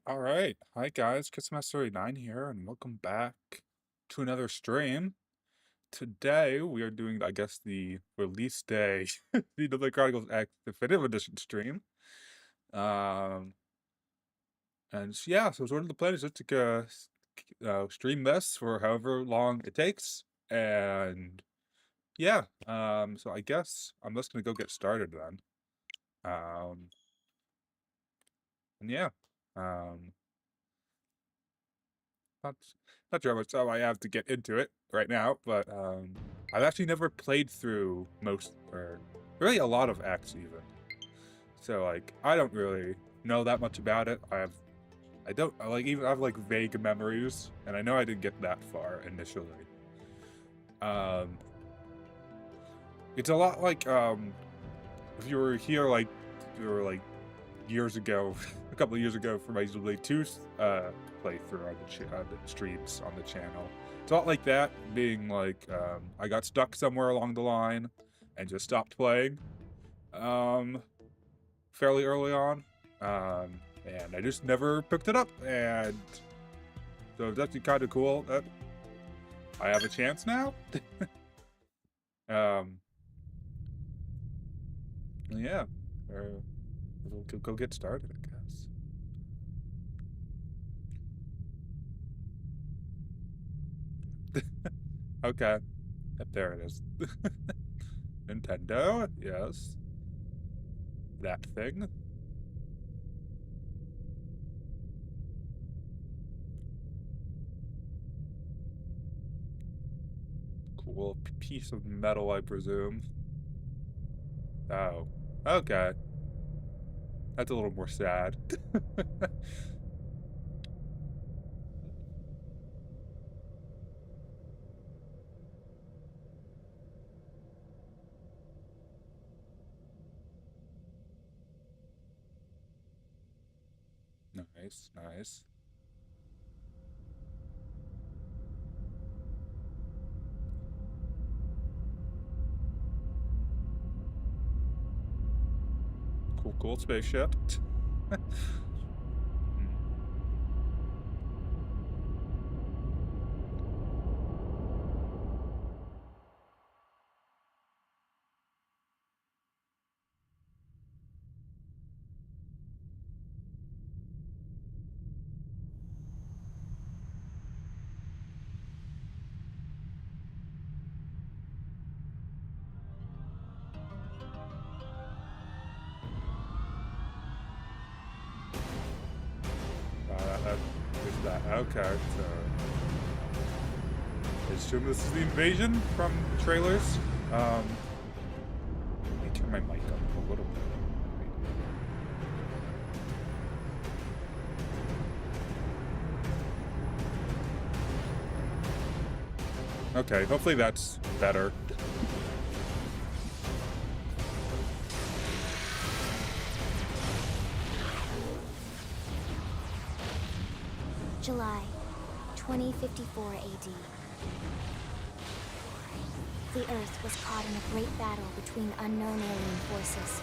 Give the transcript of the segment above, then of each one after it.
All right. Hi guys, Kissmaster9 here, and welcome back to another stream. Today we are doing, I guess, the release day, the Xenoblade Chronicles X Definitive Edition stream. So sort of the plan is just to stream this for however long it takes, and yeah. So I guess I'm just gonna go get started then. Um, and yeah. Um, Not, not sure how much time I have to get into it right now, but I've actually never played through most, or really a lot of X even. So like, I don't really know that much about it. I have like vague memories, and I know I didn't get that far initially. It's a lot like if you were here like years ago, a couple of years ago for my Xenoblade 2 playthrough on the streams on the channel. It's a lot like that, being like, I got stuck somewhere along the line and just stopped playing fairly early on, and I just never picked it up, and so it's actually kind of cool that I have a chance now. Yeah, we'll go get started, I guess. Okay. Yep, there it is. Nintendo, yes. That thing. Cool piece of metal, I presume. Oh, okay. That's a little more sad. Nice, nice. Cool spaceship. Is that okay? So, I assume this is the invasion from the trailers. Let me turn my mic up a little bit. Okay, hopefully that's better. July 2054 AD. The Earth was caught in a great battle between unknown alien forces.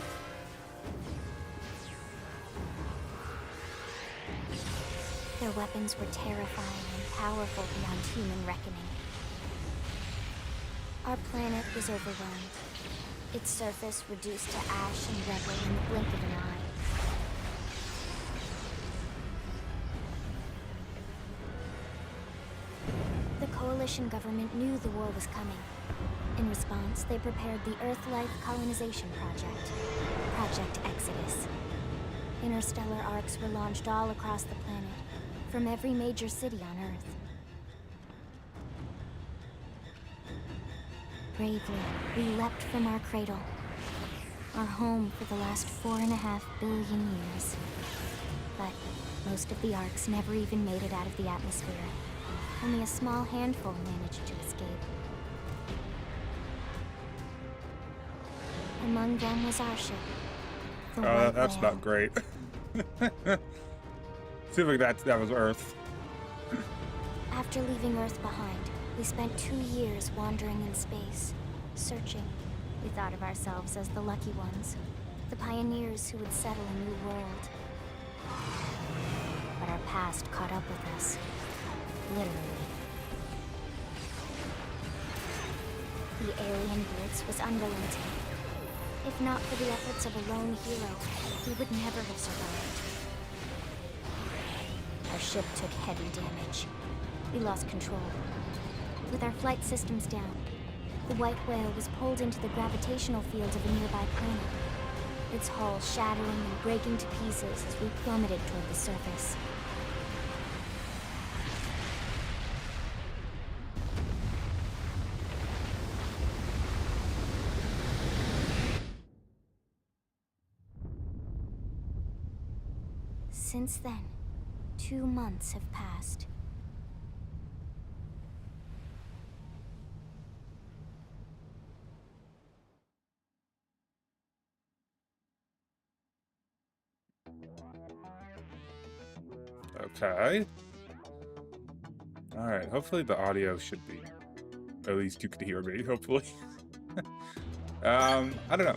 Their weapons were terrifying and powerful beyond human reckoning. Our planet was overwhelmed, its surface reduced to ash and rubble in the blink of an eye. The coalition government knew the war was coming. In response, they prepared the Earth-Life Colonization Project, Project Exodus. Interstellar arcs were launched all across the planet, from every major city on Earth. Bravely, we leapt from our cradle, our home for the last 4.5 billion years. But most of the arcs never even made it out of the atmosphere. Only a small handful managed to escape. Among them was our ship. That's not great. Seems like that was Earth. After leaving Earth behind, we spent 2 years wandering in space, searching. We thought of ourselves as the lucky ones, the pioneers who would settle a new world. But our past caught up with us. Literally. The alien blitz was unrelenting. If not for the efforts of a lone hero, we would never have survived. Our ship took heavy damage. We lost control. With our flight systems down, the white whale was pulled into the gravitational field of a nearby planet, its hull shattering and breaking to pieces as we plummeted toward the surface. Since then, 2 months have passed. Okay. Alright, hopefully the audio should be... At least you can hear me, hopefully. I don't know.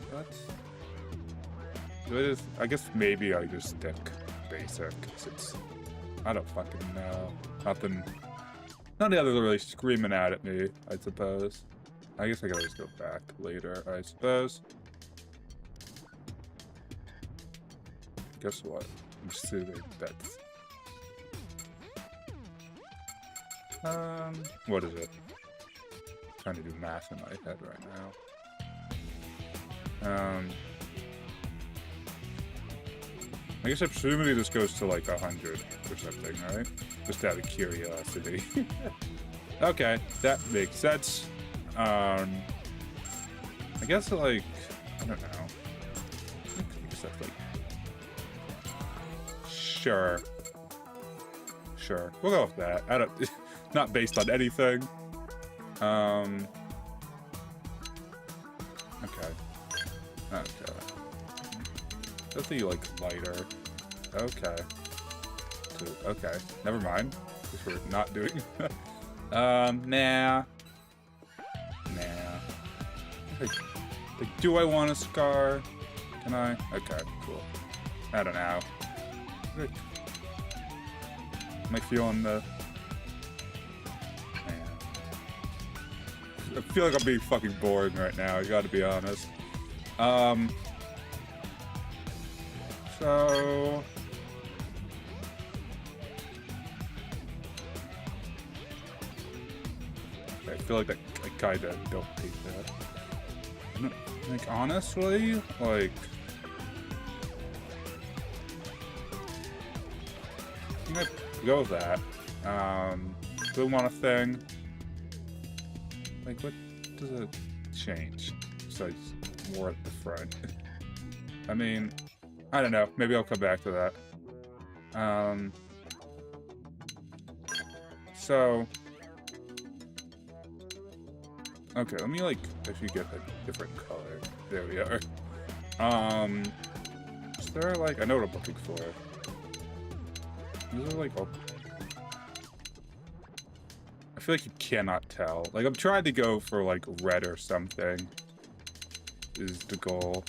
I guess maybe I just stick basic, since I don't fucking know. None of the others are really screaming out at me, I suppose. I guess I can always go back later, I suppose. Guess what? I'm assuming that's... what is it? I'm trying to do math in my head right now. I guess presumably this goes to like 100 or something, right? Just out of curiosity. Okay, that makes sense. I guess like, I don't know. I guess that's like... Sure. We'll go with that. I don't... Not based on anything. Okay. Let's be like lighter. Okay. Okay. Never mind. Guess we're not doing. Nah. Like, do I want a scar? Can I? Okay, cool. I don't know. Like, am I feeling the... I feel like I'm being fucking boring right now, I gotta be honest. So... I feel like I kinda don't hate that. Like, honestly, like... I'm gonna go with that. Do I want a thing? Like, what does it change? Besides more at the front. I mean, I don't know. Maybe I'll come back to that. So... Okay, let me, like, actually get a different color. There we are. Is there, like... I know what I'm looking for. Is there, like, oh... I feel like you cannot tell. Like, I'm trying to go for, like, red or something. Is the goal.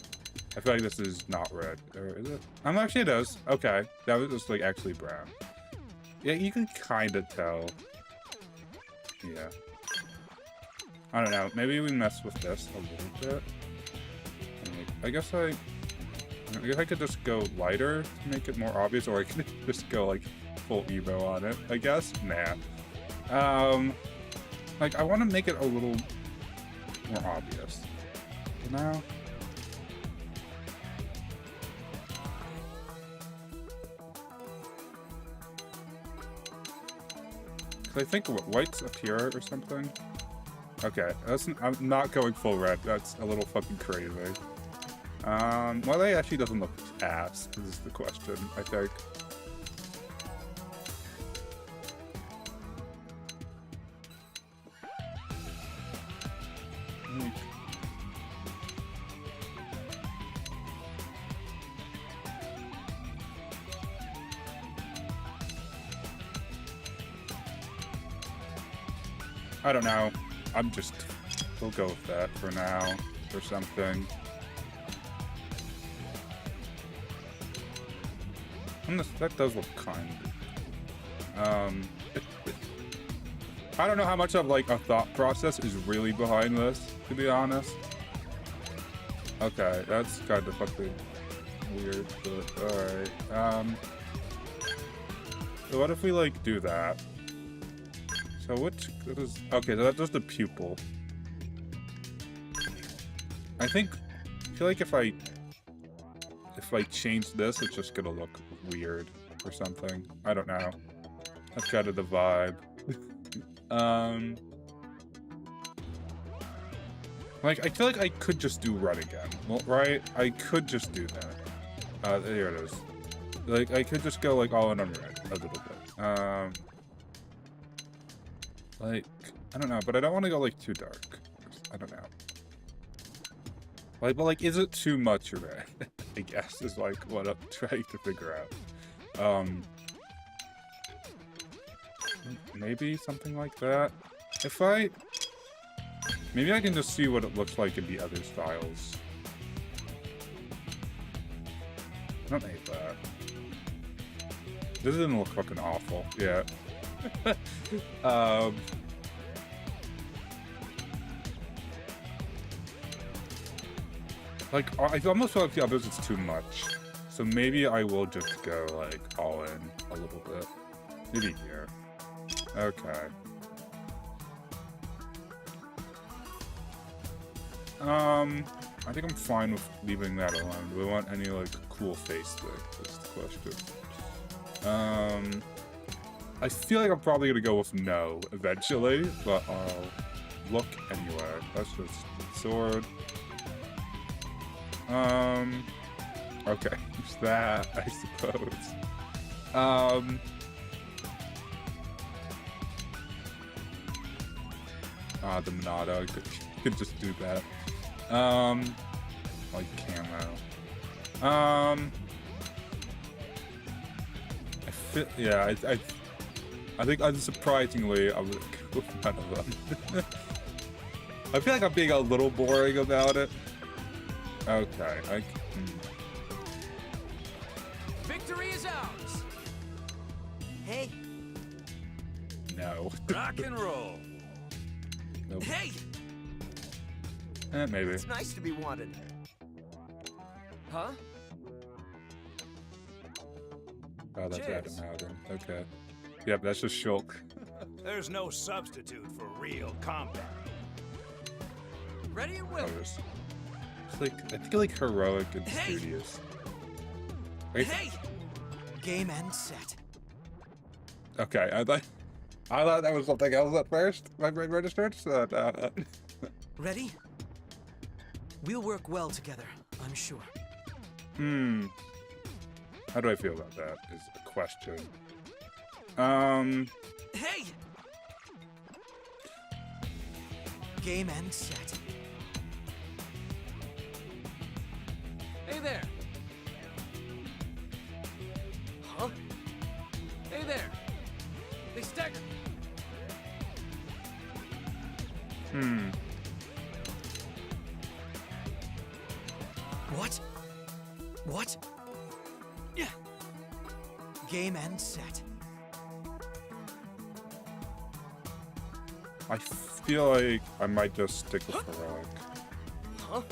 I feel like this is not red. Or is it? Actually, it is. Okay. That was just, like, actually brown. Yeah, you can kind of tell. Yeah. I don't know. Maybe we mess with this a little bit. I guess I could just go lighter to make it more obvious, or I could just go, like, full emo on it, I guess. Nah. Like, I want to make it a little more obvious. You know? I think what, white's up here or something? Okay, I'm not going full red. That's a little fucking crazy. Well, that actually doesn't look ass, is the question, I think. I don't know. We'll go with that for now, or something. That does look kind of I don't know how much of like a thought process is really behind this, to be honest. Okay, that's kind of fucking weird, but alright. So what if we like do that? So which is okay, so that's just a pupil. I feel like if I change this, it's just gonna look weird or something. I don't know. That's kind of the vibe. Like, I feel like I could just do run again. Well, right? I could just do that. There it is. Like, I could just go, like, all in on red a little bit. Like, I don't know, but I don't want to go, like, too dark. I don't know. Like, but, like, is it too much red? I guess is, like, what I'm trying to figure out. Maybe something like that. Maybe I can just see what it looks like in the other styles. Not like that. This doesn't look fucking awful. Yeah. Like, I almost feel like the others is too much. So maybe I will just go, like, all in a little bit. Maybe here. Okay. I think I'm fine with leaving that alone. Do we want any, like, cool face thing? That's the question. I feel like I'm probably gonna go with no eventually, but I'll look anyway. That's just sword. Okay, there's that, I suppose. The Monado, I could just do that. Like camo. I think unsurprisingly, I would go with none of them. I feel like I'm being a little boring about it. Okay, Victory is ours! Hey! No. Rock and roll! Nope. Hey! Maybe. It's nice to be wanted. Huh? Oh, that's Cheers. Adam Howden. Okay. Yep, that's just Shulk. There's no substitute for real combat. Ready and willing. It's like, I think like heroic and Hey! studious. Wait, Hey! Game and set. okay, I thought that was something else at first. My brain registered, so Ready? We'll work well together, I'm sure. How do I feel about that is a question. Hey! Game and set. Hey there! Huh? Hey there! They stagger! What? What? Yeah. Game and set. I feel like I might just stick with heroic. Huh?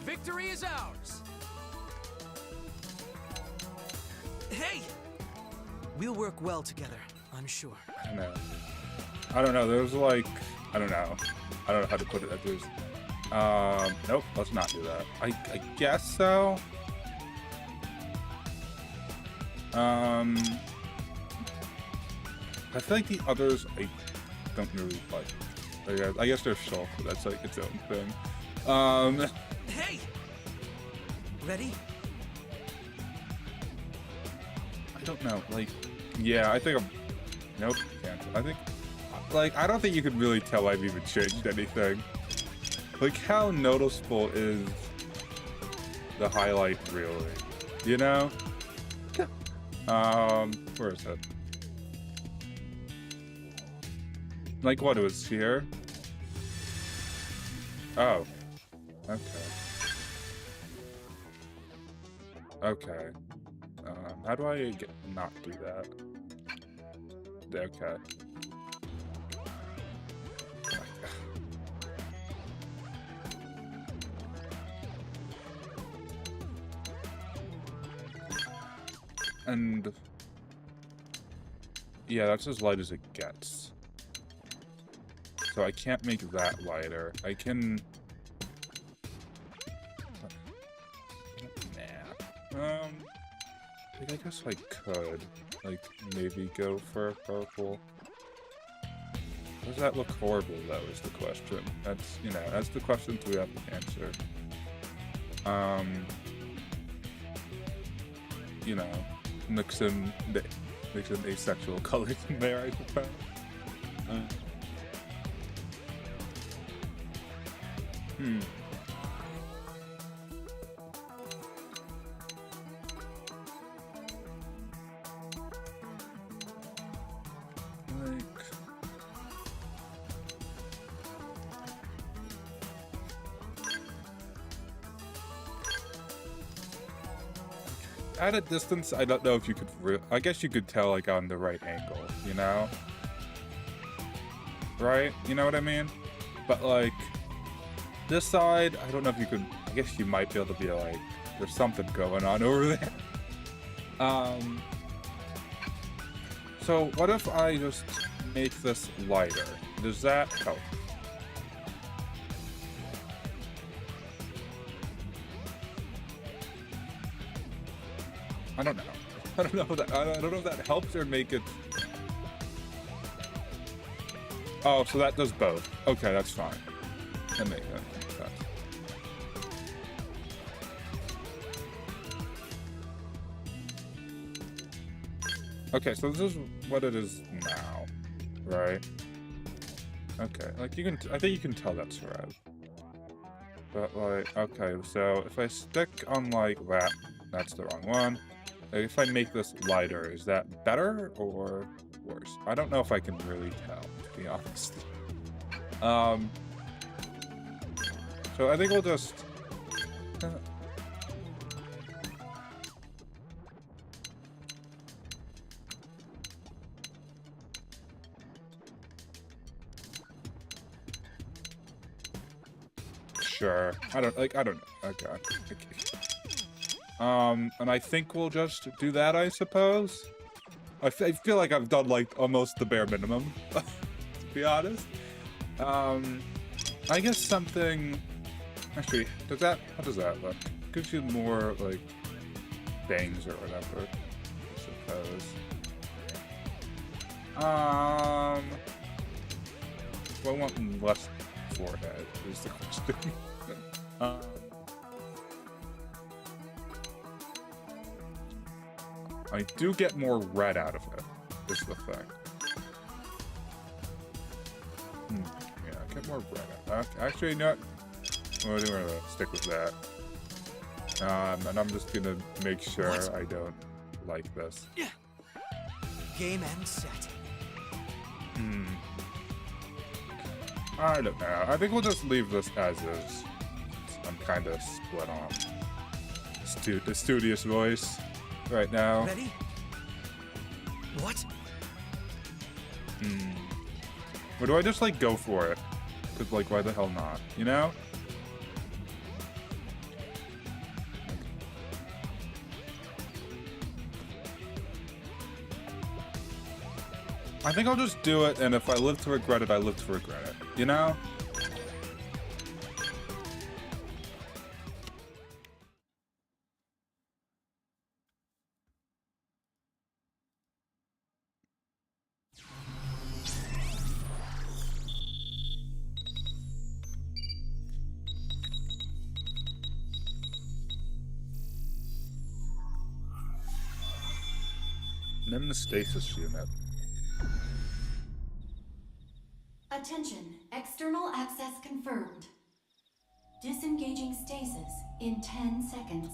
Victory is ours! Hey! We'll work well together, I'm sure. I don't know. There's like, I don't know how to put it. There's, nope. Let's not do that. I guess so. I feel like the others I don't really like. I guess they're Shulk, but that's like its own thing. Hey! Ready? I don't know. Like, yeah, I think I'm. Nope, can't. I think, like, I don't think you could really tell I've even changed anything. Like, how noticeable is the highlight really? You know? Where is it? Like, what, it was here? Oh. Okay. Okay. How do I not do that? Okay. And yeah, that's as light as it gets. So I can't make that lighter. I can... Nah. I guess I could, like, maybe go for purple. Does that look horrible, though, is the question. That's, you know, that's the questions we have to answer. You know, mix in asexual colors in there, I suppose. At a distance, I don't know if you could I guess you could tell, like, on the right angle, you know? Right? You know what I mean? But, like, this side, I don't know if you could... I guess you might be able to be like, there's something going on over there. So, what if I just make this lighter? Does that help? I don't know. I don't know if that helps or make it... Oh, so that does both. Okay, that's fine. That makes sense. Okay, so this is what it is now, right? Okay, like you can... I think you can tell that's red. But like, okay, so if I stick on like that, that's the wrong one. If I make this lighter, is that better or worse? I don't know if I can really tell, to be honest. So I think we'll just... Sure. I don't know. Okay. And I think we'll just do that, I suppose. I feel like I've done, like, almost the bare minimum, to be honest. I guess something... Actually, how does that look? Gives you more, like, bangs or whatever, I suppose. Well, I want less forehead, is the question. I do get more red out of it, is the thing. Yeah, I get more red out of it. Actually, no. We're gonna stick with that. And I'm just gonna make sure I don't like this. Game and set. I don't know. I think we'll just leave this as is. I'm kind of split on the studious voice right now. Ready? What? Or do I just, like, go for it? Because, like, why the hell not? You know? I think I'll just do it, and if I live to regret it, I live to regret it. You know? And then the stasis unit. Attention, external access confirmed. Disengaging stasis in 10 seconds.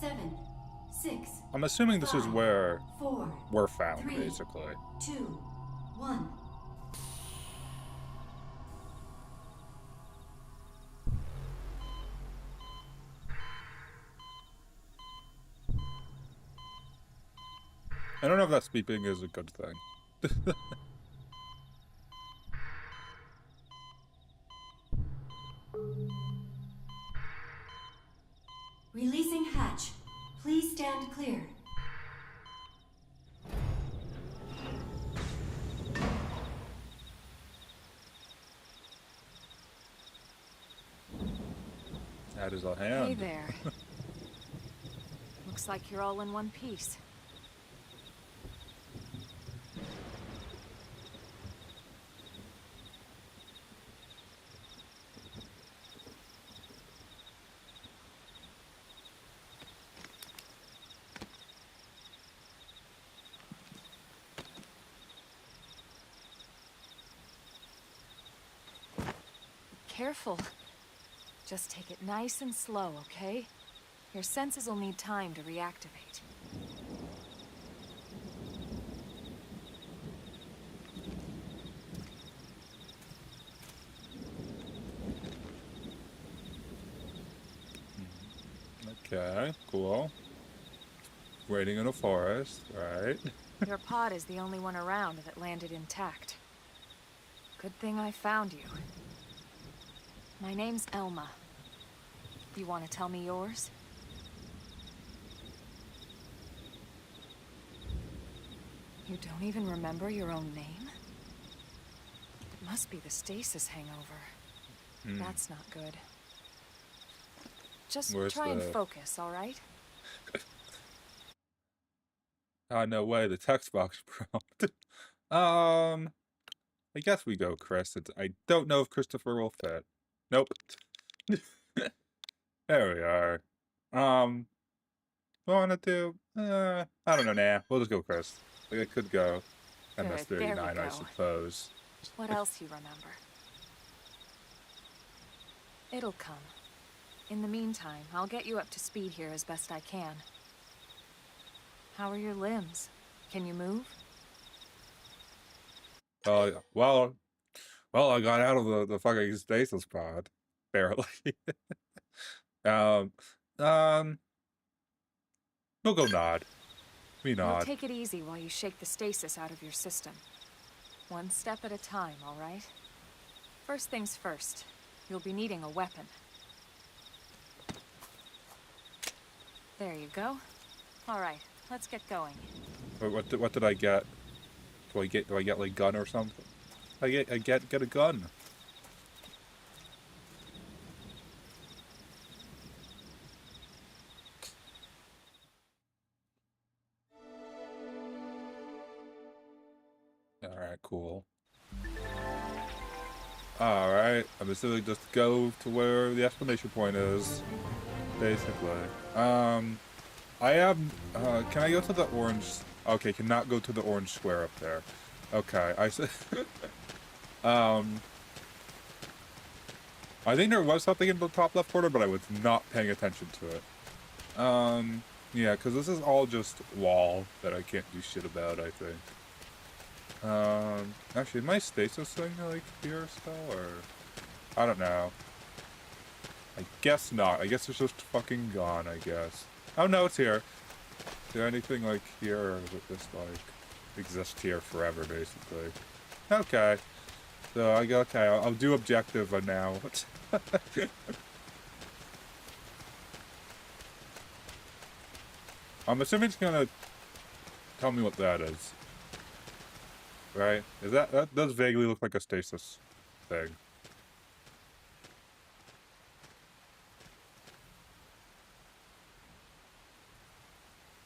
7, 6. I'm assuming this is 5, where 4, we're found, 3, basically. 2, 1. I don't know if that sleeping is a good thing. Releasing hatch. Please stand clear. That is a hand. Hey there. Looks like you're all in one piece. Careful. Just take it nice and slow, okay? Your senses will need time to reactivate. Okay, cool. Waiting in a forest, right? Your pod is the only one around that landed intact. Good thing I found you. My name's Elma. You want to tell me yours? You don't even remember your own name? It must be the stasis hangover. That's not good. Just Where's try and the- focus, all right? No way, the text box prompt. I guess we go Chris. I don't know if Christopher will fit. Nope. There we are. Wanna do? I don't know, nah. We'll just go Chris. Like, I could go Good, there we MS-39, I go. suppose. What else you remember? It'll come. In the meantime, I'll get you up to speed here as best I can. How are your limbs? Can you move? Well, I got out of the fucking stasis pod. Barely. um, we'll go nod. We You'll nod. take it easy while you shake the stasis out of your system. One step at a time, all right? First things first, you'll be needing a weapon. There you go. All right, let's get going. What did I get? Do I get like gun or something? I get a gun. Alright, cool. Alright, I'm assuming just go to where the exclamation point is. Basically. I have, can I go to the orange? Okay, cannot go to the orange square up there. Okay, I said, I think there was something in the top left corner, but I was not paying attention to it. Yeah, because this is all just wall that I can't do shit about, I think. Actually, my stasis thing, like, here still, or? I don't know. I guess not. I guess it's just fucking gone, I guess. Oh, no, it's here. Is there anything, like, here, or is it just, like, exist here forever, basically? Okay. So, okay, I'll do objective now. I'm assuming it's gonna tell me what that is. Right? Is that does vaguely look like a stasis thing.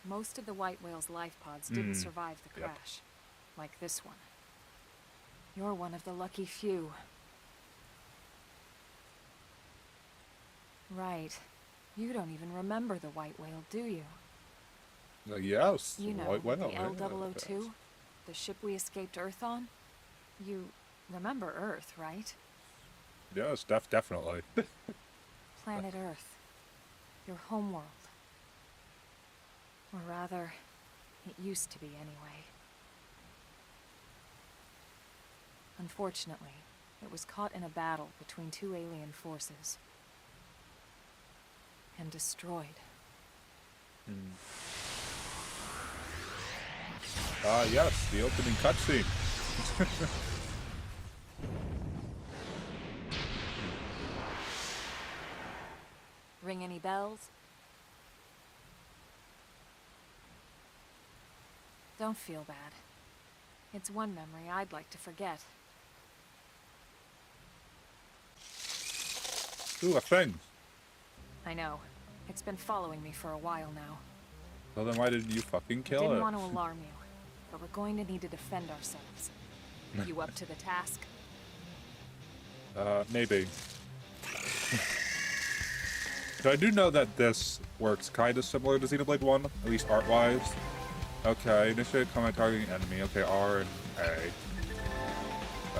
Most of the white whale's life pods didn't survive the Yep. crash, like this one. You're one of the lucky few. Right. You don't even remember the white whale, do you? Yes, You know, white whale. the yeah, L002, the ship we escaped Earth on? You remember Earth, right? Yes, definitely. Planet Earth. Your homeworld. Or rather, it used to be anyway. Unfortunately, it was caught in a battle between two alien forces. And destroyed. Yes, the opening cutscene. Ring any bells? Don't feel bad. It's one memory I'd like to forget. Ooh, a thing. I know. It's been following me for a while now. Well, then why didn't you fucking kill Didn't it? want to alarm you, but we're going to need to defend ourselves. You up to the task? Maybe. So I do know that this works kind of similar to Xenoblade 1, at least art-wise. Okay, initiate combat targeting enemy. Okay, R and A.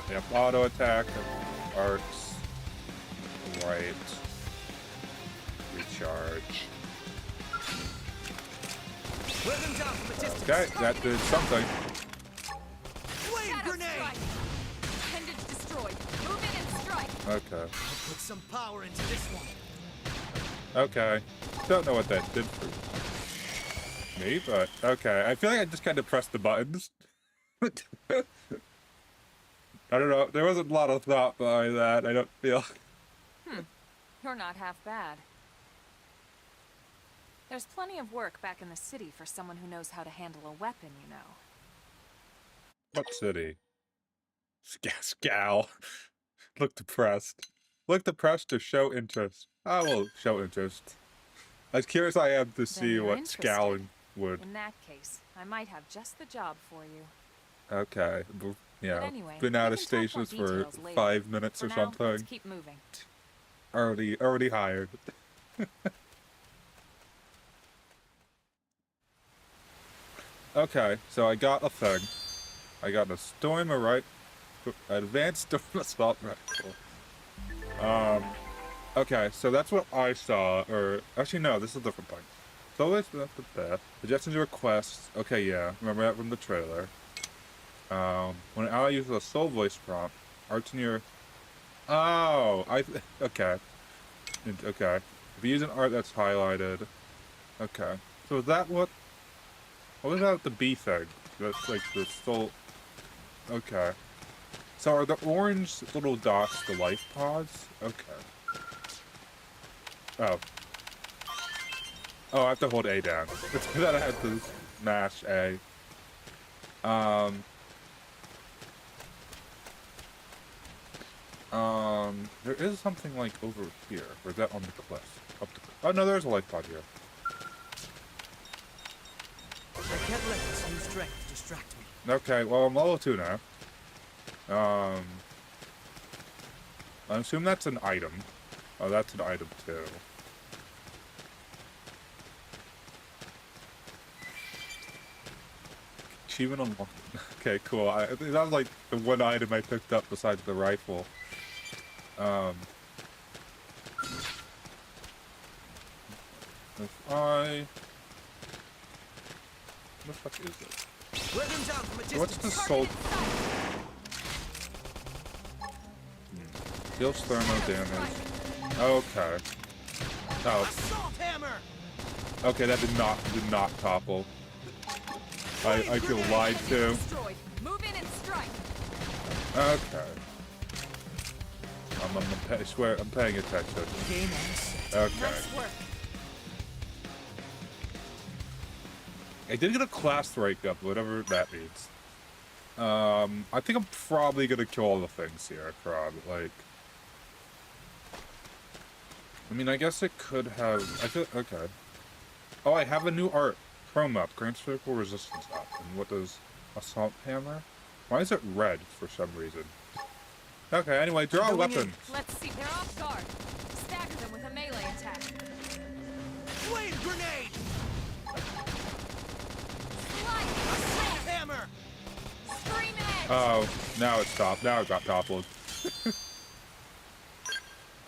They have auto attack, arcs, right, recharge. Wear them down from a distance. Okay, that did something. Flame grenade! Appendage destroyed. Move in and strike. Okay. I'll put some power into this one. Okay. Don't know what that did for me, but okay. I feel like I just kind of pressed the buttons. I don't know. There wasn't a lot of thought behind that. I don't feel. You're not half bad. There's plenty of work back in the city for someone who knows how to handle a weapon, you know. What city? Scowl. Look depressed. Look depressed to show interest. I will show interest. As curious I am to see you're what interested. scowling would. In that case, I might have just the job for you. Okay. Yeah. But anyway, Been out we of can talk more stations for details later. 5 minutes For or now, something. let's keep moving. Already hired. Okay, so I got a thing. I got a storm advanced storm assault rifle. Okay, so that's what I saw, or actually no, this is a different thing. So it's not the suggestions and requests. Okay, yeah, remember that from the trailer. When an ally uses a soul voice prompt, arts in your. Oh, okay. Okay. If you use an art that's highlighted. Okay. So is that what? What about the B thing? That's like the soul. Okay. So are the orange little dots the life pods? Okay. Oh. Oh, I have to hold A down. Then I have to smash A. There is something like over here. Or is that on the cliff? Up the cliff. Oh no, there's a life pod here. I can't let this new strength distract me. Okay, well I'm level 2 now. I assume that's an item. Oh, that's an item too. Achievement unlocked. Okay, cool. That was like the one item I picked up besides the rifle. If I... What the fuck is it? Wear them down from a distance. What's the soul? Deals thermal damage. Okay. Oh. Assault hammer. Okay, that did not topple. I feel lied to. Destroyed. Move in and strike. Okay. I swear, I'm paying attention. Game on set. Okay. Nice work. I did get a class rank up, whatever that means. I think I'm probably gonna kill all the things here, like... I mean, I guess it could have... I feel... Okay. Oh, I have a new art. Chrome up. Grants physical resistance up. And what does... Assault hammer? Why is it red for some reason? Okay, anyway, draw Going in. weapons. Let's see. They're off guard. Stagger them with a melee attack. Flame grenade. Slide. Assault hammer. Scream edge. Oh, now it stopped. Now it got toppled.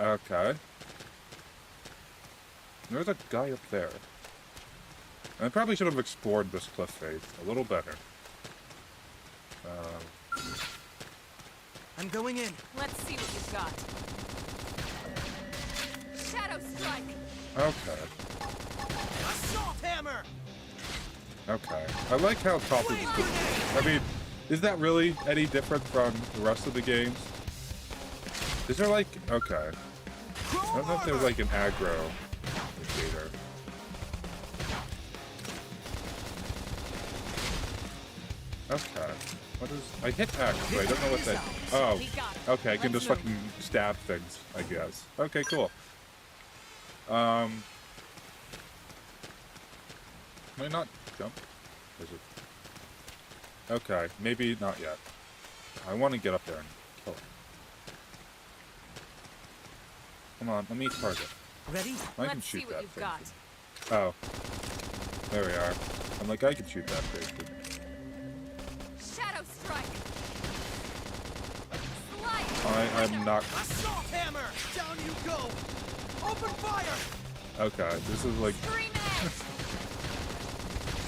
Okay. There's a guy up there. I probably should have explored this cliff face a little better. I'm going in. Let's see what you've got. Shadow strike. Okay. Assault hammer. Okay. I like how top is. I mean, is that really any different from the rest of the games? Is there like okay? I don't know if there's like an aggro indicator. Okay. What is? I hit X, but I don't know what that. Oh. Okay, I can just fucking stab things, I guess. Okay, cool. Can I not jump? Is it? Okay, maybe not yet. I want to get up there and kill it. Come on, let me target. Ready? I can Let's see shoot what that you've thing. got. Oh. There we are. I'm like, I can shoot that thing. Shadow strike. Slide. I'm not. Assault hammer! Down you go! Open fire! Okay, this is like. Scream edge.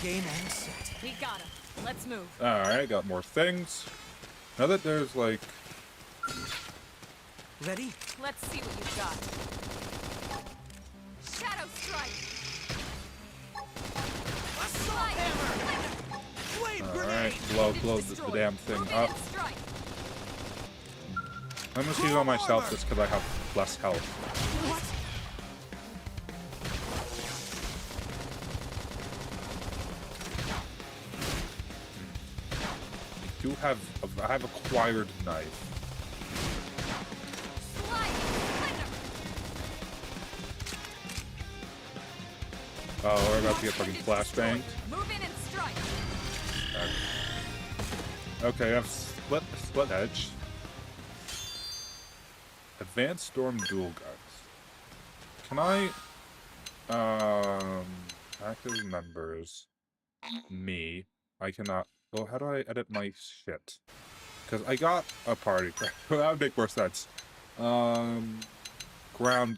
Game and set. We got him. Let's move. Alright, got more things. Now that there's like. Ready? Let's see what you've got. Shadow strike. Assault hammer! Flame Alright, grenade! blow the damn thing Move in up. and strike. I'm just using on myself just because I have less health. What? I have acquired knife. Slide. Oh, we're about to get fucking flashbanged. Move in and strike. Okay, I have split edge. Advanced storm dual guns. Can I active members me. I cannot. Well, how do I edit my shit? Because I got a party. That would make more sense. Ground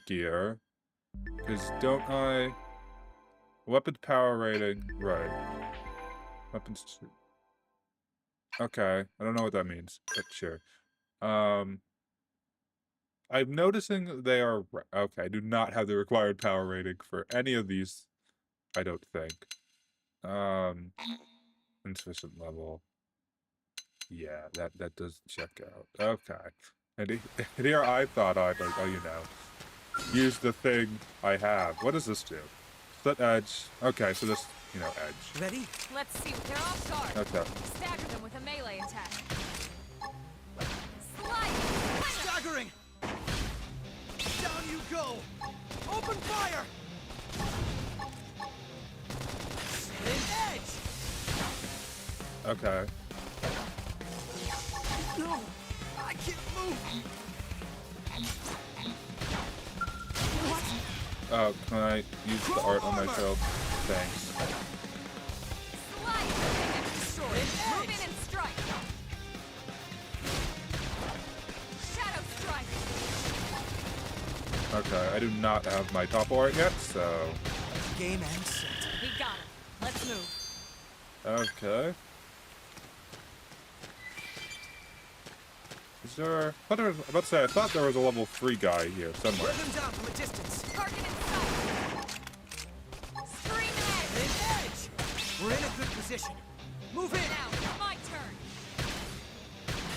gear. Because don't I... Weapon power rating. Right. Weapons... Okay. I don't know what that means, but sure. I'm noticing they are... Okay, I do not have the required power rating for any of these. I don't think. Insufficient level. Yeah, that does check out. Okay. And here I thought I'd, like, oh, you know, use the thing I have. What does this do? Split edge. Okay, so this, you know, edge. Ready? Let's see what they're off guard. Okay. Stagger them with a melee attack. Slide. Staggering! Down you go! Open fire! Spin edge! Okay. No! I can't move! What? Oh, can I use the art on myself? Thanks. Slide. Destroy. Move in and strike. Shadow strike. Okay, I do not have my top art yet, so... Game and set. We got him. Let's move. Okay. Is there... I was about to say, I thought there was a level 3 guy here somewhere. Wear them down from a distance. Target in sight. Scream edge. Spin edge! We're in a good position. Move in! Now, it's my turn.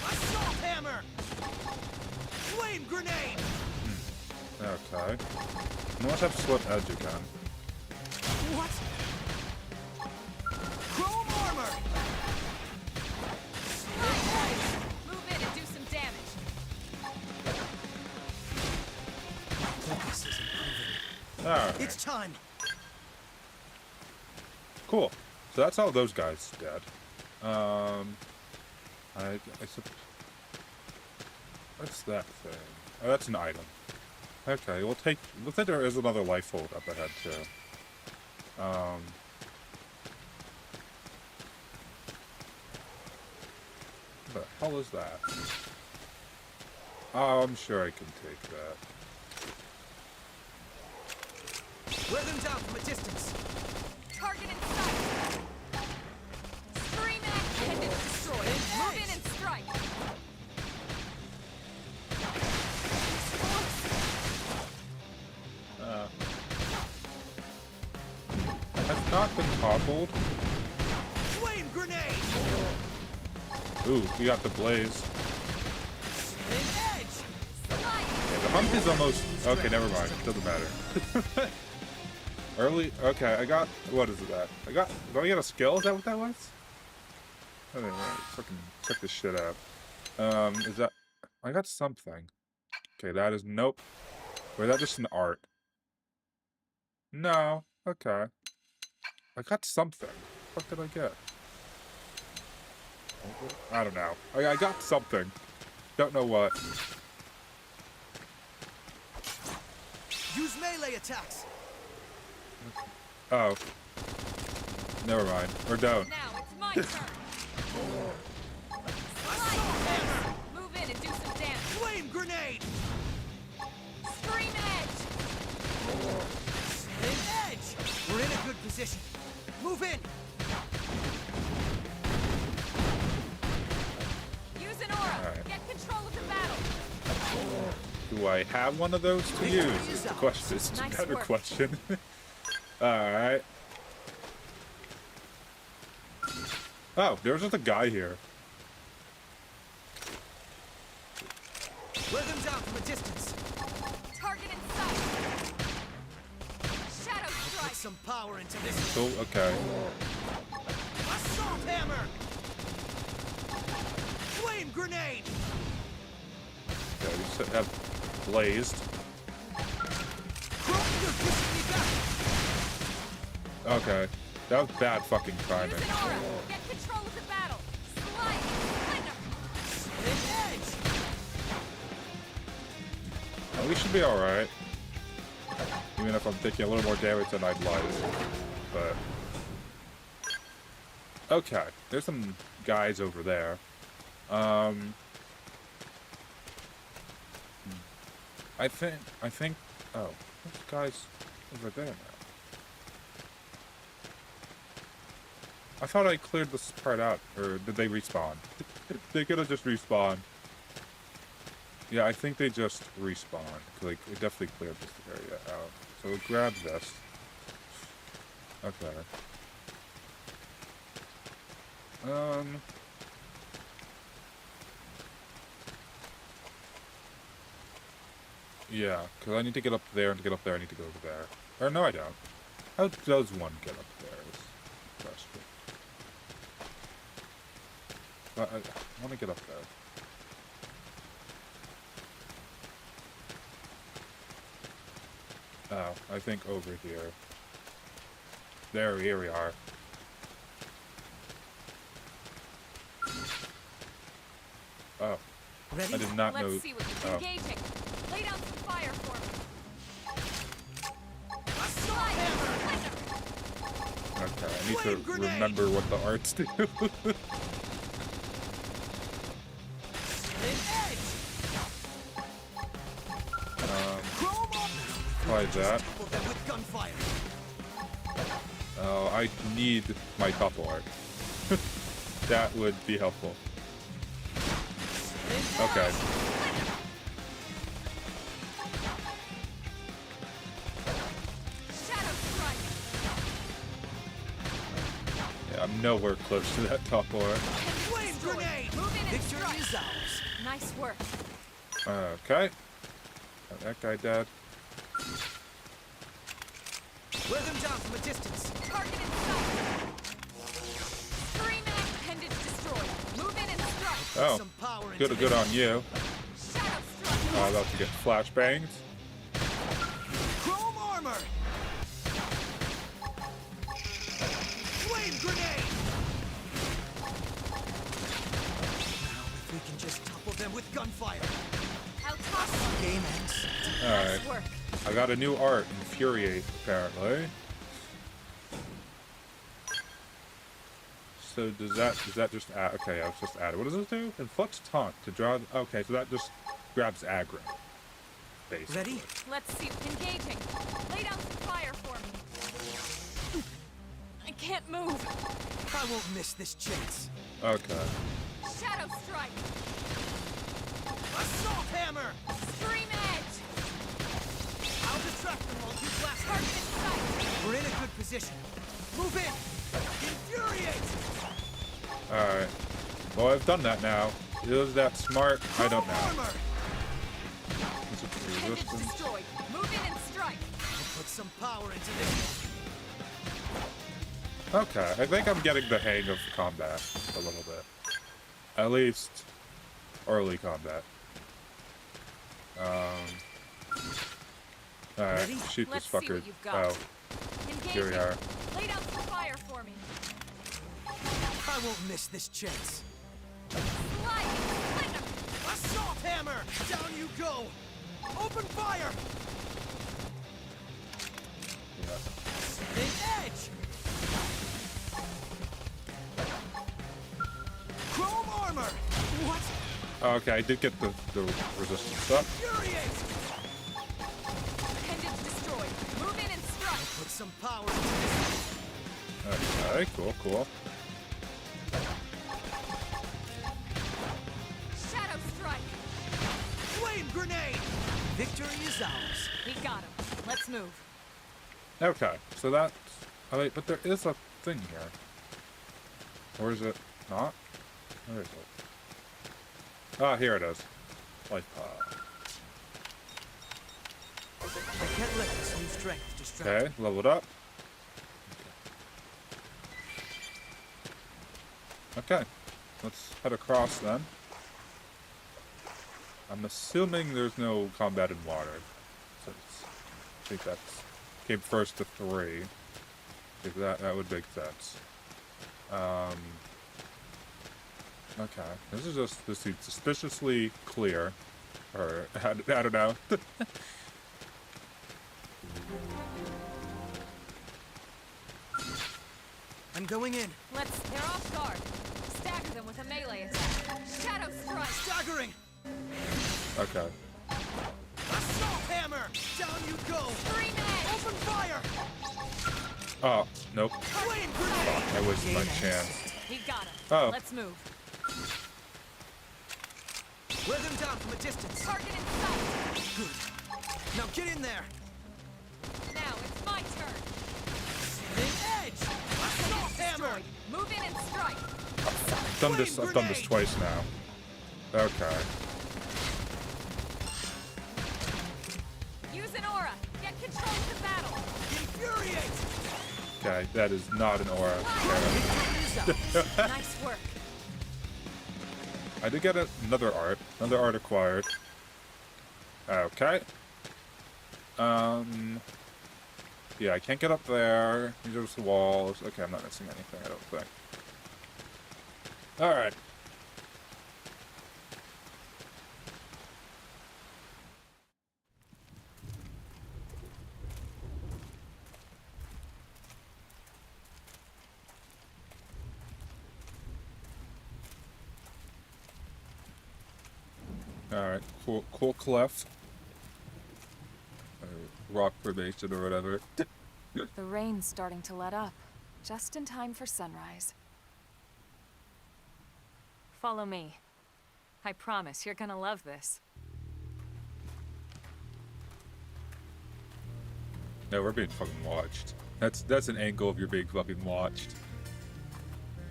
Assault hammer! Flame grenade! Okay. I must have split edge again. What? Chrome armor! Move in and do some damage. Focus is improving. Alright. It's time. Cool. So that's all those guys dead. What's that thing? Oh, that's an item. Okay, we'll take... Looks like there is another life hold up ahead, too. What the hell is that? Oh, I'm sure I can take that. Wear them down from a distance. Target in sight. Scream edge and destroy. Move in and strike. Has not been toppled. Ooh, we got the blaze. Edge. Okay, the hunt is almost... Okay, never mind. Doesn't matter. Early... Okay, I got... What is that? I got... Do I get a skill? Is that what that was? Anyway, fucking check this shit out. Is that... I got something. Okay, that is... Nope. Wait, that just an art? No. Okay. I got something. What did I get? I don't know. I got something. Don't know what. Use melee attacks. Oh. Never mind. Or don't. Now it's my turn. Slide. Move in and do some damage. Flame grenade. Scream edge. Edge. We're in a good position. Move in. Use an aura. Alright. Get control of the battle. Do I have one of those to use? Is the question. It's a Nice better work. question. Alright. Oh, there's just a guy here. Wear them down from a distance. Target in sight. Shadow Put strike. some power into this. So, okay. Assault hammer. Flame grenade. Okay, we should have blazed. You're pushing me back. Okay. That was bad fucking timing. Use an aura. Get control of the battle. Slide. Splinter. Edge. Oh, we should be alright. Even if I'm taking a little more damage than I'd like. But... Okay. There's some guys over there. I think... Oh. There's guys over there now. I thought I cleared this part out. Or did they respawn? They could have just respawned. Yeah, I think they just respawned. Like, it definitely cleared this area out. So we'll grab this. Okay. Yeah, because I need to get up there, and to get up there I need to go over there. Or no, I don't. How does one get up there is the question. But I want to get up there. Oh, I think over here. Here we are. Oh, Ready? I did not know. Let's see what you're Oh, engaging. Lay down some fire for me. Assault hammer. Splinter. okay. I need Flame to grenade! remember what the arts do. Edge. Chrome up. Try that. Couple them with gunfire. Oh, I need my couple art. That would be helpful. Okay. Shadow strike. Yeah, I'm nowhere close to that top art. Flame grenade. Move in and Victory strike. is ours. Nice work. Okay. Got that guy dead. Wear them down from a distance. Target in sight. Scream and appendage destroyed. Move in and strike. Oh, Some power into good on you. Shadow strike. Oh, about to get flashbanged. Chrome armor. Flame grenade. Now, if we can just topple them with gunfire. I'll toss you. Game ends. Alright. Nice work. I got a new art, Infuriate, apparently. So does that just add, okay, yeah, it's just added. What does this do? Inflicts taunt to draw, okay, so that just grabs aggro. Basically. Ready? Let's see. Engaging. Lay down some fire for me. I can't move. I won't miss this chance. Okay. Shadow strike. Assault hammer. Scream edge. I'll distract them while you blast. Target in sight. We're in a good position. Move in. Infuriate. Alright. Well, I've done that now. Is that smart? I don't know. Armor! Is it Appendage resistance? destroyed. Move in and strike. I'll put some power into this. Okay, I think I'm getting the hang of combat a little bit. At least early combat. Alright, shoot Let's this see fucker. what you've got. Oh, here we are. Lay down some fire for me. I won't miss this chance. Slide! Sling 'em! Assault hammer! Down you go! Open fire! Yeah. The edge! Chrome armor! What? Okay, I did get the resistance up. Infuriate! Appendage destroyed. Move in and strike. Put some power into this. Okay, cool. Shadow strike. Flame grenade! Victory is ours. We got him. Let's move. Okay, so that's... Oh wait, but there is a thing here. Or is it not? Where is it? Ah, here it is. Life pod. I can't let this new strength distract Okay, me. leveled up. Okay, let's head across then. I'm assuming there's no combat in water. Since I think that's came first to 3. If that would make sense. Okay, this seems suspiciously clear. Or, I don't know. I'm going in. They're off guard. Stagger them with a melee attack. Shadow strike. Staggering! Okay. Assault hammer! Down you go! Scream edge. Open fire! Oh, nope. Flame grenade! I wasted my chance. We got him. Oh. Let's move. Wear them down from a distance. Target in sight. Good. Now get in there. Now it's my turn. The edge! Assault hammer! Destroyed. Move in and strike. I've done this twice now. Okay. Use an aura. Get control of the battle. Infuriate! Okay, that is not an aura. Okay. Nice work. I did get another art acquired. Okay. Yeah, I can't get up there. These are just the walls. Okay, I'm not missing anything, I don't think. Alright. Alright, cool cleft. Rock formation or whatever. The rain's starting to let up. Just in time for sunrise. Follow me. I promise you're gonna love this. No, we're being fucking watched. That's an angle of you're being fucking watched.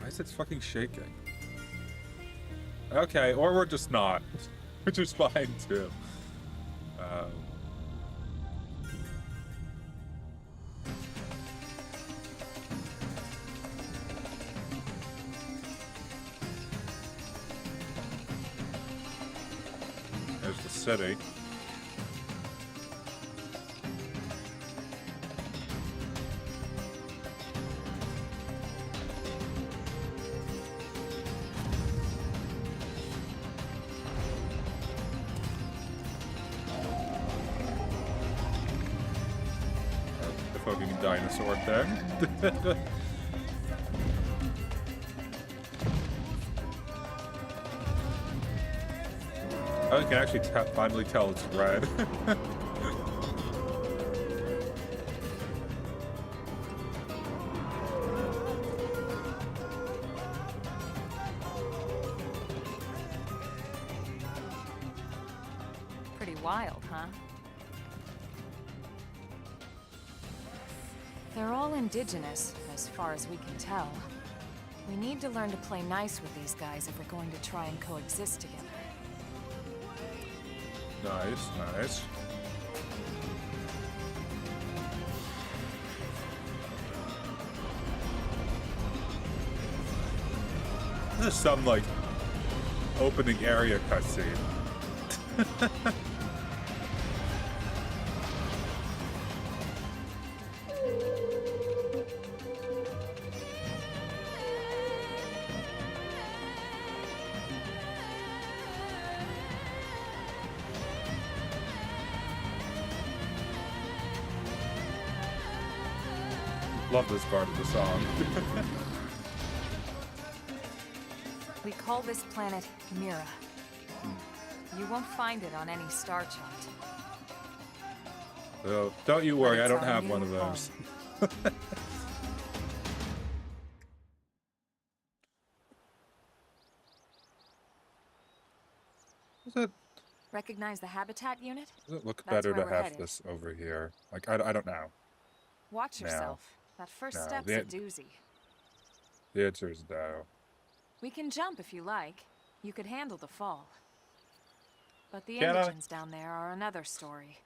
Why is it fucking shaking? Okay, or we're just not. Which is fine too. There's the city. The fucking dinosaur thing. I can actually finally tell it's red. Pretty wild, huh? They're all indigenous, as far as we can tell. We need to learn to play nice with these guys if we're going to try and coexist together. Nice, nice. This is some, like, opening area cutscene. Love this part of the song. We call this planet Mira. You won't find it on any star chart. Oh, don't you worry, I But don't it's our have new one of those. Recognize the habitat unit? Does it look That's better where to we're have headed. this over here? Like, I don't know. Watch No. yourself. That first No, step's the- a doozy. The answer is no. We can jump if you like. You could handle the fall. But the Can I? indigents down there are another story.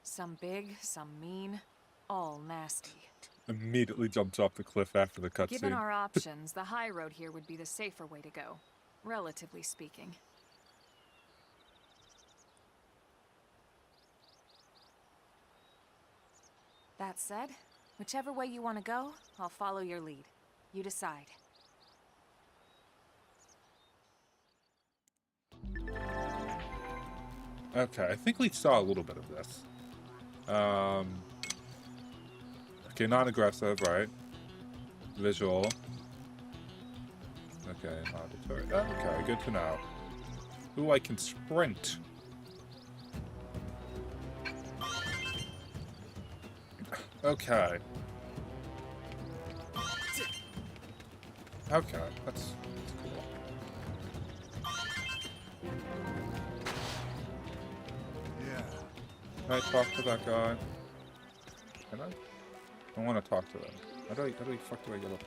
Some big, some mean, all nasty. Immediately jumps off the cliff after the Given cutscene. our options, the high road here would be the safer way to go, relatively speaking. That said, whichever way you want to go, I'll follow your lead. You decide. Okay, I think we saw a little bit of this. Okay, non-aggressive, right? Visual. Okay, auditory. Okay, good to know. Ooh, I can sprint. Okay. Okay, that's cool. Yeah. Can I talk to that guy? Can I? I want to talk to him. How do the fuck do I get up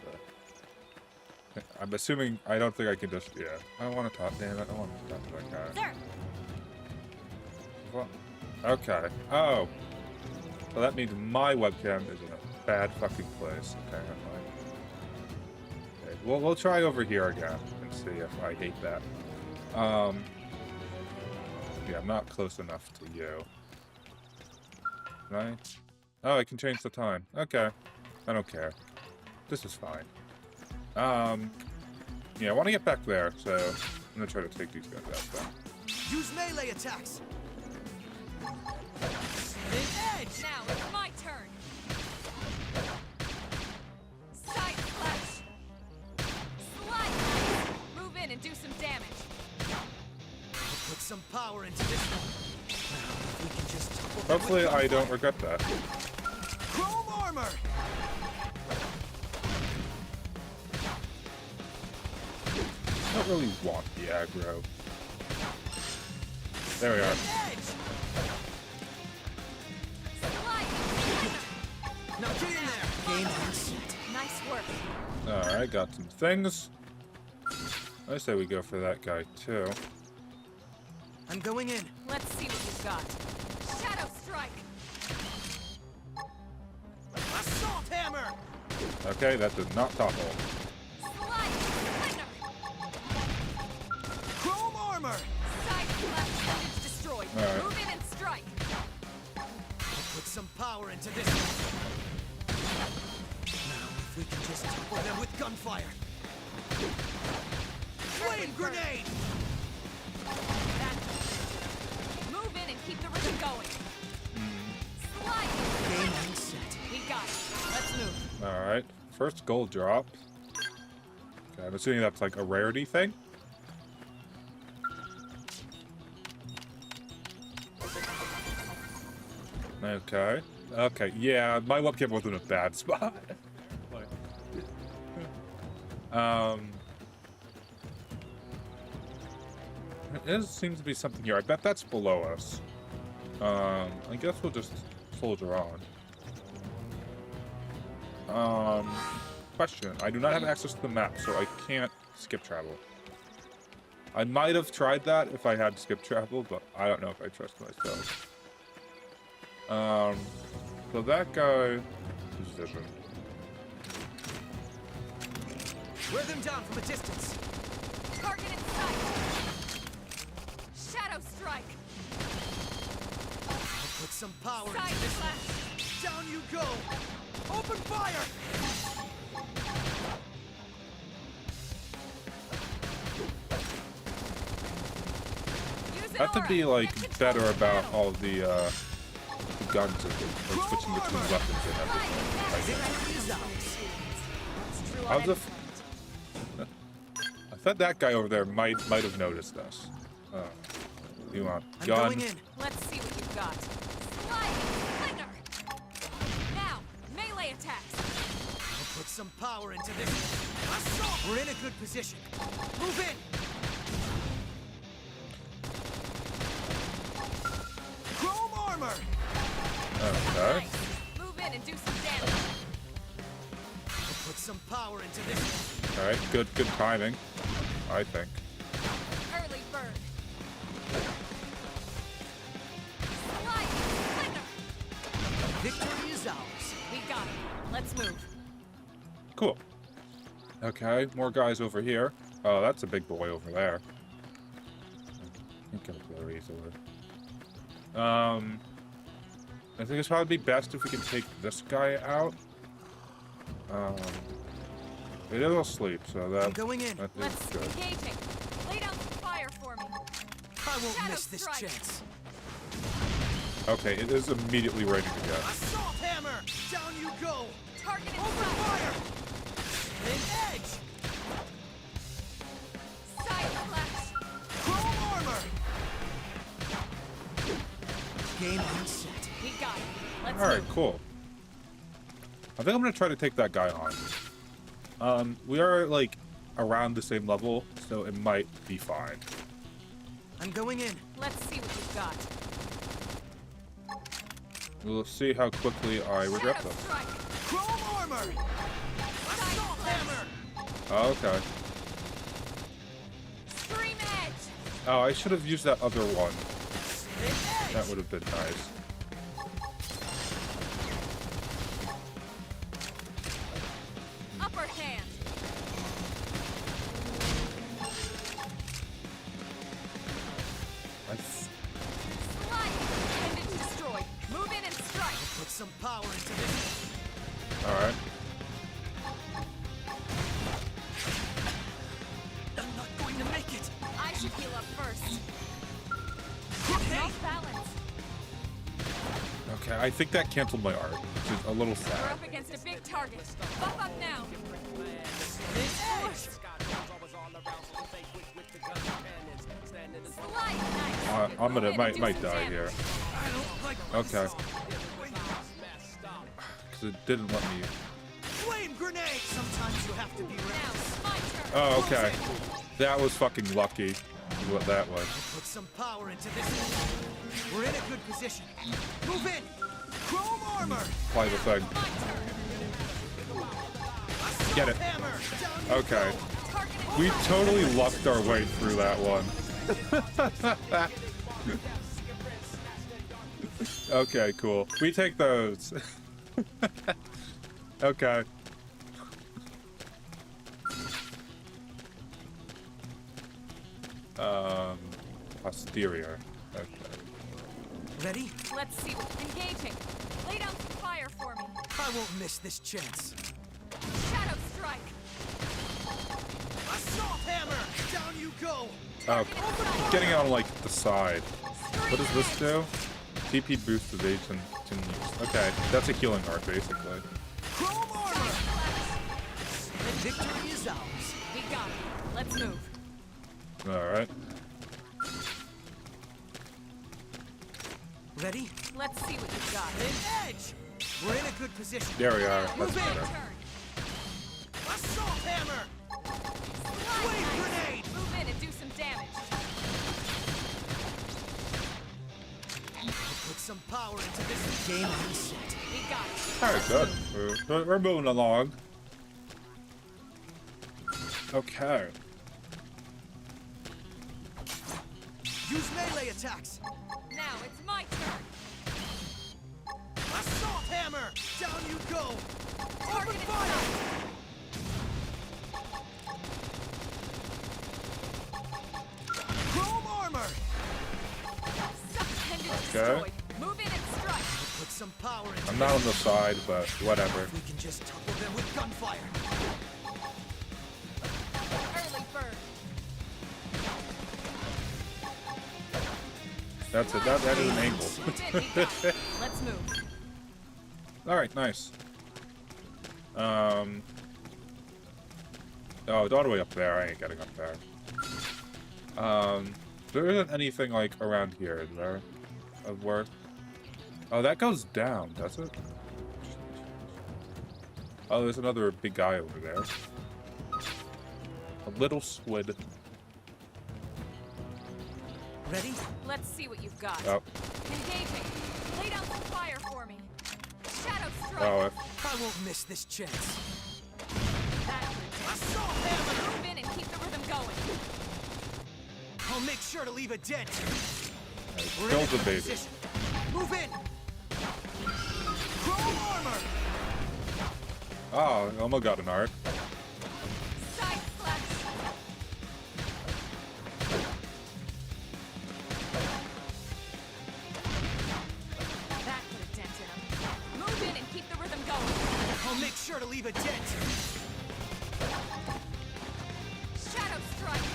there? I'm assuming, I don't think I can just, yeah. I don't want to talk, damn it, I don't want to talk to that guy. Sir! What? Okay. Oh. So that means my webcam is in a bad fucking place. Okay, never mind. Okay, well, we'll try over here again and see if I hate that. Yeah, I'm not close enough to you. Right? Oh, I can change the time. Okay. I don't care. This is fine. Yeah, I want to get back there, so I'm gonna try to take these guys out then. Use melee attacks. Edge! Now it's my turn! Side slash! Slide! Move in and do some damage. Put some power into this one. Now, if we can just topple them Hopefully with I don't gunfire. regret that. Chrome armor. I don't really want the aggro. There we are. Edge. Slide! Now get in there. Game set. Nice work. Alright, got some things. I say we go for that guy too. I'm going in. Let's see what you've got. Shadow strike! Assault hammer. Okay, that did not topple. Slide! Splinter! Chrome armor. Side slash damage destroyed. All right. Move in and strike. Put some power into this one. Now, if we can just topple them with gunfire. Flame grenade. Move in and keep the rhythm going. Slide! Game set. We got it. Let's move. Alright, first gold drop. Okay, I'm assuming that's like a rarity thing. Okay. Okay, yeah, my webcam wasn't a bad spot. There seems to be something here. I bet that's below us. I guess we'll just soldier on. Question. I do not have access to the map, so I can't skip travel. I might have tried that if I had skip travel, but I don't know if I trust myself. So that guy... Position. Wear them down from a distance. Target in sight. Shadow strike. Put some power Side into this. flash. Down you go. Open fire. Use an I have to aura. be, like, Get control better of the about battle. all the guns and like, switching between weapons and everything. Like that. Is ours. It's true I on was any I thought that guy over there might have noticed us. You want I'm gun? going in. Let's see what you've got. Slide! Slinger! Now, melee attacks! I'll put some power into this. Assault! We're in a good position. Move in. Chrome armor. Okay. Nice! Move in and do some damage. I'll put some power into this. All right. Good timing. I think. Early bird. Slide! Slinger! Victory is ours. We got it. Let's move. Cool. Okay. More guys over here. Oh, that's a big boy over there. You can go easily. I think it's probably best if we can take this guy out. It is asleep, so I'm that going in. is Let's good. engaging. Lay down some fire for me. I won't Shadow miss this strike. chance. Okay, it is immediately ready to go. Assault hammer. Down you go. Target in Open sight. fire. An edge. Side flash. Chrome armor. Game on set. We got it. Let's All right, move. cool. I think I'm gonna try to take that guy on. We are like around the same level, so it might be fine. I'm going in. Let's see what you've got. We'll see how quickly I regret Shadow this. strike. Chrome armor. Assault hammer. Oh, okay. Stream edge. Oh, I should have used that other one. An edge. That would have been nice. Upper hand. Slide. Appendage destroyed. Move in and strike. Put some power into this. All right. I'm not going to make it. I should heal up first. Okay. Off balance. Okay, I think that canceled my art, which is a little We're sad. up against a big target. Buff up now. An edge. Slide. Nice. I'm gonna Move in and do might some die damage. here. I don't like Okay. this. Because it didn't let me. Flame grenade. Sometimes you have to be Now ready. it's my turn. Oh, okay. That was fucking lucky. Is what that was. Put some power into this. We're in a good position. Move in. Chrome armor. Apply the thing. My turn. Assault Get it. hammer. Down you Okay. go. Target in We sight. totally lucked our way through that one. Okay, cool. We take those. Okay. Posterior. Okay. Ready? Let's see what engaging. Lay down some fire for me. I won't miss this chance. Shadow strike. Assault hammer. Down you go. Oh, getting it on like the side. What does this do? TP boost evasion continues. Okay, that's a healing art basically. Chrome armor. And victory is ours. We got it. Let's move. Alright. Ready? Let's see what you've got. An edge. We're in a good position. There we are. That's Move in. better. Turn. Assault hammer. Slide. Flame Nice. grenade. Move in and do some damage. Put some power into this game reset. We got it. Alright, good. We're moving along. Okay. Use melee attacks. Now it's my turn. Assault hammer. Down you go. Open Targeted fire. Chrome armor. Subtended Okay. destroyed. Move in and strike. Put some power into I'm not on the side, but whatever. We can just topple them with gunfire. Early bird. That's it. That is an angle. Move in, we got it. Let's move. All right, nice. Oh, it's all the way up there. I ain't getting up there. There isn't anything like around here, is there? Of worth? Oh, that goes down, does it? Oh, there's another big guy over there. A little squid. Ready? Let's see what you've got. Oh, Engaging. Lay down some fire for me. Shadow strike. oh, I won't miss this chance. That's Assault hammer. Move in and keep the rhythm going. I'll make sure to leave a dent. We're in kill a the good baby. position. Move in. Chrome armor. Oh, Elmo got an arc. Side slash. That put a dent in him. Move in and keep the rhythm going. I'll make sure to leave a dent. Shadow strike.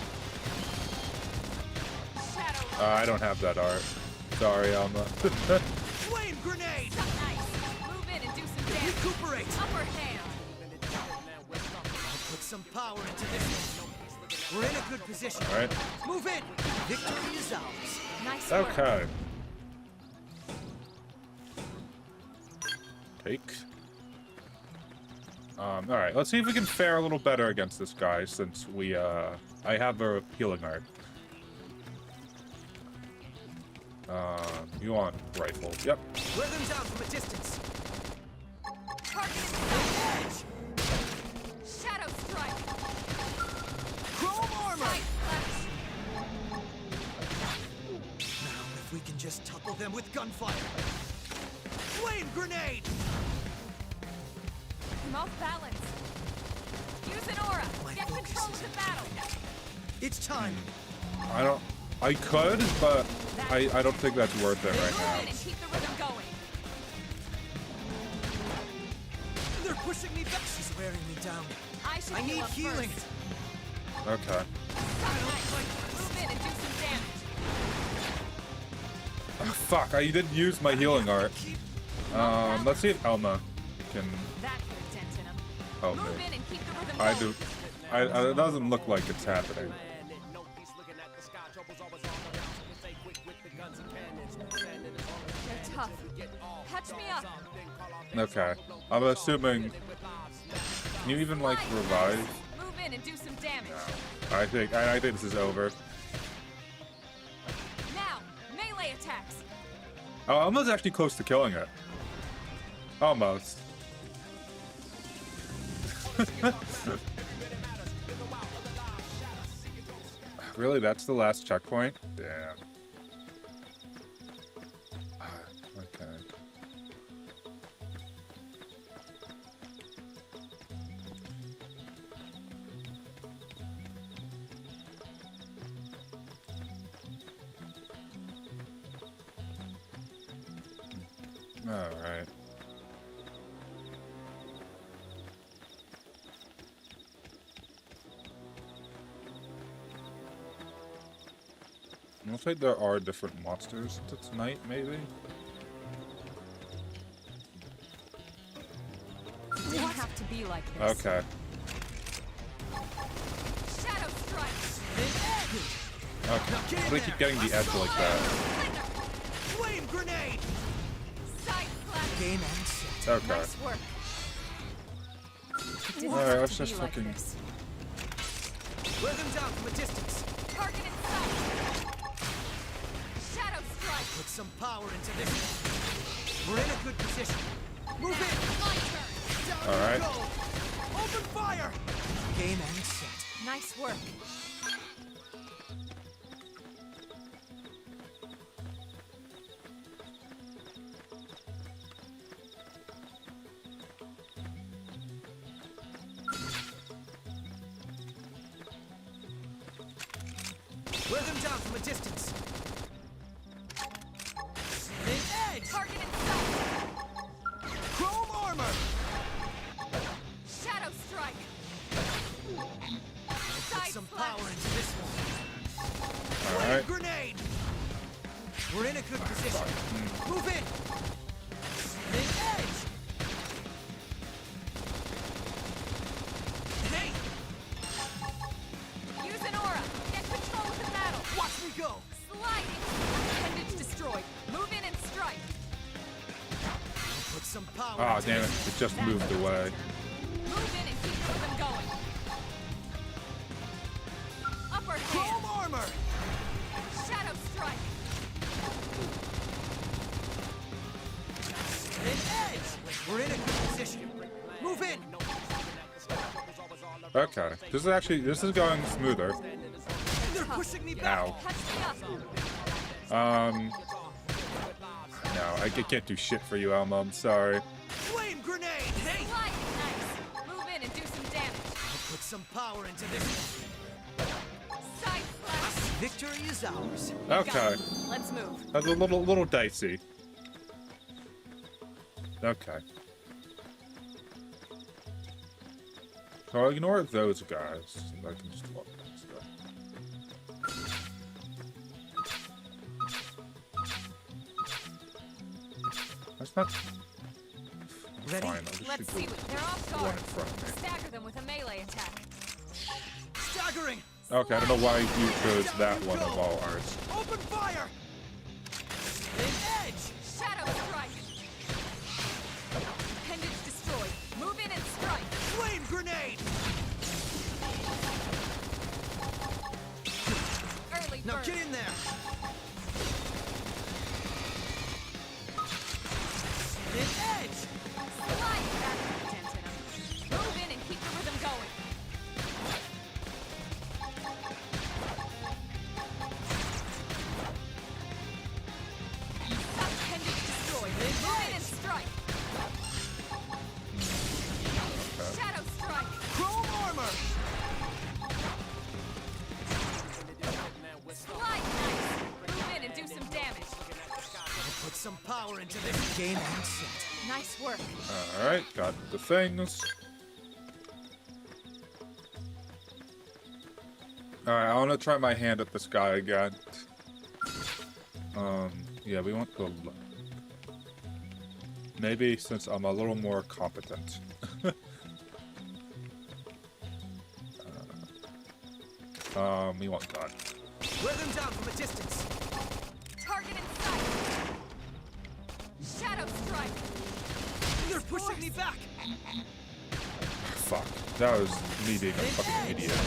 Shadow. I don't have that art. Sorry, Elmo. Flame grenade. Nice. Move in and do some damage. Recuperate. Upper hand. I'll put some power into this. We're in a good position. All right. Move in. Victory is ours. Nice work. Okay. Take. All right. Let's see if we can fare a little better against this guy, since we I have a healing art. You want rifle? Yep. Wear them down from a distance. Targeted Shadow strike. Chrome armor. Side slash. Now, if we can just topple them with gunfire. Flame grenade. I'm off balance. Use an aura. My Get focus control is of the battle. It's time. I could, but I don't think that's worth it right Move now. in and keep the rhythm going. They're pushing me back. She's wearing me down. I I heal need up healing. first. Okay. Move in and do some damage. Oh, fuck, I didn't use my healing art. Let's see if Elma can That put a dent in him. help Move me. in and keep the rhythm I going. do. It doesn't look like it's happening. They're tough. Patch me up. Okay. I'm assuming. Can you even like revive? Move in and do some damage. I think this is over. Now, melee attacks. Oh, Elma's actually close to killing it. Almost. Really, that's the last checkpoint? Damn. Okay. All right. Looks like there are different monsters tonight, maybe? Didn't have to be like this. Okay. Shadow strikes. Okay. How do I keep getting the edge like that? Flame grenade. Side slash. Game and set. Okay. Nice work. Didn't Alright, have let's to just be like fucking- this. Wear them down from a distance. Targeted sight. Shadow strike. Put some power into this. We're in a good position. Move in. My turn. Down All right. you go. Open fire. Game and set. Nice work. Wear them down from a distance. An edge! Target in sight. Chrome armor! Shadow strike. Put Side some slash. power into this one. All Flame right. grenade! We're in a good position. Move in! An edge! Hey! Use an aura. Get control of the battle. Watch me go! Sliding. Appendage destroyed. Move in and strike. Put some power Ah, into damn it! this. It just moved away. Move in and keep the rhythm going. Upper hand. Chrome armor! Shadow strike. An edge! We're in a good position. Move in! Okay, this is going smoother. They're pushing me back! Ow. Catch me up. No, I can't do shit for you, Elmo. I'm sorry. Flame grenade! Hey! Sliding. Nice. Move in and do some damage. Put some power into this. Side slash. Victory is ours. Okay, Let's move. that's a little dicey. Okay. So I'll ignore those guys. And I can just walk past them. That's not Ready? fine. I'll just Let's shoot see what they're off the one guard. in front of me. Stagger them with a melee attack. Staggering! Okay, I don't know why you chose that one of all ours. Open fire! An edge! Shadow strike. Appendage destroyed. Move in and strike. Flame grenade! Early Now burn. get in there! An edge! Slide back with the dent in 'em. Move in and keep the rhythm going. Appendage destroyed. Move in and strike. Shadow strike. Chrome armor! Slide nice. Move in and do some damage. Put some power into this game and set. Nice work. Alright, got the things. Alright, I want to try my hand at this guy again. Yeah, we want the... Maybe since I'm a little more competent. We want that. Wear them down from a distance. Target in sight. Shadow strike. They're pushing me back! Fuck. That was me being a fucking idiot.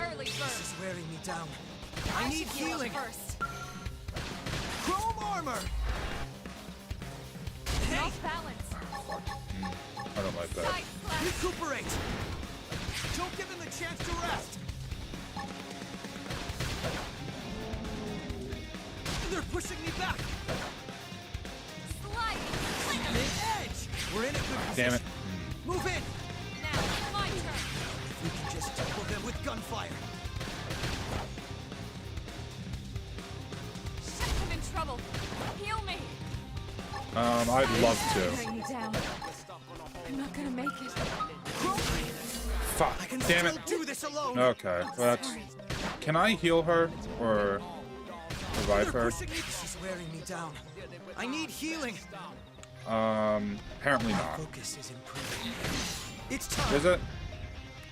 Early This burn. is wearing me down. I need should heal up healing! first. Chrome armor! Hey! Off balance. I don't like that. Side slash. Recuperate! Don't give them a chance to rest! They're pushing me back! Sliding. Fling 'em. An edge! We're in a good position. Damn it. Move in! Now, my turn. We can just tackle them with gunfire. Shit, I'm in trouble. Heal me. I'd love to. Bring me down. I'm not gonna make it. Fuck. I can Damn still it. do this alone. Okay, well, that's... Can I heal her? Or revive They're her? pushing me. This is wearing me down. I need healing. Apparently not. Focus is improving. It's time. Is it?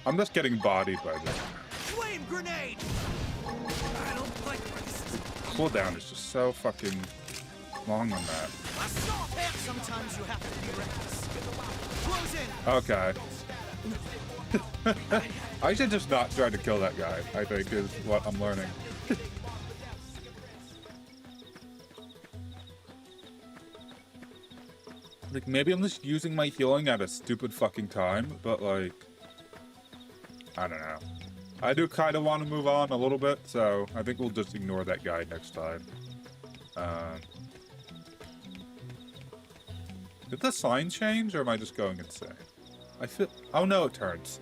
I'm just getting bodied by this. Flame grenade. I don't like this. Cooldown is just so fucking long on that. Assault! Sometimes you have to be reckless. Close in. Okay. I should just not try to kill that guy, I think, is what I'm learning. Like, maybe I'm just using my healing at a stupid fucking time, but, like... I don't know. I do kind of want to move on a little bit, so I think we'll just ignore that guy next time. Did the sign change, or am I just going insane? I feel... Oh no, it turns.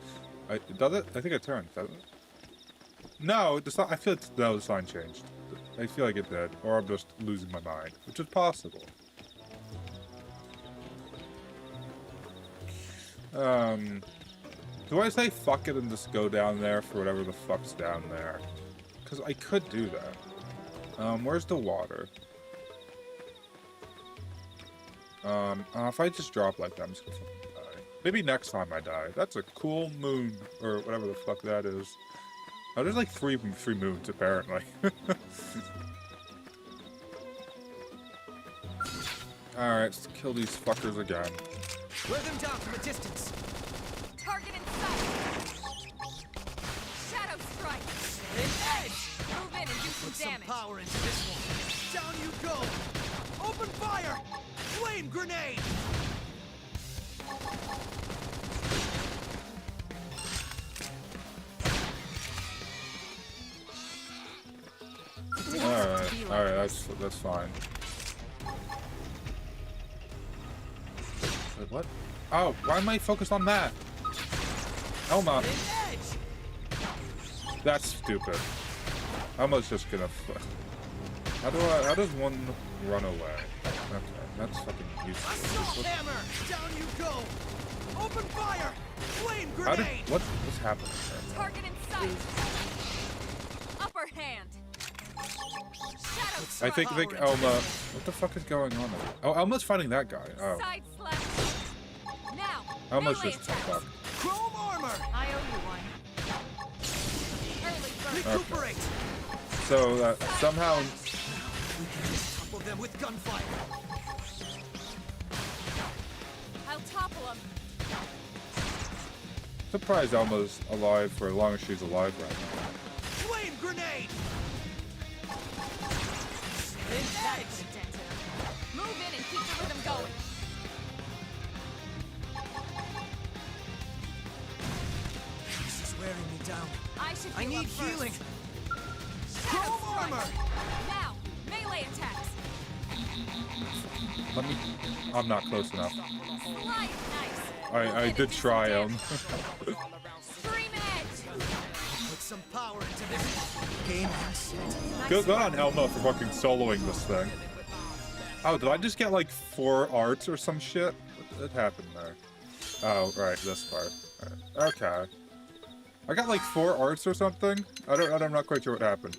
Does it? I think it turns, doesn't it? No, I feel no, the sign changed. I feel like it did, or I'm just losing my mind, which is possible. Do I say fuck it and just go down there for whatever the fuck's down there? Because I could do that. Where's the water? If I just drop like that, I'm just gonna fucking die. Maybe next time I die. That's a cool moon, or whatever the fuck that is. Oh, there's like three moons, apparently. Alright, let's kill these fuckers again. Wear them down from a distance. Target in sight. Shadow strike. An edge. Move in and do some Put some damage. power into this one. Down you go. Open fire. Flame grenade. Alright, that's fine. Wait, what? Oh, why am I focused on that? Elma. An edge. That's stupid. Elma's just gonna... How does one run away? Okay, that's fucking useless. Assault hammer. Down you go. Open fire. Flame How grenade. did... What's happening there? Target in sight. Upper hand. Shadow I strike. think Elma... What the fuck is going on there? Oh, Elma's fighting that guy. Oh. Side slap. Now. Elma's melee just... attack. Fuck. Chrome armor. I owe you one. Early bird. Recuperate. So, somehow... We can just topple them with gunfire. I'll topple him. Surprised Elma's alive for as long as she's alive right now. Flame grenade. That dented him. Move in and keep the rhythm going. This is wearing me down. I should I heal need up first. healing. Shadow Chrome strike. armor. Now, melee attacks. Let me... I'm not close enough. Slide nice. I did try him. Stream edge. Put some power into this. Game and set. Good on Elma for fucking soloing this thing. Oh, did I just get like 4 arts or some shit? What happened there? Oh, right, this part. Right. Okay. I got like 4 arts or something. I'm not quite sure what happened.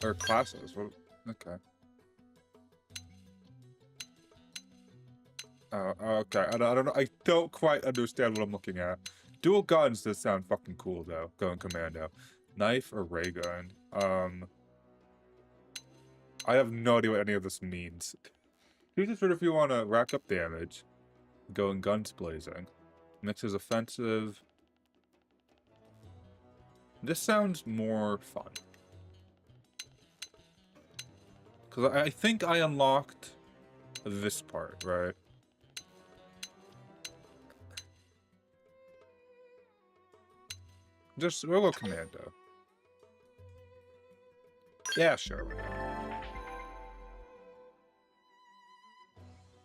Or classes. What? Okay. Oh, okay. I don't know. I don't quite understand what I'm looking at. Dual guns does sound fucking cool though. Going commando. Knife or ray gun? I have no idea what any of this means. Use this if you want to rack up damage. Going guns blazing. Mixes offensive. This sounds more fun. Because I think I unlocked this part, right? We'll go commando. Yeah, sure.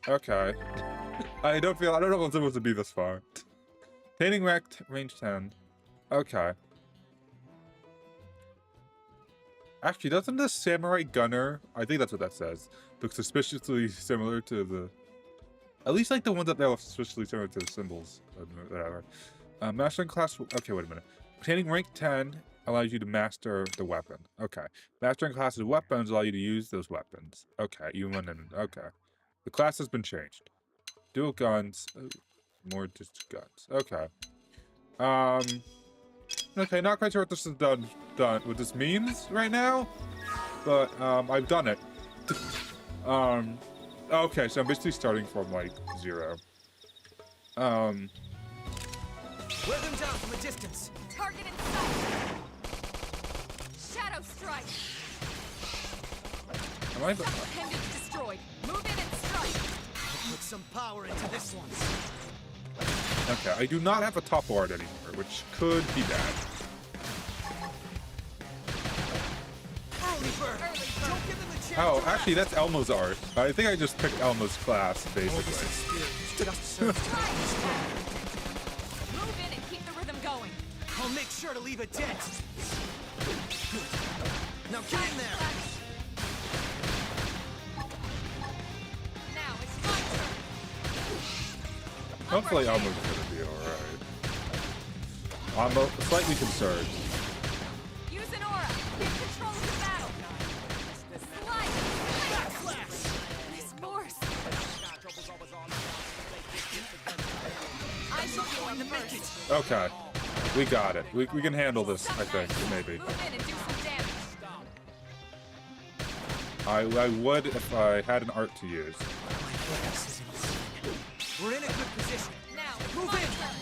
Okay. I don't know if I'm supposed to be this far. Painting wrecked, range 10. Okay. Actually, doesn't the samurai gunner, I think that's what that says, look suspiciously similar to the... At least like the ones that they're suspiciously similar to the symbols. Whatever. Mastering class... Okay, wait a minute. Obtaining rank 10 allows you to master the weapon. Okay. Mastering classes of weapons allow you to use those weapons. Okay, you went in. Okay. The class has been changed. Dual guns. More just guns. Okay. Okay, not quite sure what this is done what this means right now. But I've done it. Okay, so I'm basically starting from like 0. Wear them down from a distance. Target in sight. Shadow strike. Am I... Appendage destroyed. Move in and strike. Put some power into this one. Okay, I do not have a top art anymore, which could be bad. Oh, actually, that's Elmo's art. I think I just picked Elmo's class, All this basically. experience just serves to make me stronger. Move in and keep the rhythm going. I'll make sure to leave a dent. Good. Now get in there. Now it's my turn. Hopefully Elmo's gonna be alright. I'm slightly concerned. Use an aura. Get control of the battle. Slide. Backflash. This force. I shall join the burst. Okay. We got it. We can handle this, I think, maybe. Move in and do some damage. I would if I had an art to use. My focus is insane. We're in a good position. Now it's Move my in. turn.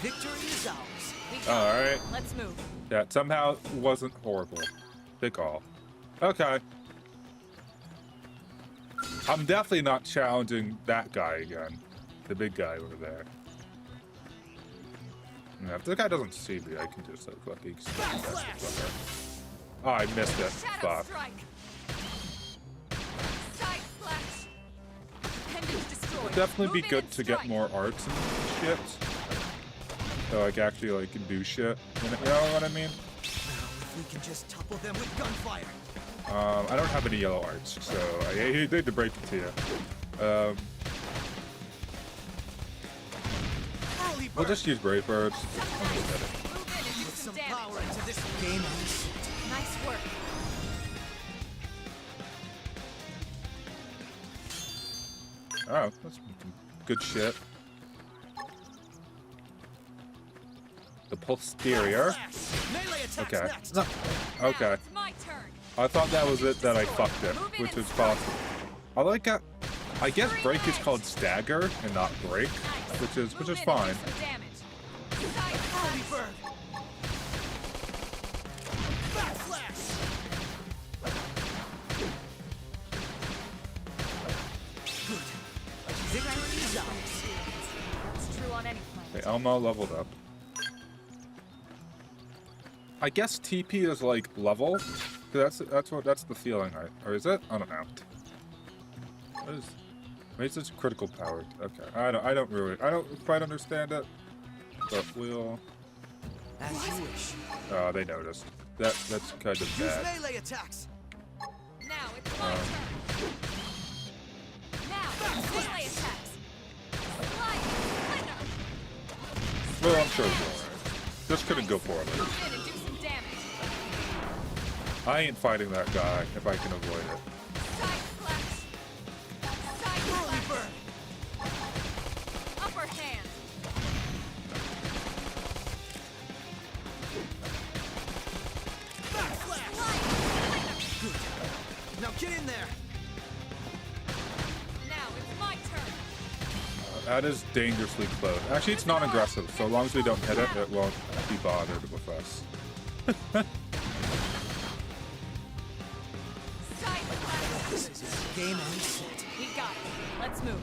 Victory is ours. We got it. Alright. Let's move. Yeah, somehow it wasn't horrible. Big call. Okay. I'm definitely not challenging that guy again. The big guy over there. Yeah, if the guy doesn't see me, I can just like fucking smash that fucker. Oh, I missed it. Shadow Fuck. strike. Side slash. Appendage destroyed. It'd definitely Move be in good and to get strike. more arts and shit. So like actually like can do shit. You know what I mean? Now, if we can just topple them with gunfire. I don't have any yellow arts, so I hate to break it to you. Early We'll bird. just use Brave Birds. Move in and do Put some some power damage. into this game. Nice work. Oh, that's good shit. The posterior. Flash. Melee attacks Okay. next. No. Now Okay. it's my turn. I thought that was it that I fucked it, which is possible. I like that. I guess break is called stagger and not break, Nice. which Move is in fine. and do some damage. Side Early slash. bird. Backflash. Good. Victory is ours. It's true on any planet. Okay, Elmo leveled up. I guess TP is like level. That's the feeling, or is it? I don't know. What is? Maybe it's just critical power. Okay, I don't quite understand it, but we'll. As you wish. Oh, they noticed. That's kind of Use bad. melee attacks. Now it's my turn. Now, melee attacks. Slide. Splinter. Well, I'm sure it's alright. This couldn't go poorly. Move in and do some damage. I ain't fighting that guy if I can avoid it. Side slash. Side Early slash. bird. Upper hand. Backflash. Slide. Good. Now get in there. Now it's my turn. That is dangerously close. Actually, it's non-aggressive, so as long as we don't hit it, it won't be bothered with us. Side slash. This is it. Game and set. We got it. Let's move.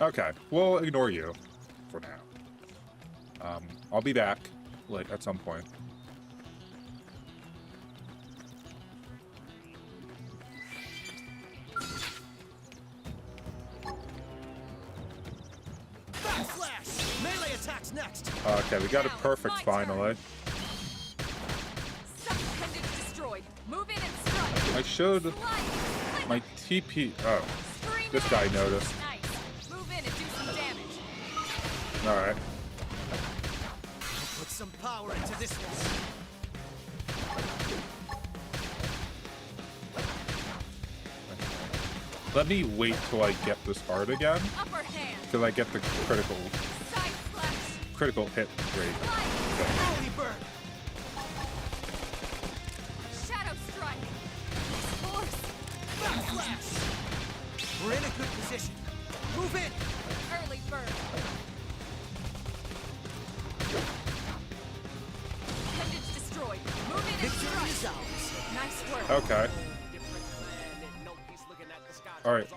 Okay, we'll ignore you for now. I'll be back, like, at some point. Backflash. Melee attacks next. Okay, we got it Now it's perfect my turn. finally. Appendage destroyed. Move in and strike. I showed Slide. my TP. Oh, Scream this it guy out. noticed. Nice. Move in and do some damage. Alright. I'll put some power into this one. Let me wait till I get this art again, Upper hand. till I get the Side slash. critical hit rate. Slide. Early bird. Shadow strike. Force. Backflash. We're in a good position. Move in. Early bird. Appendage destroyed. Move in and Victory is strike. ours. Nice work. Okay. Alright.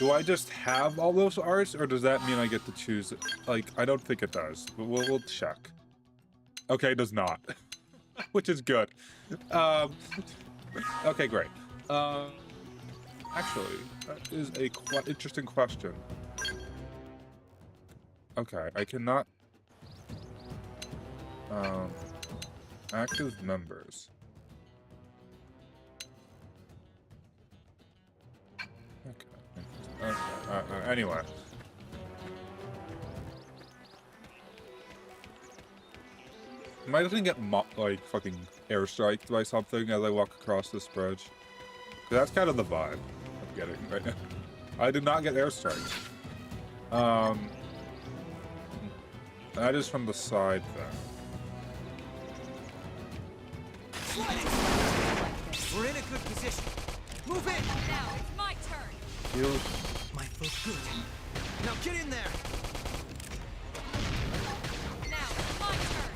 Do I just have all those arts, or does that mean I get to choose it? Like, I don't think it does, but we'll check. Okay, it does not. which is good. Okay, great. Actually, that is a quite interesting question. Okay, I cannot. Active members. Okay. Anyway. Am I gonna get like fucking airstriked by something as I walk across this bridge? 'Cause that's kind of the vibe I'm getting right now. I did not get airstriked. That is from the side there. We're in a good position. Move in! Now it's my turn. Heals. Might feel good. Now get in there! Now it's my turn.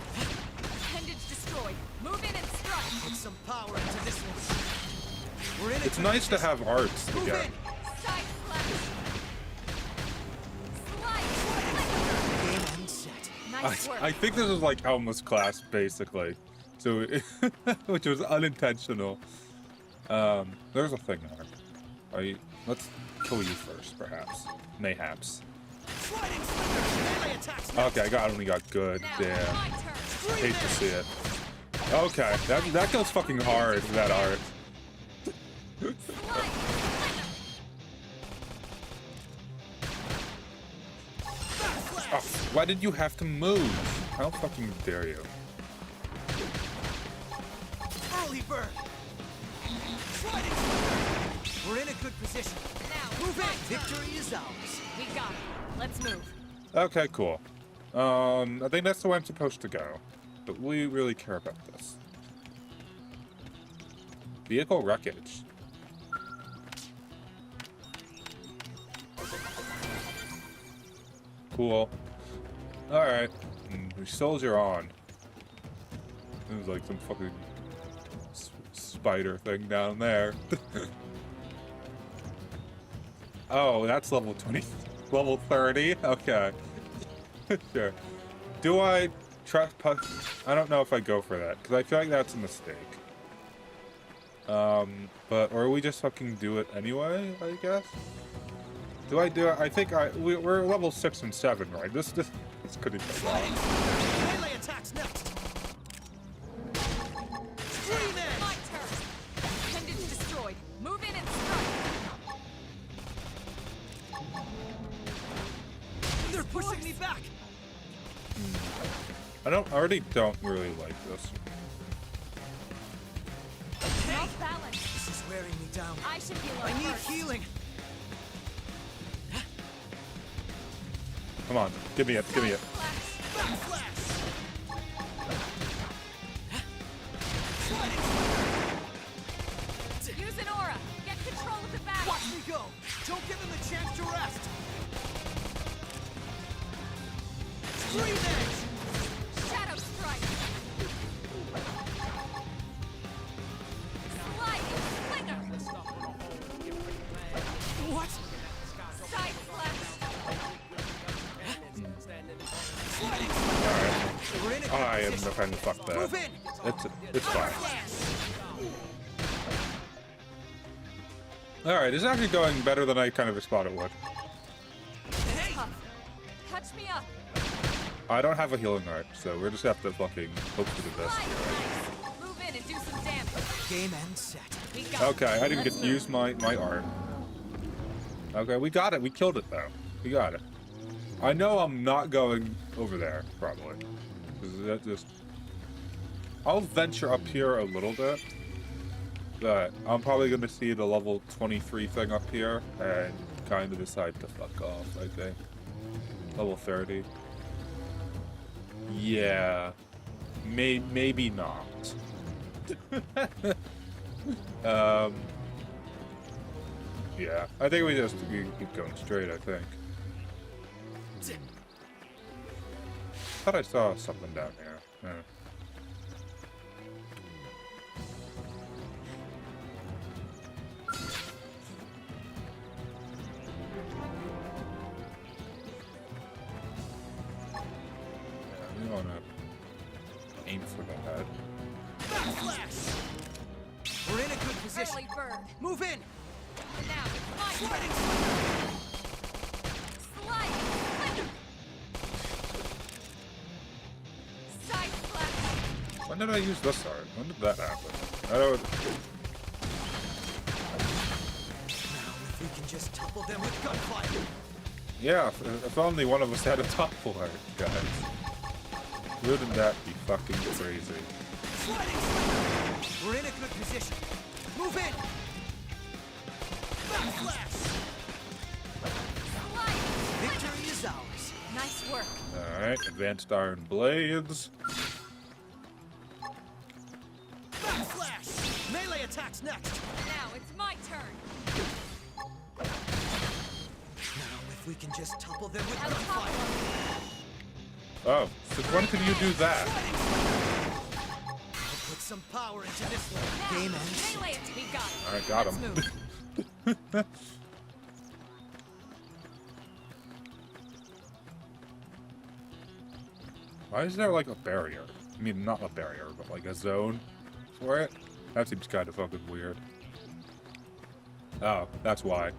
Appendage destroyed. Move in and strike. Put some power into this one. We're in a It's good nice to position. have arts Move again. in! Side slash. Slide. Game and set. Nice work. I think this is like Elma's class, basically. So, which was unintentional. There's a thing there. Let's kill you first, perhaps. Mayhaps. Sliding slingers! Melee attacks next. Okay, I only got good. Now Damn. it's my turn. Hate to see it. Okay, that goes fucking hard, that art. Slide. Oh, why did you have to move? How fucking dare you? Early bird! Sliding slingers! We're in a good position. Now Move it's my in! turn. Victory is ours. We got it. Let's move. Okay, cool. I think that's the way I'm supposed to go. But we really care about this. Vehicle wreckage. Cool. Alright. Soldier on. There's like some fucking spider thing down there. Oh, that's level 20. Level 30? Okay. Sure. Do I trust? I don't know if I go for that, because I feel like that's a mistake. Or we just fucking do it anyway, I guess? Do I do it? I think we're level 6 and 7, right? This couldn't go wrong. Melee attacks next. Scream My edge! turn. Appendage destroyed. Move in and strike. They're pushing me back. I already don't really like this. Off balance. This is wearing me down. I should heal I up need first. healing. Come on, give me it, give me it. Flash. Backflash! Sliding Use an aura. Get control of the battle. Watch me go! Don't give him a chance to rest! Scream edge! Shadow strike. Sliding slinger. What? Side slash. Sliding Alright. We're in a good I am position. not trying to fuck that. Move in! It's fine. Dance. Alright, this is actually going better than I kind of thought it would. Hey! Tough. Touch me up. I don't have a healing art, so we're just have to fucking hope for the best Slide. here, right? Move in and do some damage. Game and set. We got Okay, I didn't get Let's to use my art. Okay, we got it. We killed it, though. We got it. I know I'm not going over there, probably. 'Cause that just... I'll venture up here a little bit. But I'm probably going to see the level 23 thing up here and kind of decide to fuck off, I think. Level 30. Yeah. Maybe not. Yeah. I think we just keep going straight, I think. Thought I saw something down here. Yeah. Yeah, we wanna aim for the head. position. early bird. Move in. And now it's my Sliding turn. Sliding slipper. Side slap. When did I use this art? When did that happen? I don't... Now, if we can just topple them with gunfire. Yeah, if only one of us had a topple art, guys. Wouldn't that be fucking crazy? Sliding slipper. We're in a good position. Move in. Backslash. Sliding. Victory is ours. Nice work. Alright, advanced iron blades. Backslash. Melee attacks next. Now it's my turn. Now, if we can just topple them with I'll topple gunfire. them. Oh, since when can you do that? I'll put some power into this one. Now, Game ends. melee it. We got it. Alright, got Let's him. move. Why is there like a barrier? I mean, not a barrier, but like a zone for it? That seems kind of fucking weird. Oh, that's why.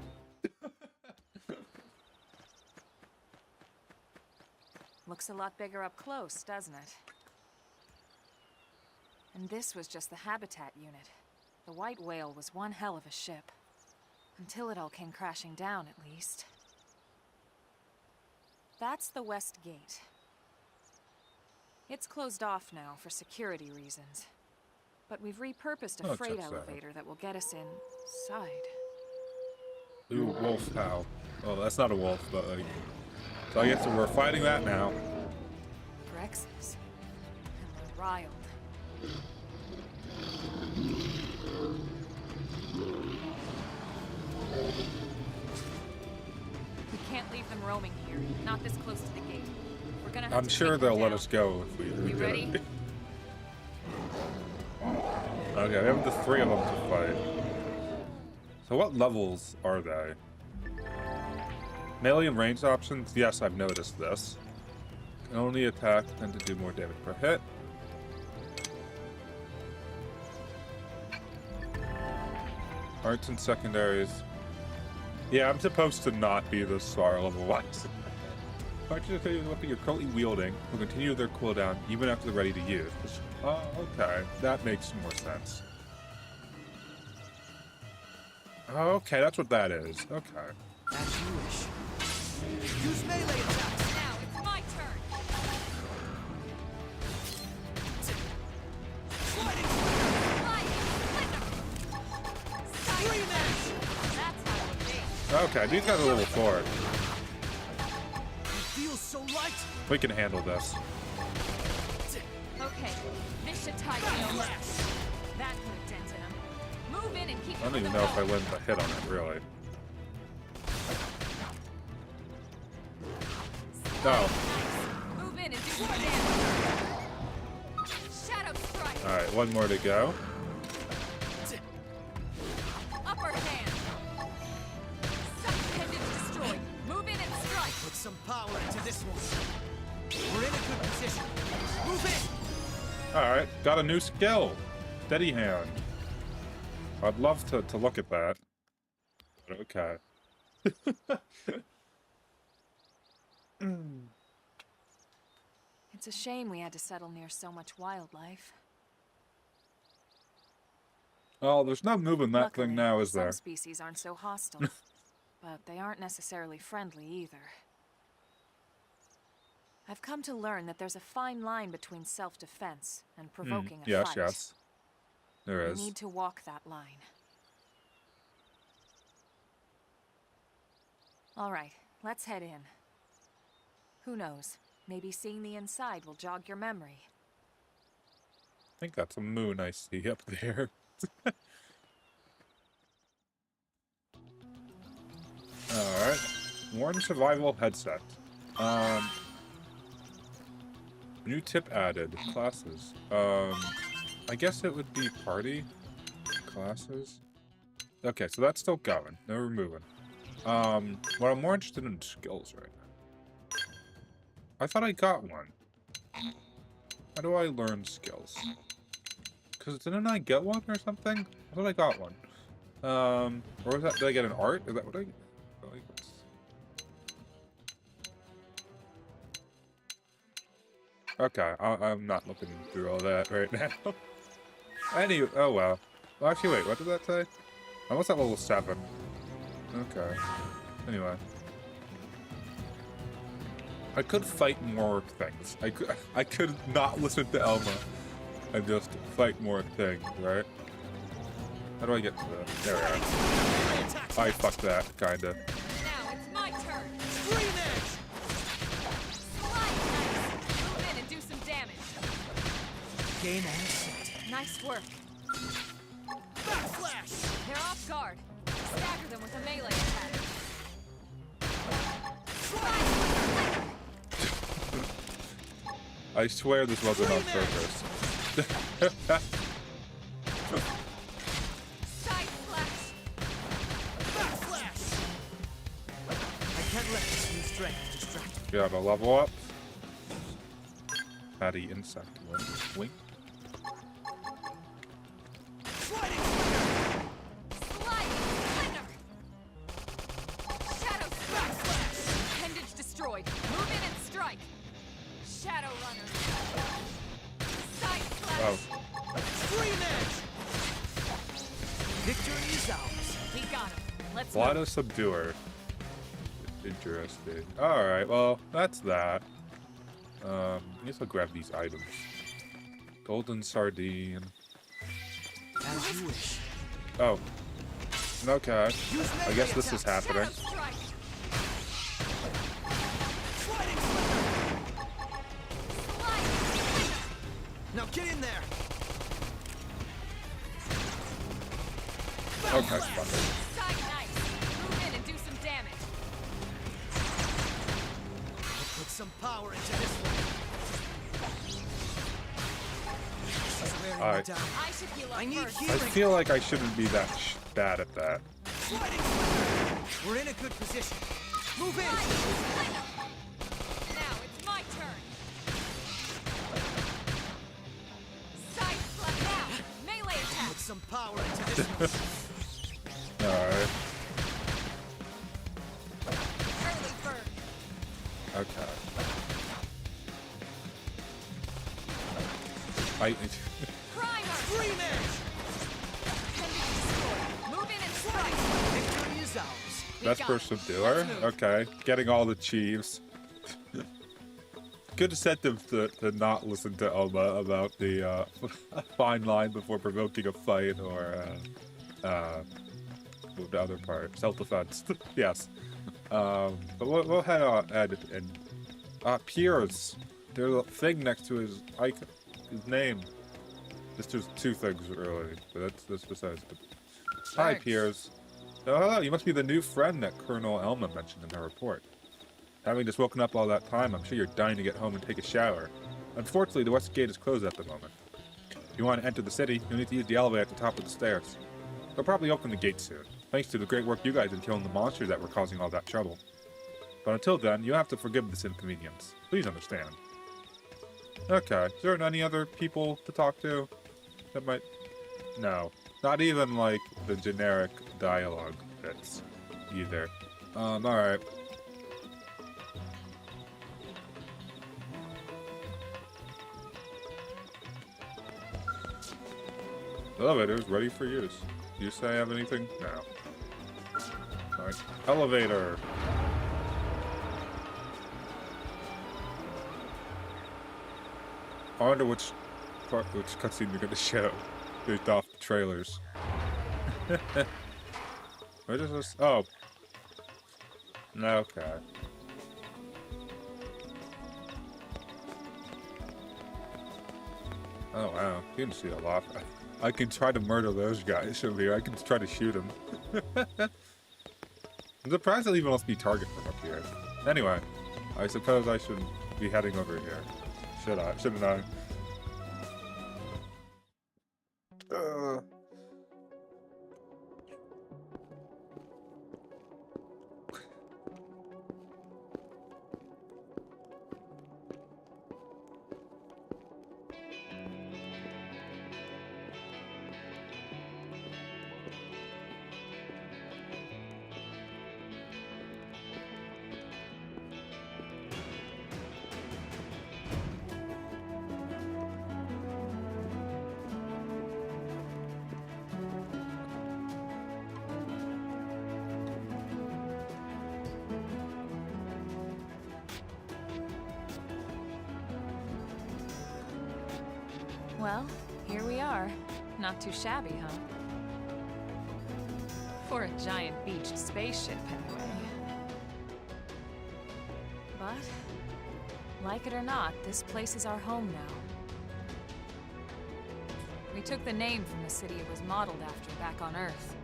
Looks a lot bigger up close, doesn't it? And this was just the habitat unit. The white whale was one hell of a ship. Until it all came crashing down, at least. That's the west gate. It's closed off now for security reasons. But we've repurposed a Oh, freight checks out. elevator that will get us inside. Ooh, wolf howl. Oh, that's not a wolf, but like... So I guess we're fighting that now. Grexes. And we're riled. We can't leave them roaming here. Not this close to the gate. We're gonna have I'm to sure take them they'll let down. us go if we You get ready? it. Okay, we have the three of them to fight. So what levels are they? Melee and ranged options? Yes, I've noticed this. Can only attack, tend to do more damage per hit. Arts and secondaries. Yeah, I'm supposed to not be this far level-wise. Archers that you're currently wielding will continue their cooldown even after they're ready to use. Oh, okay. That makes more sense. Oh, okay, that's what that is. Okay. As you wish. Use melee attacks. Now it's my turn. Sliding Sliding Three match. That's how it be. Okay, these guys are level 4. Feels so light. We can handle this. Okay, this should tie you over. That put a dent in him. Move in and keep I don't even know if I landed a hit on it, really. No. Move in and do more damage. Shadow strike. Alright, one more to go. Upper hand. Subpendant destroyed. Move in and strike. Put some power into this one. We're in a good position. Move in. Alright, got a new skill. Steady hand. I'd love to look at that. But okay. It's a shame we had to settle near so much wildlife. Oh, there's no moving that Luckily, thing now, is some there? species aren't so hostile, but they aren't necessarily friendly either. I've come to learn that there's a fine line between self-defense and provoking a Yes, fight. yes. There We is. need to walk that line. All right, let's head in. Who knows? Maybe seeing the inside will jog your memory. I think that's a moon I see up there. Alright. Warren survival headset. New tip added. Classes. I guess it would be party classes. Okay, so that's still going. No, we're moving. Well, I'm more interested in skills right now. I thought I got one. How do I learn skills? Because didn't I get one or something? I thought I got one. Or was that? Did I get an art? Is that what I? Okay, I'm not looking through all that right now. Oh well. Well, actually, wait. What did that say? I was at level 7. Okay. Anyway. I could fight more things. I could not listen to Elma and just fight more things, right? How do I get to that? There we are. I fucked that, kinda. Now it's my turn. Scream Edge! Slide knife. Move in and do some damage. Game and set. Nice work. Backflash! They're off guard. Stagger them with a melee attack. I swear this wasn't on purpose. Side flash. Backflash! I can't let this new strength distract me. Got a level up. Fatty insect wing. Sliding Sliding splinter. Shadow backflash. Appendage destroyed. Move in and strike. Shadow runner. Side flash. Oh, Scream Edge! Victory is ours. We got him. Let's Blotto move. Subduer. Interesting. Alright, well, that's that. I guess I'll grab these items. Golden sardine. As you wish. Oh. Okay. Use I melee guess this is attacks. happening. Shadow strike. Sliding splinter! Sliding splinter. Now get in there! Okay, fuck it. Side knife. Move in and do some damage. I'll put some power into this one. She's wearing me Alright. down. I should heal up I need first. I healing. feel like I shouldn't be that bad at that. Sliding splinter! We're in a good position. Move in! Now it's my turn. Side flash now. Melee attack. Put some power into this one. Alright. Early bird. Okay. Primer. Scream Edge! Appendage destroyed. Move in and strike. Victory is ours. We That's got for him. Subduer. Let's move. Okay. Getting all the chiefs. Good incentive to not listen to Elma about the fine line before provoking a fight or move to other part. Self-defense. Yes. But we'll head on and Piers. There's a thing next to his icon, his name. There's 2 things really, but that's besides the. Hi, Thanks. Piers. Oh, hello. You must be the new friend that Colonel Elma mentioned in her report. Having just woken up all that time, I'm sure you're dying to get home and take a shower. Unfortunately, the west gate is closed at the moment. If you want to enter the city, you'll need to use the elevator at the top of the stairs. They'll probably open the gate soon, thanks to the great work you guys did killing the monsters that were causing all that trouble. But until then, you have to forgive this inconvenience. Please understand. Okay, is there any other people to talk to? That might... No. Not even, like, the generic dialogue bits, either. Alright. The elevator's ready for use. Do you say I have anything? No. Alright. Elevator! I wonder which cutscene you're gonna show based off the trailers. Where does this? Oh. Okay. Oh wow, you can see a lot. I can try to murder those guys over here. I can try to shoot them. I'm surprised they'll even let me target from up here. Anyway, I suppose I should be heading over here. Should I? Shouldn't I? Well, here we are. Not too shabby, huh? For a giant beached spaceship, anyway. But, like it or not, this place is our home now. We took the name from the city it was modeled after back on Earth.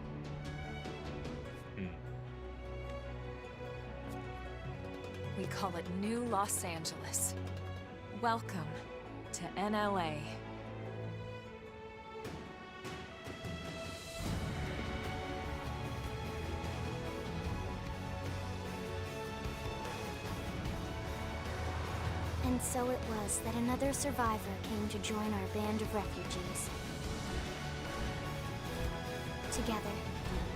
We call it New Los Angeles. Welcome to NLA. And so it was that another survivor came to join our band of refugees. Together,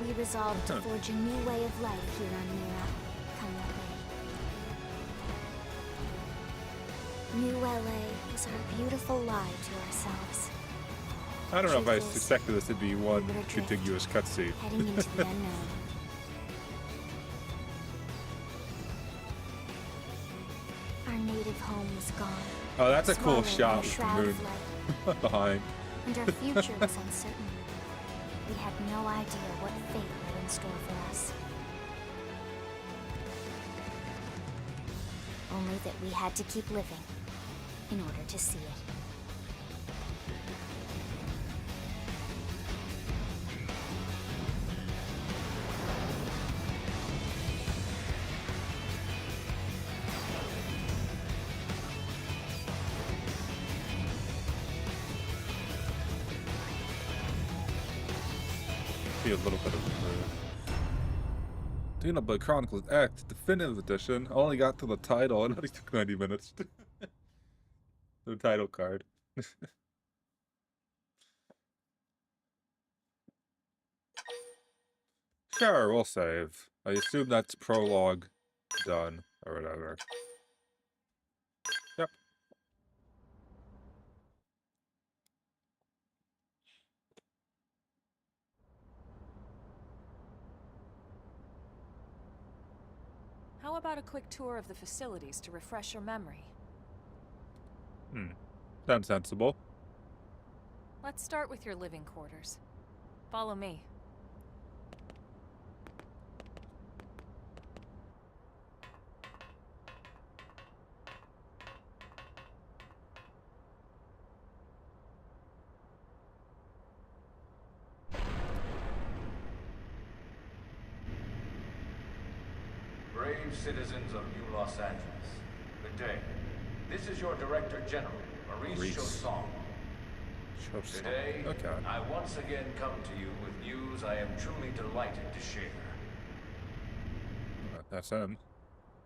we resolved to forge a new way of life here on Mira. New LA was our beautiful lie to ourselves. I don't know if I Truth is, suspected this to be one we were adrift, contiguous cutscene. heading into the unknown. Our native home was gone. Oh, that's a cool swallowed in shot a with the shroud moon of light, behind. and our future was uncertain. We had no idea what fate lay in store for us. Only that we had to keep living in order to see it. Be a little bit of a Xenoblade Chronicles X Definitive Edition. Only got to the title and it only took 90 minutes. The title card. Sure, we'll save. I assume that's prologue done or whatever. Yep. How about a quick tour of the facilities to refresh your memory? Sounds sensible. Let's start with your living quarters. Follow me. Brave citizens of New Los Angeles, good day. This is your Director General, Maurice Chausson. Today, Okay. I once again come to you with news I am truly delighted to share. That's him.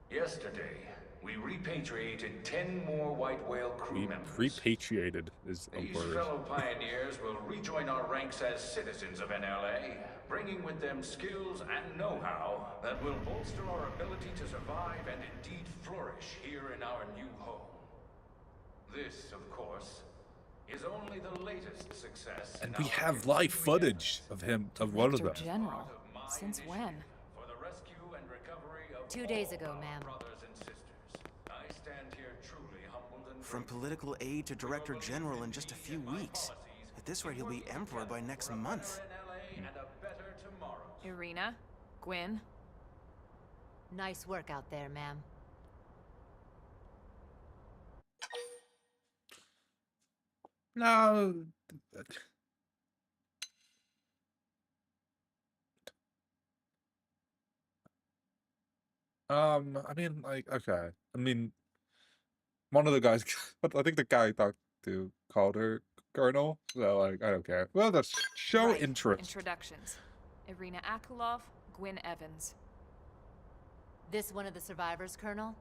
Yesterday, we repatriated 10 more White Whale crew members. Repatriated is a These word. fellow pioneers will rejoin our ranks as citizens of NLA, bringing with them skills and know-how that will bolster our ability to survive and indeed flourish here in our new home. This, of course, is only the latest success. And we have live footage of him, of one of them. Director General. Since when? For the rescue and recovery of 2 days all ago, our ma'am. brothers and sisters. I stand here truly humbled and From grateful. political aid to director general in just a few weeks. At this rate, he'll be emperor by next month. NLA and a better tomorrow. Irina? Gwyn? Nice work out there, ma'am. No. I mean, like, okay. I mean, one of the guys, I think the guy talked to called her Colonel, so, like, I don't care. Well, that's show Right. interest. Introductions. Irina Akulov, Gwyn Evans. This one of the survivors, Colonel?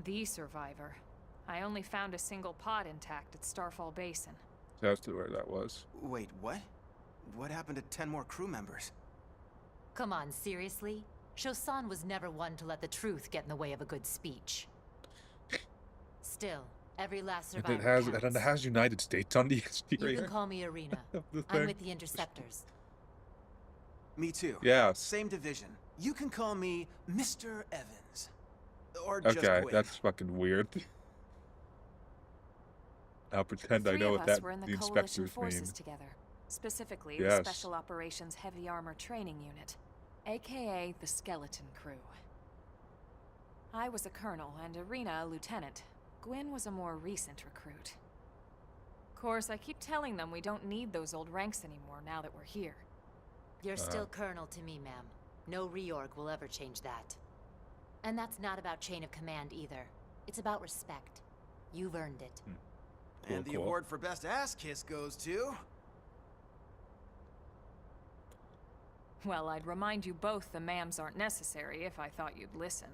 The survivor. I only found a single pod intact at Starfall Basin. That's where that was. Wait, what? What happened to 10 more crew members? Come on, seriously? Chausson was never one to let the truth get in the way of a good speech. Still, every last And survivor it has, counts. and it has United States on the You exterior can call me Irina. of the I'm thing. with the Interceptors. Me too. Yeah. Same division. You can call me Mr. Evans. Or just Okay, Gwyn. that's fucking weird. I'll pretend I Three know of what us that were in the the coalition inspectors forces mean. together. Specifically, Yes. the Special Operations Heavy Armor Training Unit, aka the Skeleton Crew. I was a colonel and Irina a lieutenant. Gwyn was a more recent recruit. Of course, I keep telling them we don't need those old ranks anymore now that we're here. You're still Colonel to me, ma'am. No reorg will ever change that. And that's not about chain of command either. It's about respect. You've earned it. And the award for best ass kiss goes to... Well, I'd remind you both the ma'ams aren't necessary if I thought you'd listen.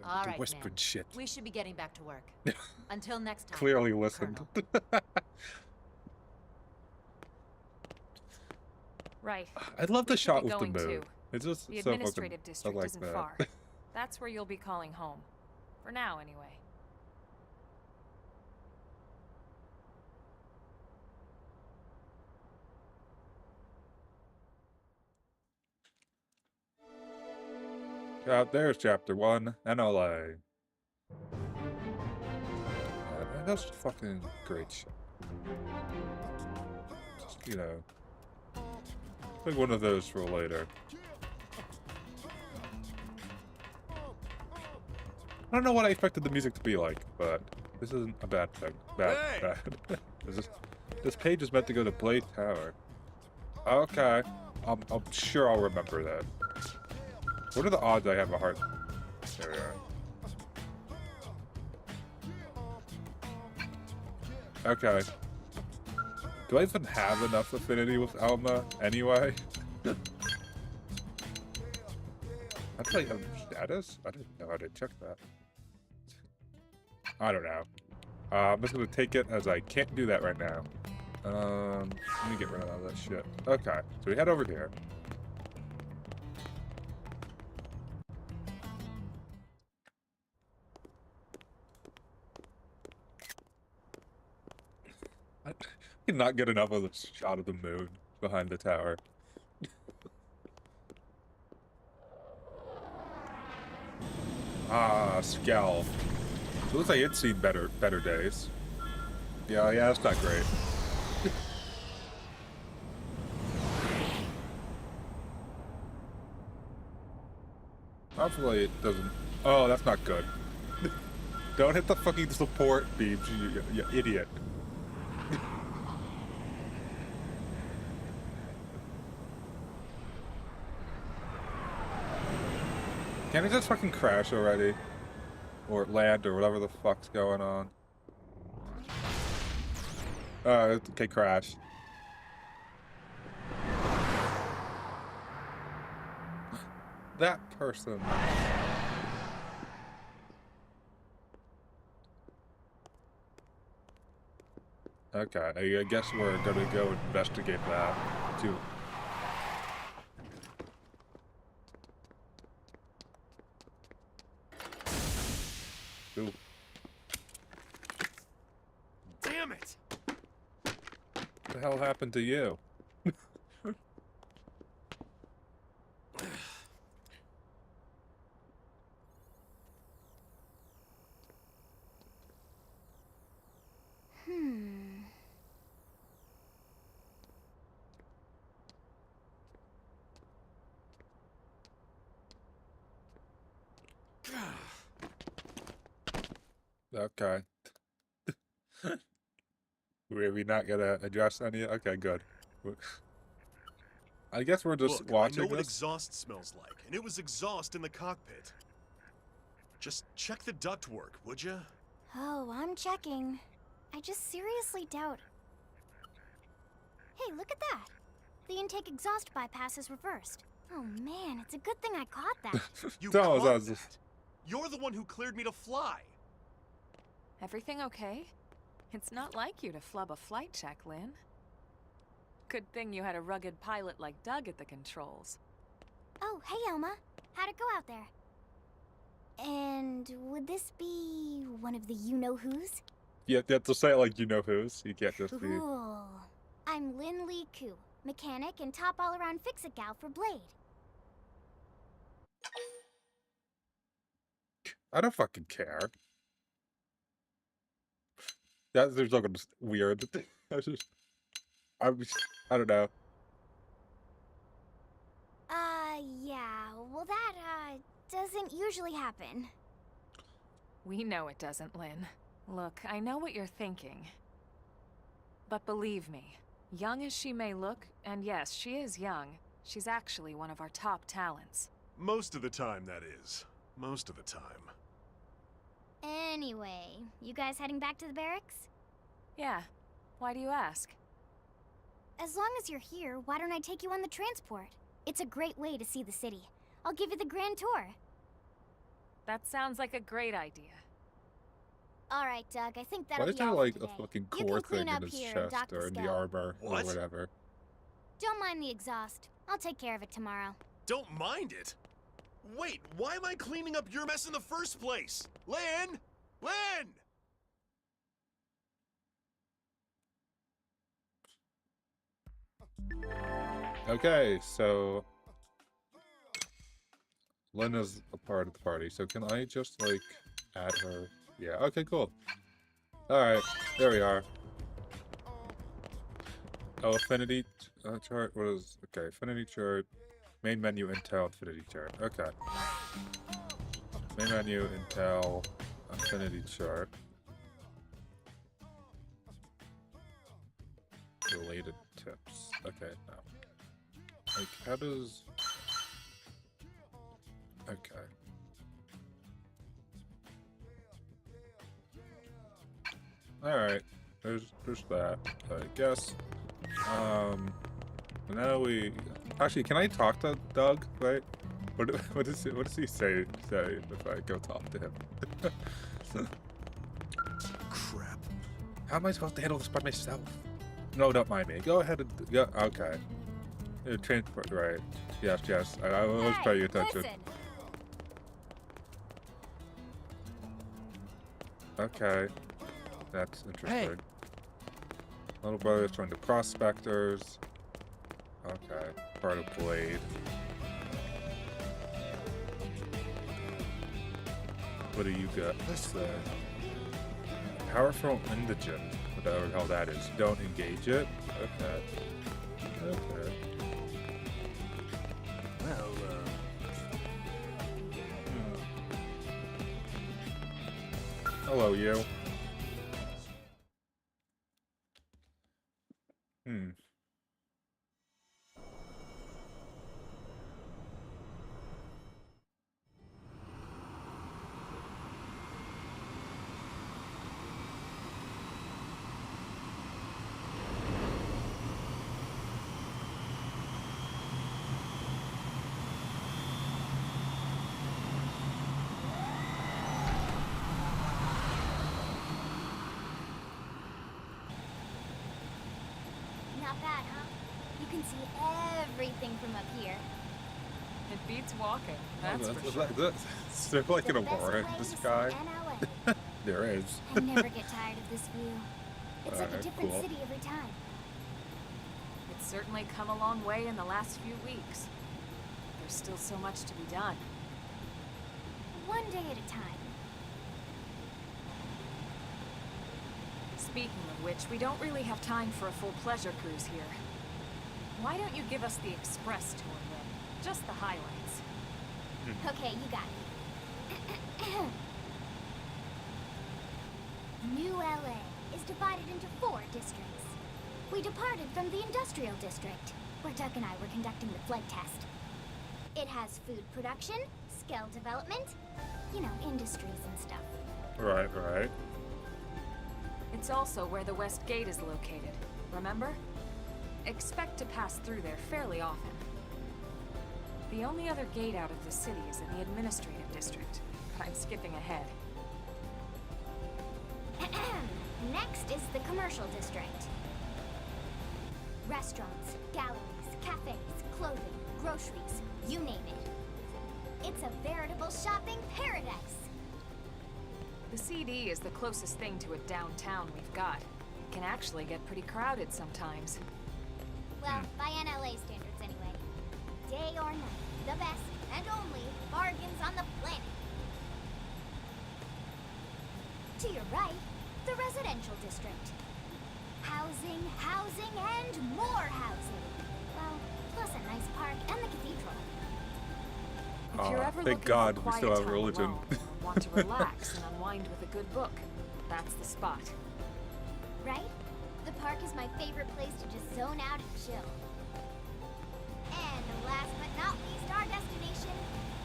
All The right, whispered ma'am. shit. We should be getting back to work. Until next time. Clearly listened. Colonel. Right. I love the We should shot be with the going moon. too. It's just The so administrative fucking. I district like isn't that. far. That's where you'll be calling home. For now, anyway. There's chapter 1, NLA. That's fucking great shit. Just, you know, pick one of those for later. I don't know what I expected the music to be like, but this isn't a bad thing. Bad. This page is meant to go to Blade Tower. Okay. I'm sure I'll remember that. What are the odds I have a heart? There we are. Okay. Do I even have enough affinity with Alma anyway? That's like a status? I didn't know how to check that. I don't know. I'm just gonna take it as I can't do that right now. Let me get rid of all that shit. Okay, so we head over here. I can not get enough of the shot of the moon behind the tower. Ah, Scal. It looks like it's seen better days. Yeah, that's not great. Hopefully it doesn't. Oh, that's not good. Don't hit the fucking support beams, you idiot. Can it just fucking crash already? Or land, or whatever the fuck's going on. Okay, crash. That person. Okay, I guess we're gonna go investigate that, too. Ooh. Damn it! What the hell happened to you? Okay. Are we not gonna address any? Okay, good. I guess we're just Look, watching I know what this. exhaust smells like, and it was exhaust in the cockpit. Just check the ductwork, would ya? Oh, I'm checking. I just seriously doubt. Hey, look at that! The intake exhaust bypass is reversed. Oh man, it's a good thing I caught that. You Tell us, caught us. that. You're the one who cleared me to fly. Everything okay? It's not like you to flub a flight check, Lynn. Good thing you had a rugged pilot like Doug at the controls. Oh, hey Elma. How'd it go out there? And would this be one of the you-know-who's? You have to say it like you know who's. You can't just be. Cool. I'm Lynn Lee Koo, mechanic and top all-around fix-it gal for Blade. I don't fucking care. That there's like just weird. I just, I'm, I don't know. Yeah. Well, that, doesn't usually happen. We know it doesn't, Lynn. Look, I know what you're thinking. But believe me, young as she may look, and yes, she is young, she's actually one of our top talents. Most of the time, that is. Most of the time. Anyway, you guys heading back to the barracks? Yeah. Why do you ask? As long as you're here, why don't I take you on the transport? It's a great way to see the city. I'll give you the grand tour. That sounds like a great idea. All right, Doug, I think Why that'll is be there all like for a today. fucking You core can clean thing in up his here and chest dock the or in the Skell. armor What? or whatever? Don't mind the exhaust. I'll take care of it tomorrow. Don't mind it. Wait, why am I cleaning up your mess in the first place? Lynn! Lynn! Okay, so Lynn is a part of the party, so can I just like add her? Yeah, okay, cool. Alright, there we are. Oh, affinity chart, what is, okay, affinity chart, main menu, intel, affinity chart, okay. Main menu, intel, affinity chart. Related tips, okay, now. Like, how does... Okay. Alright, there's that, I guess. Now we... Actually, can I talk to Doug, right? What does he say if I go talk to him? Crap. How am I supposed to handle this by myself? No, don't mind me. Go ahead and... Yeah, okay. Transport, right. Yes, I was paying attention. Listen. Okay. That's interesting. Little brother's joined the prospectors. Okay. Part of Blade. What do you got? Powerful indigent. Whatever the hell that is. Don't engage it? Okay. Okay. Well, Hello, you. Not bad, huh? You can see everything from up here. It beats walking, that's for sure. Is there like an The best aurora in the place to see sky? NLA. There is. I never get tired of this view. It's like a Alright, different cool. city every time. It's certainly come a long way in the last few weeks. There's still so much to be done. One day at a time. Speaking of which, we don't really have time for a full pleasure cruise here. Why don't you give us the express tour, Lynn? Just the highlights. Okay, you got it. New LA is divided into 4 districts. We departed from the industrial district, where Doug and I were conducting the flight test. It has food production, skill development, you know, industries and stuff. Right. It's also where the West Gate is located, remember? Expect to pass through there fairly often. The only other gate out of the city is in the administrative district, but I'm skipping ahead. Next is the commercial district. Restaurants, galleries, cafes, clothing, groceries, you name it. It's a veritable shopping paradise. The CD is the closest thing to a downtown we've got. It can actually get pretty crowded sometimes. Well, by NLA standards anyway. Day or night, the best and only bargains on the planet. To your right, the residential district. Housing, housing, and more housing. Well, plus a nice park and the cathedral. If you're ever thank looking God for we quiet still have time religion. alone, or want to relax and unwind with a good book, that's the spot. Right? The park is my favorite place to just zone out and chill. And last but not least, our destination,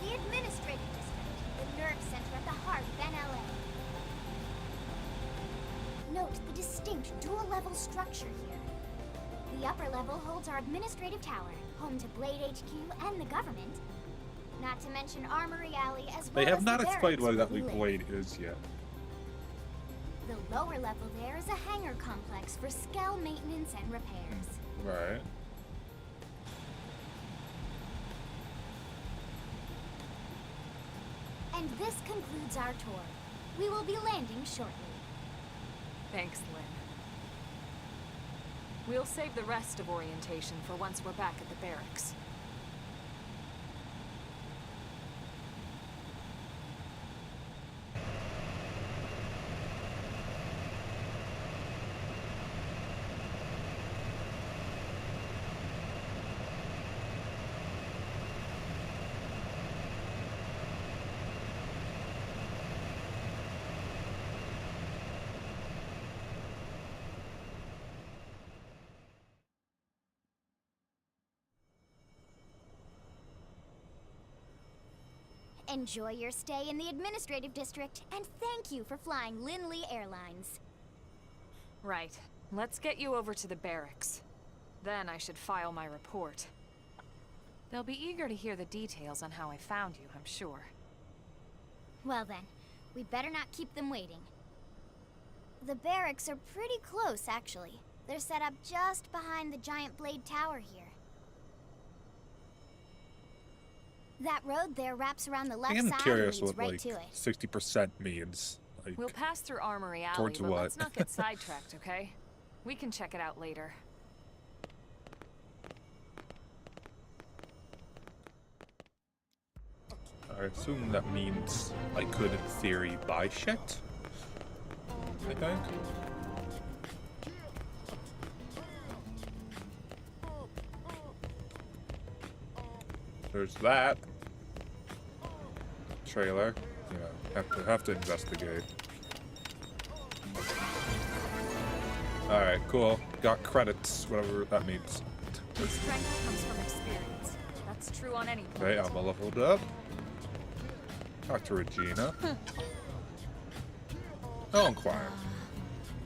the administrative district, the nerve center at the heart of NLA. Note the distinct dual-level structure here. The upper level holds our administrative tower, home to Blade HQ and the government. Not to mention Armory Alley as well They have as not the explained barracks what where exactly we live. Blade is yet. The lower level there is a hangar complex for Skell maintenance and repairs. Right. And this concludes our tour. We will be landing shortly. Thanks, Lynn. We'll save the rest of orientation for once we're back at the barracks. Enjoy your stay in the administrative district, and thank you for flying Lindley Airlines. Right. Let's get you over to the barracks. Then I should file my report. They'll be eager to hear the details on how I found you, I'm sure. Well then, we better not keep them waiting. The barracks are pretty close, actually. They're set up just behind the giant blade tower here. That road there wraps around the left I am side and curious leads what right like to it. 60% means. Like, We'll pass through Armory Alley, Towards but what? let's not get sidetracked, okay? We can check it out later. I assume that means I could, in theory, buy shit. I think. There's that trailer. Yeah, have to investigate. All right, cool. Got credits, whatever that means. Strength comes from experience. That's true on any Okay, planet. I'm leveled up. Talk to Regina. Oh, inquire.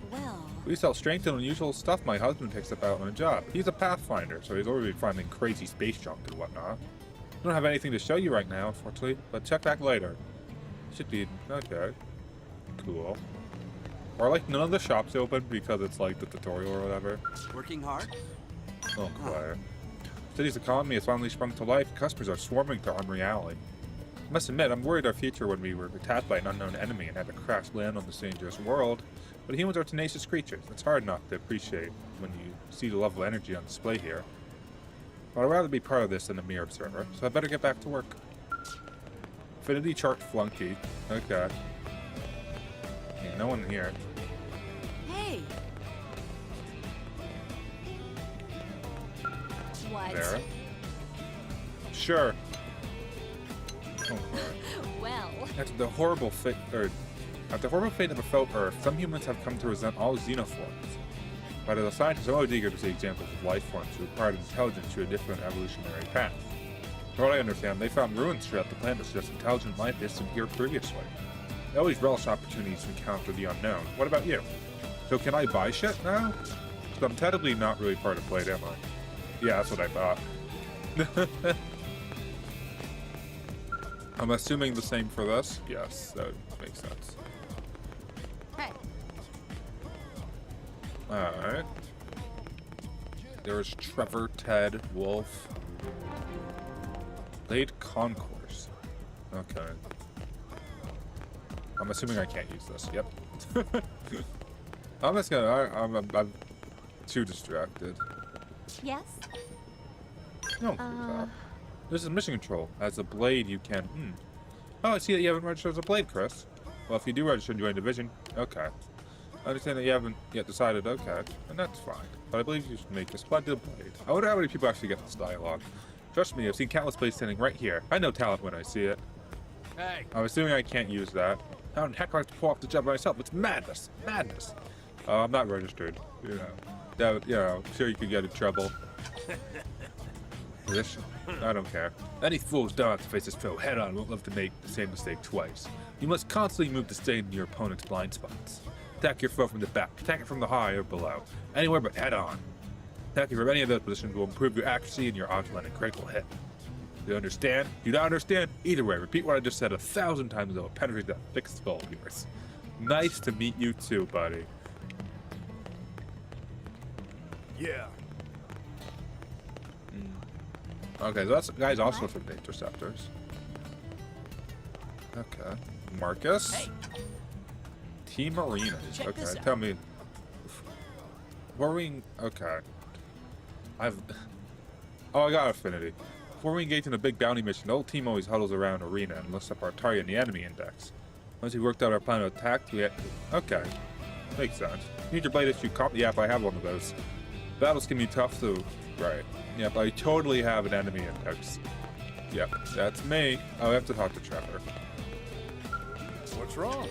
Well, We sell strange and unusual stuff my husband picks up out on a job. He's a pathfinder, so he's already finding crazy space junk and whatnot. Don't have anything to show you right now, unfortunately, but check back later. Should be okay. Cool. Or like none of the shops open because it's like the tutorial or whatever. Working hard? Oh, inquire. City's economy has finally sprung to life. Customers are swarming to Armory Alley. I must admit, I'm worried our future when we were attacked by an unknown enemy and had to crash land on this dangerous world. But humans are tenacious creatures. It's hard not to appreciate when you see the level of energy on display here. But I'd rather be part of this than a mere observer, so I better get back to work. Affinity chart flunky. Okay. Yeah, no one here. Hey! What? There. Sure. Oh, Well, after the horrible fate of a felt Earth, some humans have come to resent all xenoforms. But as a scientist, I'm always eager to see examples of life forms who acquired intelligence through a different evolutionary path. From what I understand, they found ruins throughout the planet that suggest intelligent life isn't here previously. They always relish opportunities to encounter the unknown. What about you? So can I buy shit now? Because I'm technically not really part of Blade, am I? Yeah, that's what I thought. I'm assuming the same for this? Yes, that makes sense. hey, Alright. There's Trevor, Ted, Wolf. Blade Concourse. Okay. I'm assuming I can't use this. Yep. I'm just gonna. I'm too distracted. yes? No. This is mission control. As a blade, you can. Oh, I see that you haven't registered as a blade, Chris. Well, if you do register and join division, okay. I understand that you haven't yet decided, okay, and that's fine. But I believe you should make a splendid blade. I wonder how many people actually get this dialogue. Trust me, I've seen countless blades standing right here. I know talent when I see it. Hey, I'm assuming I can't use that. How in heck do I have to pull off the job myself? It's madness! Madness! I'm not registered, you know. That, you know, I'm sure you could get in trouble. This, I don't care. Any fool who's done have to face his foe head-on won't live to make the same mistake twice. You must constantly move to stay in your opponent's blind spots. Attack your foe from the back, attack it from the high or below. Anywhere but head-on. Attacking from any of those positions will improve your accuracy and your odds to land a critical hit. Do you understand? Do you not understand? Either way, repeat what I just said 1,000 times and it will penetrate that thick skull of yours. Nice to meet you too, buddy. Yeah. Okay, so that's guys also from the Interceptors. Okay. Marcus. Hey. Team Arenas. Check Okay, this out. tell me. Before we... Okay. Oh, I got Affinity. Before we engage in a big bounty mission, the whole team always huddles around Arena and looks up our target in the enemy index. Once we worked out our plan of attack, we had... Okay. Makes sense. You need your blade issue comp? Yep, I have one of those. Battles can be tough, so... Right. Yep, I totally have an enemy index. Yep, that's me. Oh, I have to talk to Trevor. What's wrong?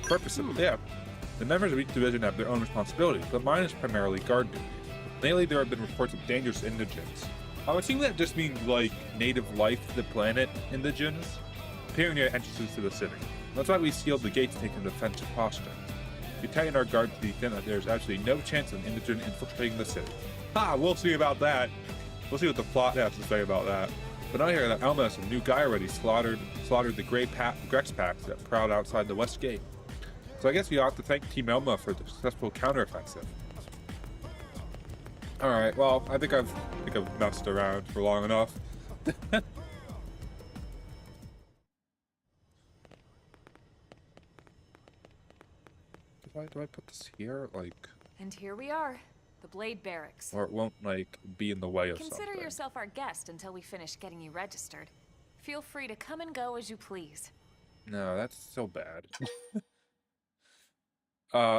Purpose of it, yeah. The members of each division have their own responsibilities, but mine is primarily guard duty. Lately, there have been reports of dangerous indigents. I'm assuming that just means, like, native life to the planet indigents, appearing near entrances to the city. That's why we sealed the gates to take a defensive posture. We tighten our guard to the extent that there's absolutely no chance of an indigent infiltrating the city. Ha! We'll see about that. We'll see what the plot has to say about that. But I hear that Elma has a new guy already slaughtered the Grex packs that prowled outside the west gate. So I guess we ought to thank Team Elma for the successful counteroffensive. Alright, well, I think I've messed around for long enough. Do I put this here? Like... And here we are, the Blade Barracks. Or it won't, like, be in the way of Consider something. yourself our guest until we finish getting you registered. Feel free to come and go as you please. No, that's so bad.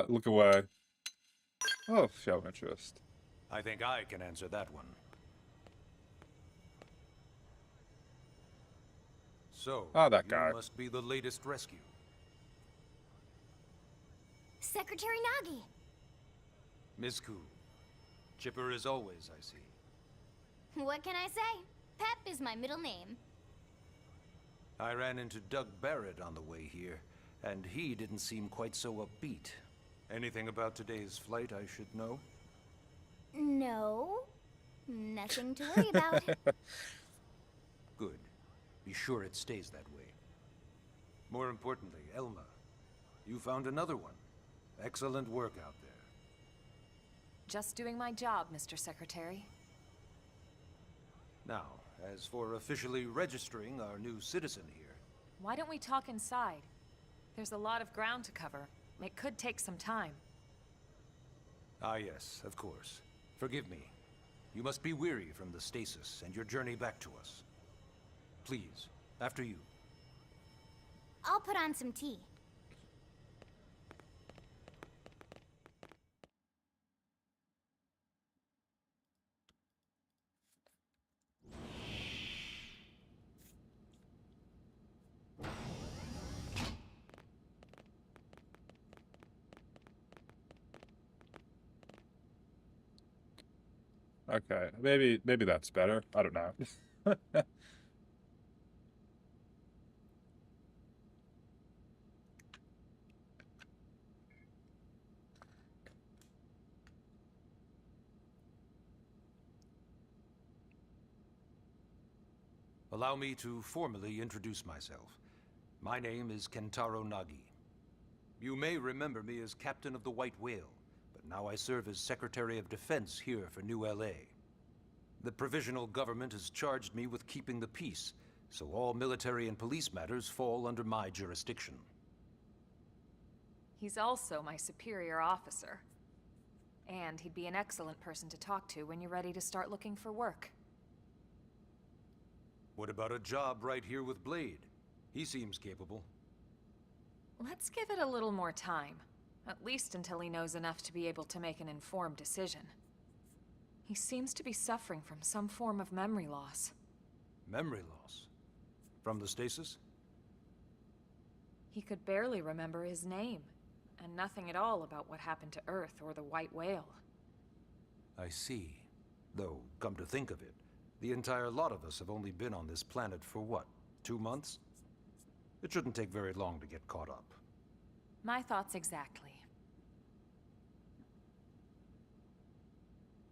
Look away. Oh, show interest. I think I can answer that one. So, Oh, that guy. you must be the latest rescue. Secretary Nagi! Ms. Koo. Chipper as always, I see. What can I say? Pep is my middle name. I ran into Doug Barrett on the way here, and he didn't seem quite so upbeat. Anything about today's flight I should know? No. Nothing to worry about. Good. Be sure it stays that way. More importantly, Elma, you found another one. Excellent work out there. Just doing my job, Mr. Secretary. Now, as for officially registering our new citizen here... Why don't we talk inside? There's a lot of ground to cover. It could take some time. Ah yes, of course. Forgive me. You must be weary from the stasis and your journey back to us. Please, after you. I'll put on some tea. Okay, maybe that's better. I don't know. Allow me to formally introduce myself. My name is Kentaro Nagi. You may remember me as Captain of the White Whale, but now I serve as Secretary of Defense here for New LA. The provisional government has charged me with keeping the peace, so all military and police matters fall under my jurisdiction. He's also my superior officer. And he'd be an excellent person to talk to when you're ready to start looking for work. What about a job right here with Blade? He seems capable. Let's give it a little more time. At least until he knows enough to be able to make an informed decision. He seems to be suffering from some form of memory loss. Memory loss? From the stasis? He could barely remember his name, and nothing at all about what happened to Earth or the White Whale. I see. Though, come to think of it, the entire lot of us have only been on this planet for what, 2 months? It shouldn't take very long to get caught up. My thoughts exactly.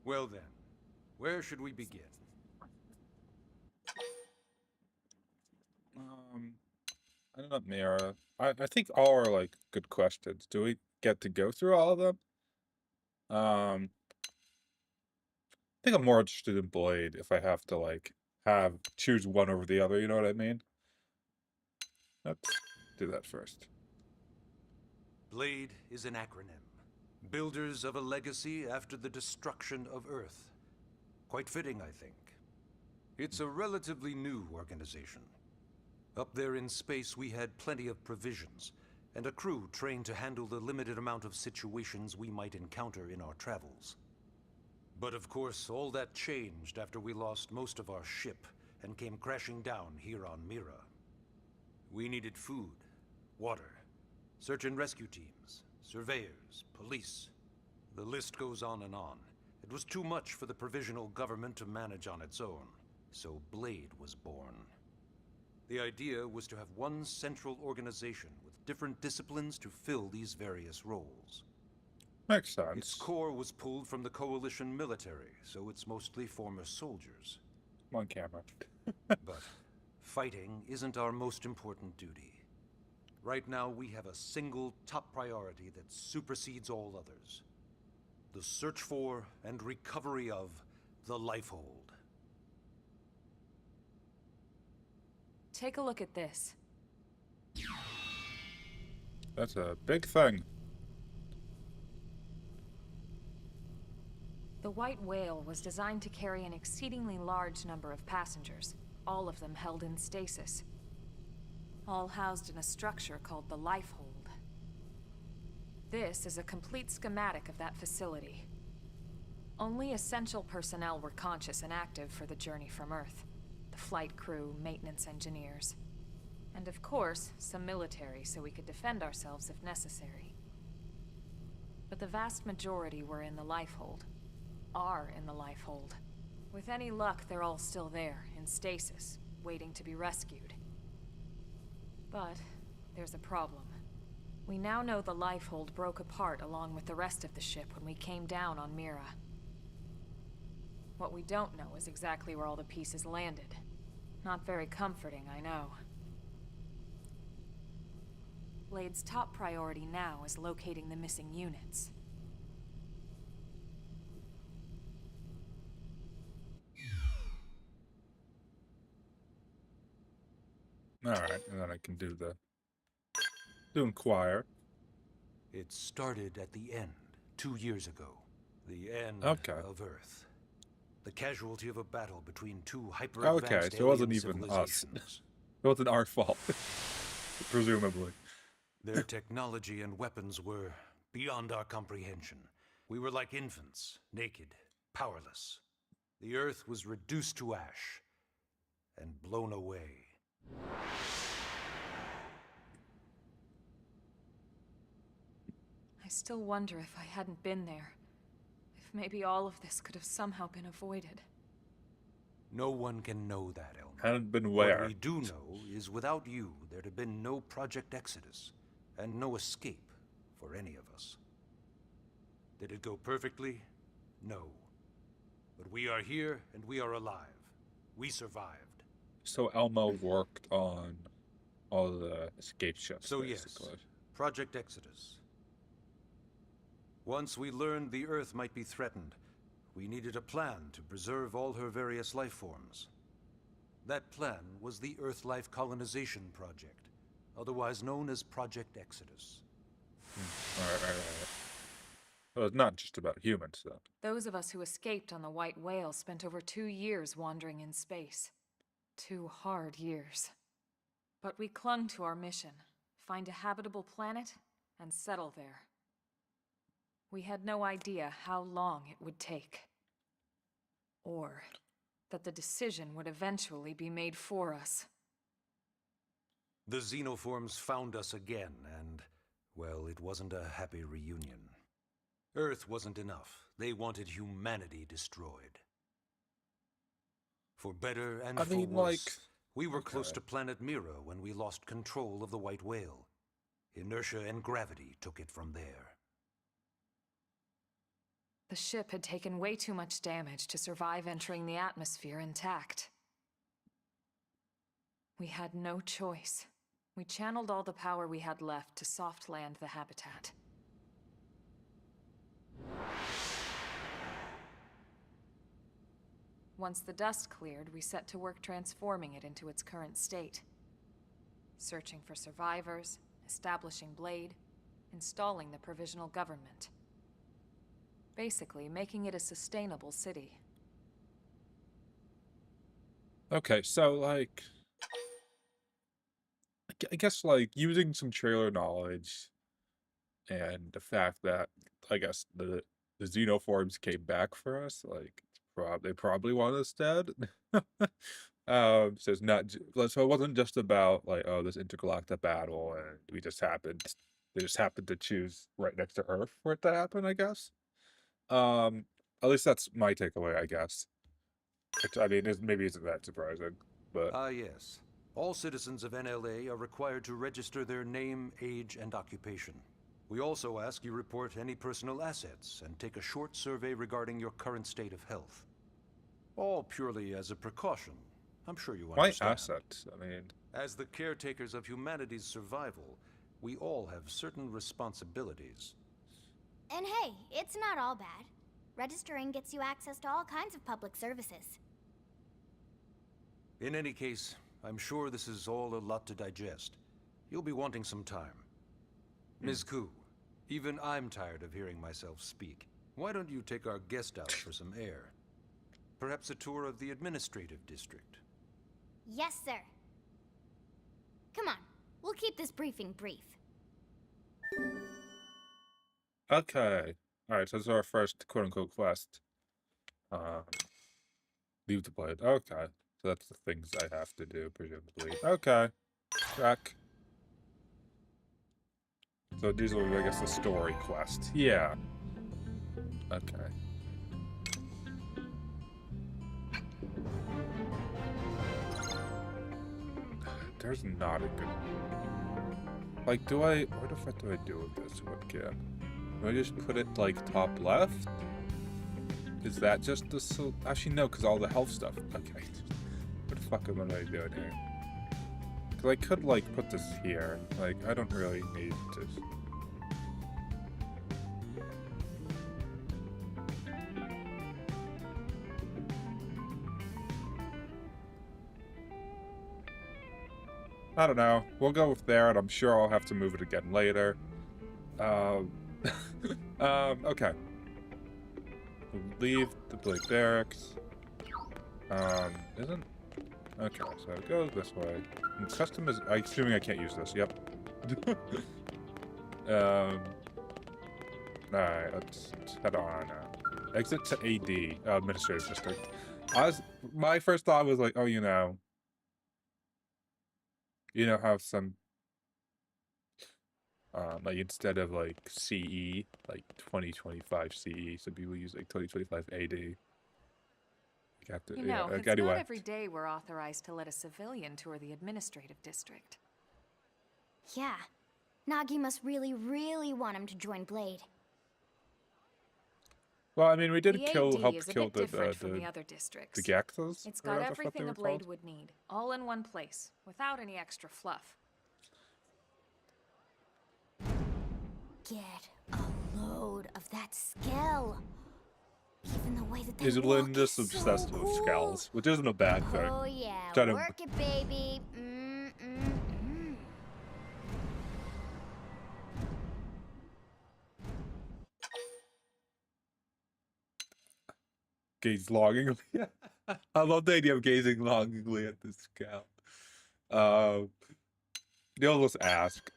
Well then, where should we begin? I don't know, Mira. I think all are like good questions. Do we get to go through all of them? I think I'm more interested in Blade if I have to like choose one over the other, you know what I mean? Let's do that first. Blade is an acronym. Builders of a legacy after the destruction of Earth. Quite fitting, I think. It's a relatively new organization. Up there in space, we had plenty of provisions, and a crew trained to handle the limited amount of situations we might encounter in our travels. But of course, all that changed after we lost most of our ship and came crashing down here on Mira. We needed food, water, search and rescue teams, surveyors, police. The list goes on and on. It was too much for the provisional government to manage on its own, so Blade was born. The idea was to have one central organization with different disciplines to fill these various roles. Makes sense. Its core was pulled from the Coalition military, so it's mostly former soldiers. Come on, camera. But fighting isn't our most important duty. Right now, we have a single top priority that supersedes all others. The search for and recovery of the Lifehold. Take a look at this. That's a big thing. The White Whale was designed to carry an exceedingly large number of passengers, all of them held in stasis. All housed in a structure called the Lifehold. This is a complete schematic of that facility. Only essential personnel were conscious and active for the journey from Earth. The flight crew, maintenance engineers. And of course, some military so we could defend ourselves if necessary. But the vast majority were in the Lifehold. Are in the Lifehold. With any luck, they're all still there, in stasis, waiting to be rescued. But there's a problem. We now know the Lifehold broke apart along with the rest of the ship when we came down on Mira. What we don't know is exactly where all the pieces landed. Not very comforting, I know. Blade's top priority now is locating the missing units. Alright, and then I can do inquire. It started at the end, 2 years ago. The end of Earth. The casualty of a battle between two hyper-advanced Okay, so it wasn't alien even us. civilizations. It wasn't our fault. Presumably. Their technology and weapons were beyond our comprehension. We were like infants, naked, powerless. The Earth was reduced to ash and blown away. I still wonder if I hadn't been there. If maybe all of this could have somehow been avoided. No one can know that, Elmer. Hadn't been where? What we do know is without you, there'd have been no Project Exodus, and no escape for any of us. Did it go perfectly? No. But we are here, and we are alive. We survived. So Elmo worked on all the escape ships, So basically. yes, Project Exodus. Once we learned the Earth might be threatened, we needed a plan to preserve all her various life forms. That plan was the Earth Life Colonization Project, otherwise known as Project Exodus. Alright. Well, it's not just about humans, though. Those of us who escaped on the White Whale spent over 2 years wandering in space. 2 hard years. But we clung to our mission. Find a habitable planet and settle there. We had no idea how long it would take. Or that the decision would eventually be made for us. The xenoforms found us again, and, well, it wasn't a happy reunion. Earth wasn't enough. They wanted humanity destroyed. For better and I for mean, worse, like, we were close okay. to planet Mira when we lost control of the White Whale. Inertia and gravity took it from there. The ship had taken way too much damage to survive entering the atmosphere intact. We had no choice. We channeled all the power we had left to soft land the habitat. Once the dust cleared, we set to work transforming it into its current state. Searching for survivors, establishing Blade, installing the provisional government. Basically, making it a sustainable city. Okay, so, like, I guess, like, using some trailer knowledge and the fact that, I guess, the xenoforms came back for us, like, they probably want us dead. So it's not, so it wasn't just about, like, oh, this intergalactic battle, and they just happened to choose right next to Earth for it to happen, I guess. Um, at least that's my takeaway, I guess. Which, I mean, maybe isn't that surprising, but Ah, yes. All citizens of NLA are required to register their name, age, and occupation. We also ask you report any personal assets and take a short survey regarding your current state of health. All purely as a precaution. I'm sure you my understand. assets, I mean, As the caretakers of humanity's survival, we all have certain responsibilities. And hey, it's not all bad. Registering gets you access to all kinds of public services. In any case, I'm sure this is all a lot to digest. You'll be wanting some time. Ms. Koo, even I'm tired of hearing myself speak. Why don't you take our guest out for some air? Perhaps a tour of the administrative district. Yes, sir. Come on, we'll keep this briefing brief. okay. Alright, so this is our first quote-unquote quest. Leave the blade. Okay. So that's the things I have to do, presumably. Okay. Check. So these will be, I guess, the story quest. Yeah. Okay. There's not a good... Like, what the fuck do I do with this webcam? Do I just put it, like, top left? Is that just the... Actually, no, because all the health stuff... Okay. What the fuck am I doing here? Because I could, like, put this here. Like, I don't really need to... I don't know. We'll go with there, and I'm sure I'll have to move it again later. Okay. Leave the Blade Barracks. Isn't... Okay, so it goes this way. And custom is... I'm assuming I can't use this, yep. Alright, let's head on. Exit to AD, Administrative District. My first thought was like, oh, you know how some, like, instead of, like, CE, like, 2025 CE, some people use, like, 2025 AD. You have to, You know, like, it's anyway. not every day we're authorized to let a civilian tour the administrative district. Yeah. Nagi must really, really want him to join Blade. Well, I mean, we did The help AD is a kill bit different from the other districts. the Gaxas? It's or got whatever the fuck everything they a were Blade called. would need, all in one place, without any extra fluff. Get a load of that skill. Even the way that they Is walk Linda is so obsessed with cool. skulls, which isn't a bad thing. Oh yeah, Try to- work it, baby. Gaze longingly. I love the idea of gazing longingly at this scout. You'll just ask.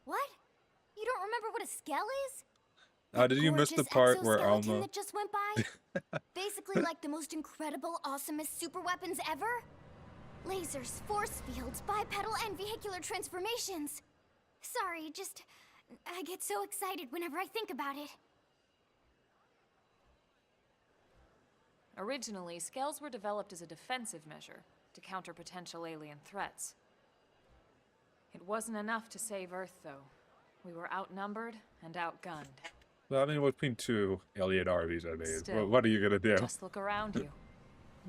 What? You don't remember what a skell is? Did you miss the Gorgeous part where exoskeleton Alma? that just went by? Basically like the most incredible, awesomest super weapons ever? Lasers, force fields, bipedal and vehicular transformations. Sorry, just... I get so excited whenever I think about it. Originally, skells were developed as a defensive measure to counter potential alien threats. It wasn't enough to save Earth, though. We were outnumbered and outgunned. Well, I mean, between two alien armies, I mean, Still, what are you gonna do? Just look around you.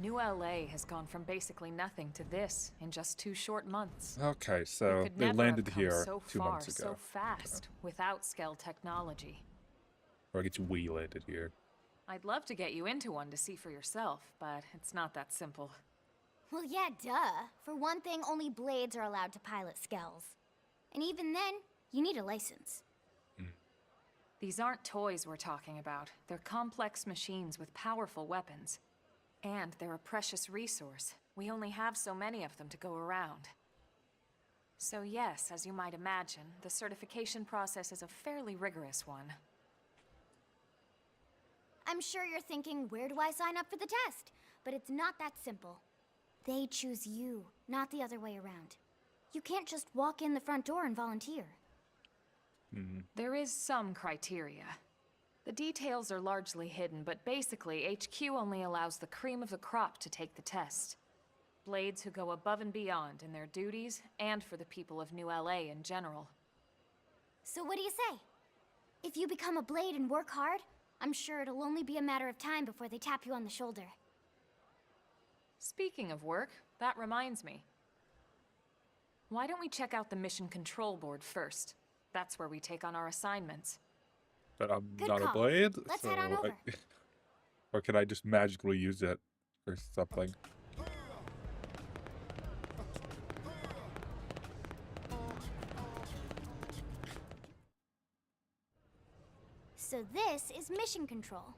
New LA has gone from basically nothing to this in just 2 short months. Okay, We so could they never landed have come here so 2 far, months ago. so fast, without skell technology. Or I get you we landed here. I'd love to get you into one to see for yourself, but it's not that simple. Well, yeah, duh. For one thing, only blades are allowed to pilot skells. And even then, you need a license. These aren't toys we're talking about. They're complex machines with powerful weapons. And they're a precious resource. We only have so many of them to go around. So yes, as you might imagine, the certification process is a fairly rigorous one. I'm sure you're thinking, where do I sign up for the test? But it's not that simple. They choose you, not the other way around. You can't just walk in the front door and volunteer. There is some criteria. The details are largely hidden, but basically, HQ only allows the cream of the crop to take the test. Blades who go above and beyond in their duties, and for the people of New LA in general. So what do you say? If you become a blade and work hard, I'm sure it'll only be a matter of time before they tap you on the shoulder. Speaking of work, that reminds me. Why don't we check out the Mission Control Board first? That's where we take on our assignments. But I'm Good not a call. blade, Let's so head on over. or can I just magically use it or something? So this is mission control.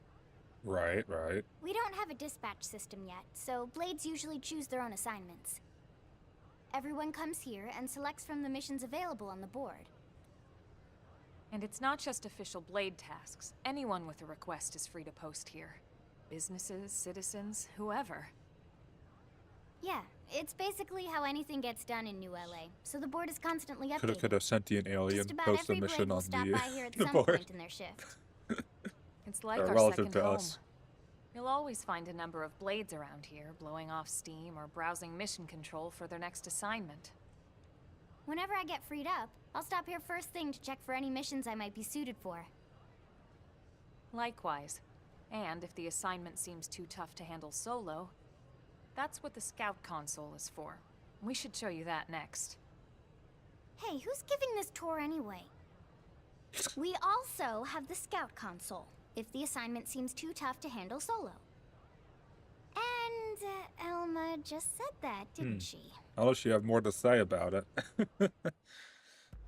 Right, right. We don't have a dispatch system yet, so blades usually choose their own assignments. Everyone comes here and selects from the missions available on the board. And it's not just official blade tasks. Anyone with a request is free to post here. Businesses, citizens, whoever. Yeah, it's basically how anything gets done in New LA, so the board is constantly updated. Could a sentient alien Just about post a every mission blade will on stop the, by here at the some board? point in their shift. It's like They're our relative second to home. us. You'll always find a number of blades around here, blowing off steam or browsing mission control for their next assignment. Whenever I get freed up, I'll stop here first thing to check for any missions I might be suited for. Likewise. And if the assignment seems too tough to handle solo, that's what the scout console is for. We should show you that next. Hey, who's giving this tour anyway? We also have the scout console, if the assignment seems too tough to handle solo. And Elma just said that, didn't she? Unless you have more to say about it.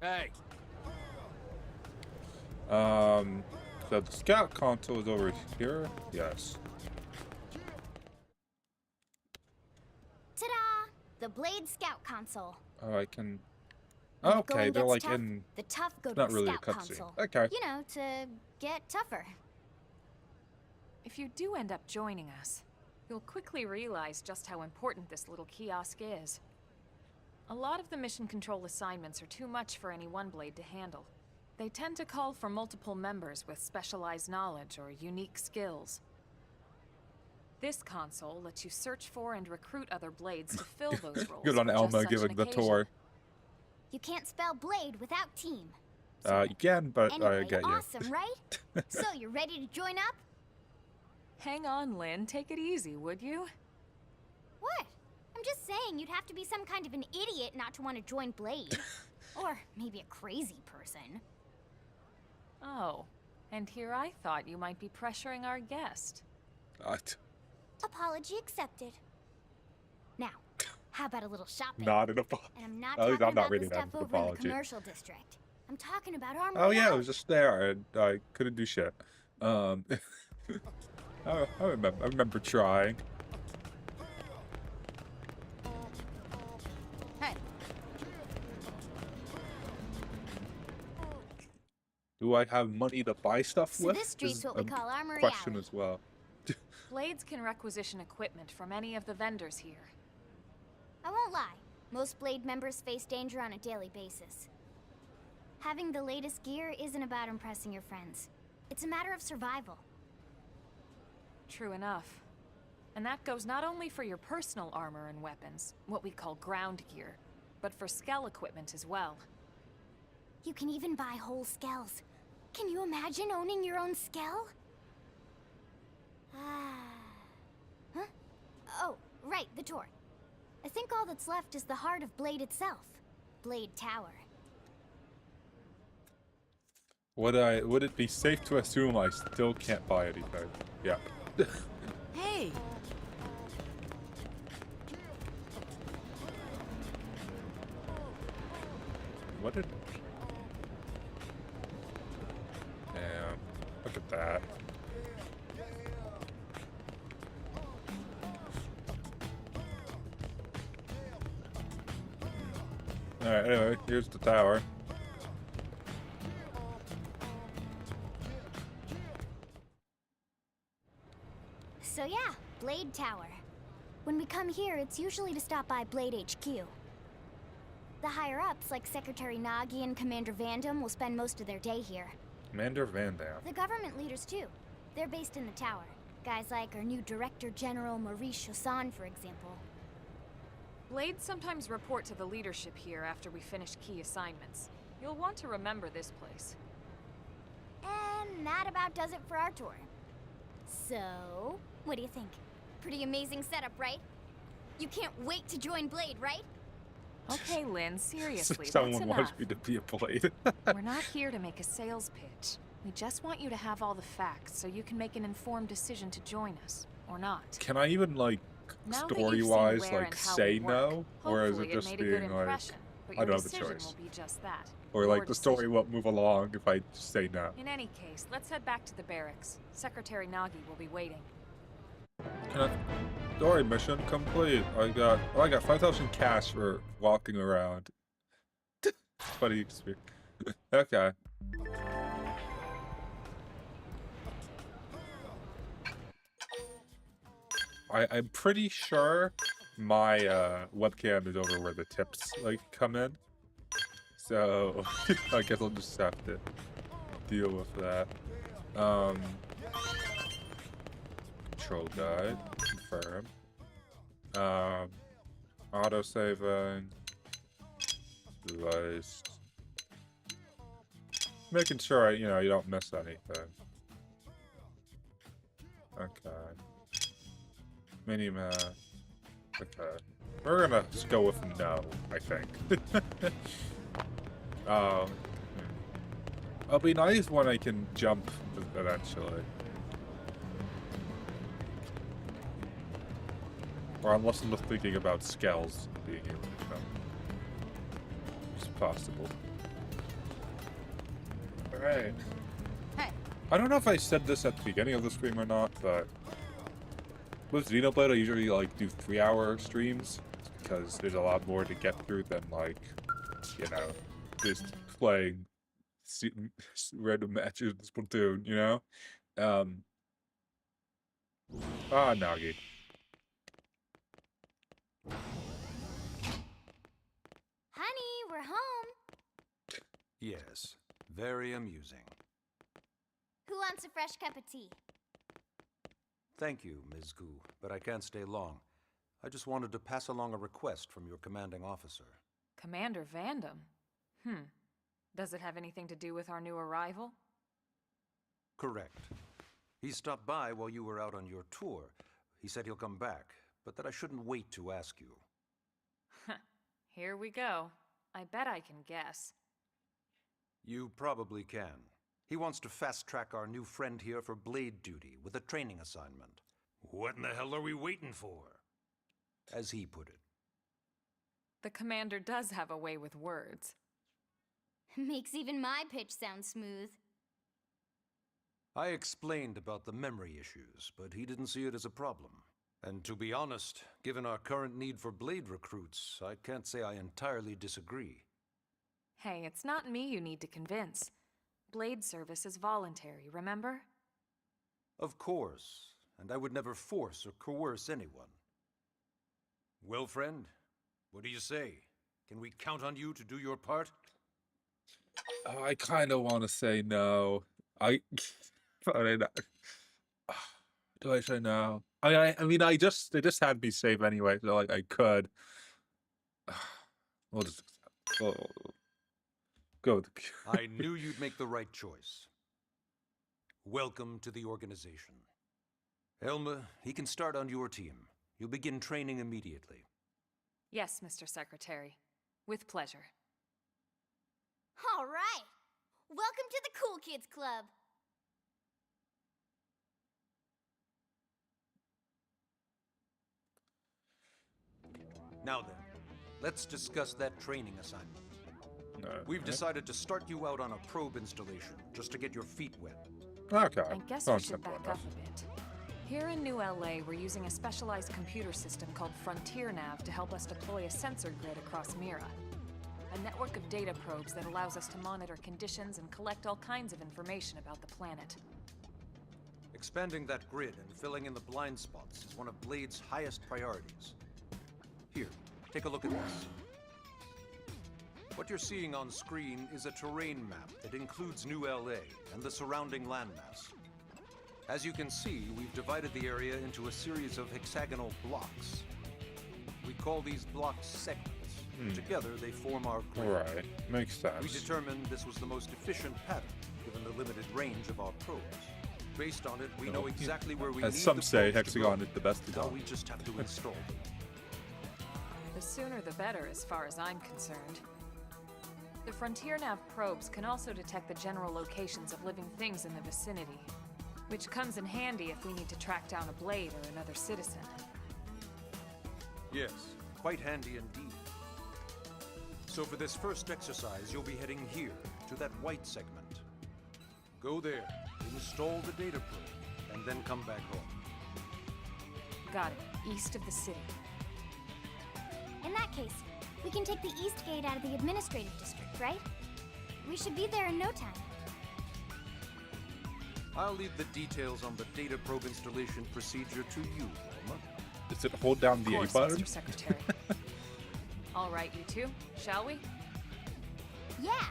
Hey, So the scout console is over here. Yes. Ta-da! The Blade Scout console. Oh, I can. When the Okay, going they're gets like tough, in. the tough go Not to really the a scout cutscene. console. Okay. You know, to get tougher. If you do end up joining us, you'll quickly realize just how important this little kiosk is. A lot of the mission control assignments are too much for any one blade to handle. They tend to call for multiple members with specialized knowledge or unique skills. This console lets you search for and recruit other blades to fill those roles. Good on for just Elma such an giving the occasion. tour. You can't spell blade without team. You can, but Anyway, I get you. awesome, right? So, you ready to join up? Hang on, Lynn. Take it easy, would you? What? I'm just saying you'd have to be some kind of an idiot not to want to join Blade. Or maybe a crazy person. Oh, and here I thought you might be pressuring our guest. Apology accepted. Now, how about a little shopping? Not an apology. And I'm not At least talking I'm not about reading the that stuff as an over in the apology. commercial district. I'm talking about Armor. Oh yeah, it Now. was just there. I couldn't do shit. I remember trying. Hey. do I have money to buy stuff So with? this street's Is what we a call Armory question Alley. as well. Blades can requisition equipment from any of the vendors here. I won't lie, most Blade members face danger on a daily basis. Having the latest gear isn't about impressing your friends. It's a matter of survival. True enough. And that goes not only for your personal armor and weapons, what we call ground gear, but for skell equipment as well. You can even buy whole skells. Can you imagine owning your own skell? Huh? Oh, right, the tour. I think all that's left is the heart of Blade itself. Blade Tower. Would it be safe to assume I still can't buy anything? Yeah. Hey! What did... Damn. Look at that. Alright, anyway, here's the tower. So yeah, Blade Tower. When we come here, it's usually to stop by Blade HQ. The higher-ups, like Secretary Nagi and Commander Vandam, will spend most of their day here. Commander Vandam. The government leaders, too. They're based in the tower. Guys like our new Director General Maurice Chassan, for example. Blades sometimes report to the leadership here after we finish key assignments. You'll want to remember this place. And that about does it for our tour. So, what do you think? Pretty amazing setup, right? You can't wait to join Blade, right? Okay, Lynn, seriously, that's Someone enough. wants me to be a blade. We're not here to make a sales pitch. We just want you to have all the facts so you can make an informed decision to join us, or not. Can I even, like, Now that you've seen story-wise, where like, and how say we work, no? Or is hopefully it just made a good being, like... impression, but I your don't have a decision choice. will be just that. Or, Your like, the story decision. won't move along if I just say no. In any case, let's head back to the barracks. Secretary Nagi will be waiting. Story mission complete. I got 5,000 cash for walking around. Funny experience. Okay. I'm pretty sure my webcam is over where the tips like come in. So I guess I'll just have to deal with that. Control guide, confirm. Auto saving. Device. Making sure you don't miss anything. Okay. Minimap. Okay. We're gonna just go with no, I think. It'll be nice when I can jump eventually. Or unless I'm just thinking about Skells being able to jump. It's possible. Alright. Hey. I don't know if I said this at the beginning of the stream or not, but with Xenoblade I usually like do 3-hour streams because there's a lot more to get through than like, just playing random matches in Splatoon, Nagi. Honey, we're home. Yes, very amusing. Who wants a fresh cup of tea? Thank you, Ms. Gu, but I can't stay long. I just wanted to pass along a request from your commanding officer. Commander Vandam? Does it have anything to do with our new arrival? Correct. He stopped by while you were out on your tour. He said he'll come back, but that I shouldn't wait to ask you. Here we go. I bet I can guess. You probably can. He wants to fast-track our new friend here for blade duty with a training assignment. What in the hell are we waiting for? As he put it. The commander does have a way with words. Makes even my pitch sound smooth. I explained about the memory issues, but he didn't see it as a problem. And to be honest, given our current need for blade recruits, I can't say I entirely disagree. Hey, it's not me you need to convince. Blade service is voluntary, remember? Of course, and I would never force or coerce anyone. Well, friend, what do you say? Can we count on you to do your part? Oh, I kind of want to say no. But do I say no? I mean, they just had me save anyway, so like I could. We'll just go with the I knew you'd make the right choice. Welcome to the organization. Elma, he can start on your team. You'll begin training immediately. Yes, Mr. Secretary. With pleasure. All right. Welcome to the Cool Kids Club. Now then, let's discuss that training assignment. We've Alright. decided to start you out on a probe installation, just to get your feet wet. Okay. I guess we Sounds should simple back enough. up a bit. Here in New LA, we're using a specialized computer system called Frontier Nav to help us deploy a sensor grid across Mira. A network of data probes that allows us to monitor conditions and collect all kinds of information about the planet. Expanding that grid and filling in the blind spots is one of Blade's highest priorities. Here, take a look at this. What you're seeing on screen is a terrain map that includes New LA and the surrounding landmass. As you can see, we've divided the area into a series of hexagonal blocks. We call these blocks segments. Together, they form our grid. Right. Makes sense. We determined this was the most efficient pattern, given the limited range of our probes. Based on it, we know exactly where we need As some the say, probes to hexagon go. is the best Now design. we just have to install them. The sooner the better, as far as I'm concerned. The Frontier Nav probes can also detect the general locations of living things in the vicinity, which comes in handy if we need to track down a Blade or another citizen. Yes, quite handy indeed. So for this first exercise, you'll be heading here, to that white segment. Go there, install the data probe, and then come back home. Got it. East of the city. In that case, we can take the East Gate out of the administrative district, right? We should be there in no time. I'll leave the details on the data probe installation procedure to you, Alma. Is it hold down the A Of course, button? Mr. Secretary. All right, you two, shall we? Yeah!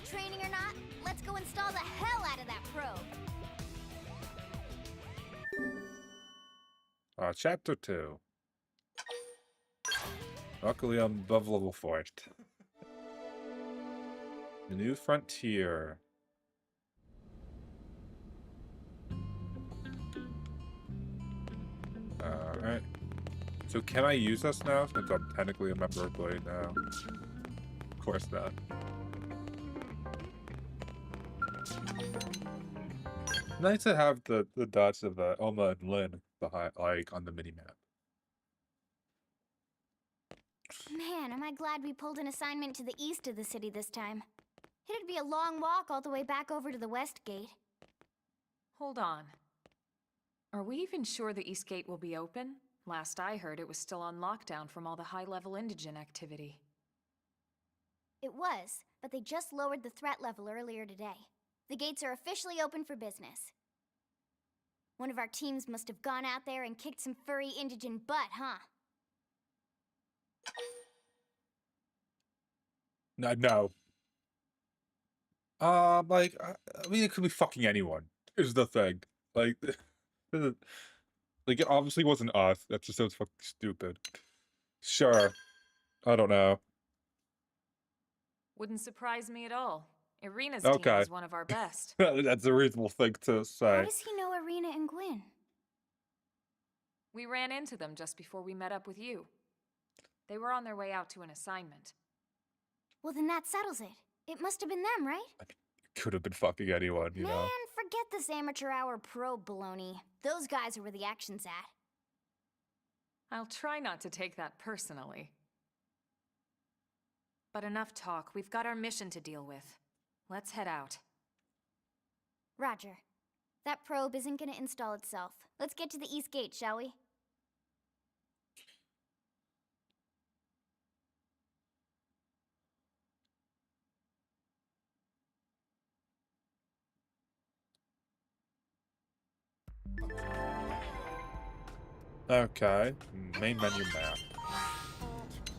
Training or not, let's go install the hell out of that probe! Chapter 2. Luckily, I'm above level 4. The New Frontier. Alright. So can I use this now, since I'm technically a member of Blade now? Of course not. Nice to have the dots of Elma and Lynn behind, like, on the minimap. Man, am I glad we pulled an assignment to the east of the city this time. It'd be a long walk all the way back over to the West Gate. Hold on. Are we even sure the East Gate will be open? Last I heard, it was still on lockdown from all the high-level indigent activity. It was, but they just lowered the threat level earlier today. The gates are officially open for business. One of our teams must have gone out there and kicked some furry indigent butt, huh? No. Like, I mean, it could be fucking anyone. Is the thing. Like, like, it obviously wasn't us. That just sounds fucking stupid. Sure. I don't know. Wouldn't surprise me at all. Irina's Okay. team is one of our best. That's a reasonable thing to How say. does he know Irina and Gwyn? We ran into them just before we met up with you. They were on their way out to an assignment. Well, then that settles it. It must have been them, right? Could have been fucking anyone, you know? Man, forget this amateur hour probe baloney. Those guys are where the action's at. I'll try not to take that personally. But enough talk. We've got our mission to deal with. Let's head out. Roger. That probe isn't gonna install itself. Let's get to the East Gate, shall we? Okay, main menu map.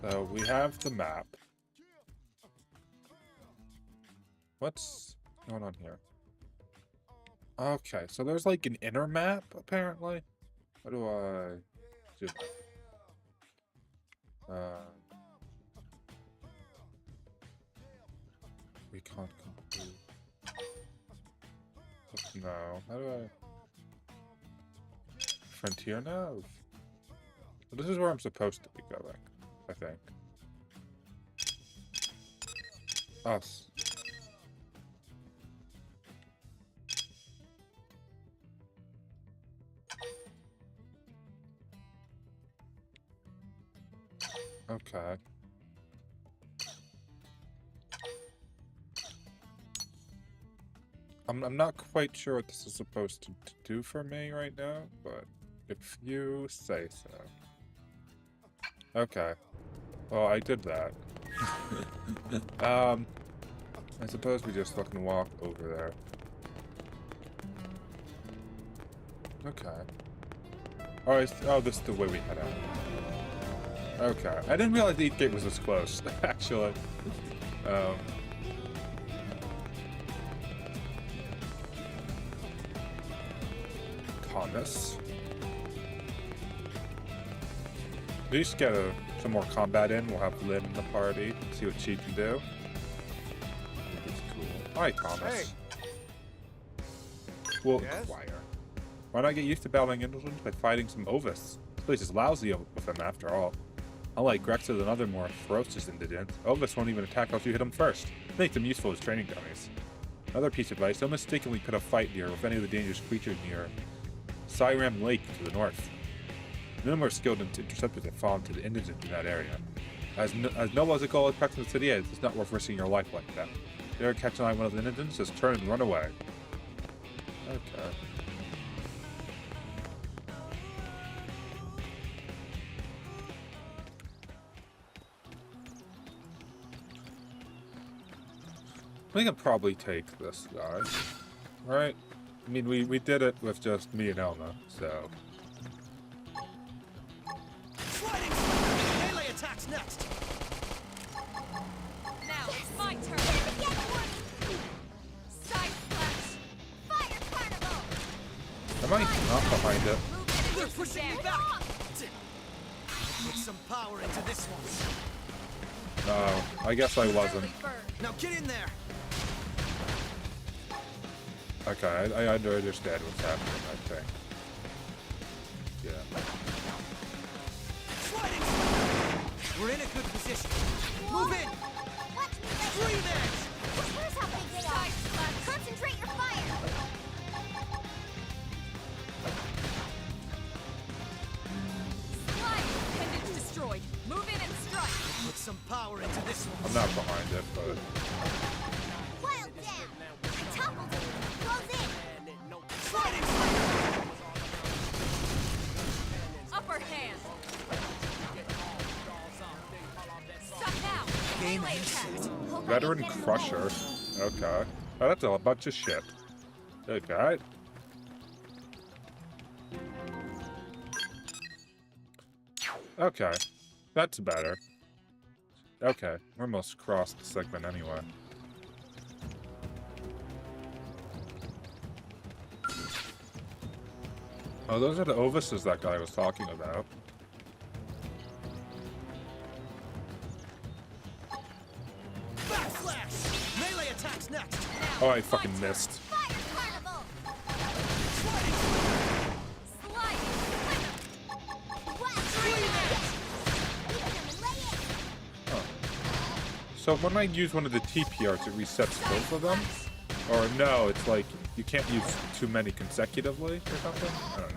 So we have the map. What's going on here? Okay, so there's like an inner map, apparently. How do I do that? We can't complete. No, how do I... Frontier nav? Well, this is where I'm supposed to be going, I think. Us. Okay. I'm not quite sure what this is supposed to do for me right now, but if you say so. Okay. Well, I did that. I suppose we just fucking walk over there. Okay. Oh, this is the way we head out. Okay. I didn't realize the gate was this close, actually. Thomas. At least get some more combat in. We'll have Lynn in the party. See what she can do. That's cool. Hi, Thomas. Hey. We'll Yes? inquire. Why not get used to battling Indulgence by fighting some Ovis? This place is lousy with them after all. Unlike Grexes and other more ferocious indigents, Ovis won't even attack unless you hit them first. Make them useful as training dummies. Another piece of advice, don't mistakenly put a fight near with any of the dangerous creatures near Siram Lake to the north. Numerous skilled interceptors have fallen to the indigents in that area. As noble as a goal as practicing the city is, it's not worth risking your life like that. If you ever catch an eye on one of the indigents, just turn and run away. Okay. We can probably take this guy, right? I mean, we did it with just me and Elma, so... Sliding! Melee attacks next! Now it's my turn. Side slash. Fire carnival! Am I not behind it? They're pushing me back! Put some power into this one. No, I guess I wasn't. Now get in there! Okay, I understand what's happening, I think. Yeah. Sliding! We're in a good position. Move in! Watch me, Scream edge! Here's how big they are. Concentrate your fire. Slide. Appendage destroyed. Move in and strike. Put some power into this one. I'm not behind it, but... Wild down. Toppled. Close in. Sliding! Upper hand. Stop now. Game Melee ends. attack. Veteran Crusher. Okay. Oh, that's a bunch of shit. Okay. Okay. That's better. Okay. We're almost crossed the segment anyway. Oh, those are the Ovises that guy was talking about. Backslash! Melee attacks next! Oh, I fucking missed. Fire carnival. Slide. Wild So when I use one of the TP arts, it resets both of them? Or no, it's like you can't use too many consecutively or something? I don't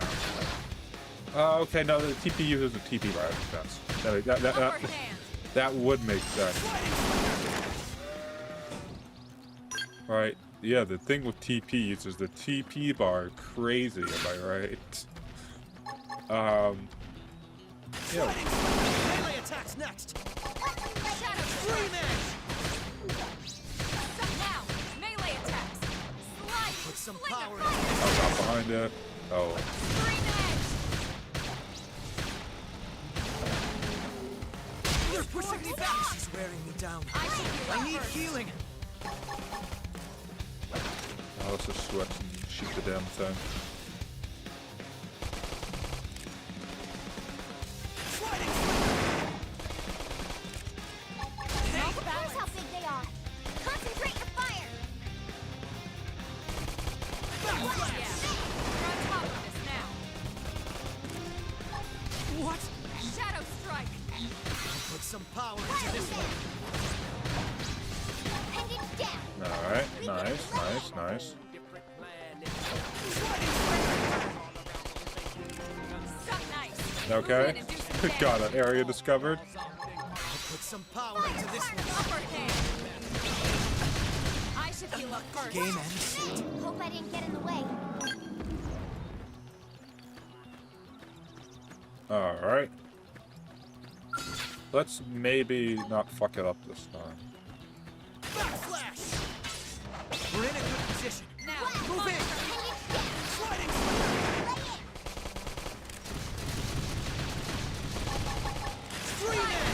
know. Okay, no, the TP uses a TP bar. Upper hand. That would make sense. Right. Yeah, the thing with TP is the TP bar crazy, am I right? Yeah. Melee attacks next! Shadow Scream edge! Stop now. Melee attacks. Slide. Put some Slinger power fire. into I'm not behind it. Oh. Screen edge. They're pushing me back! She's wearing me down. I need healing! Now let's just switch and shoot the damn thing. Here's how big they are. Concentrate your fire. Yeah, we're on top of this now. What? Shadow strike. Put some power into this one. Pendant down. Alright, nice. Stuck nice. Okay. Got an area discovered. Put some power into this one. Upper hand. I should heal up first. Game ends. Hope I didn't get in the way. Alright. Let's maybe not fuck it up this time. Backflash! We're in a good position. Now, Move in! Sliding slam! Scream it!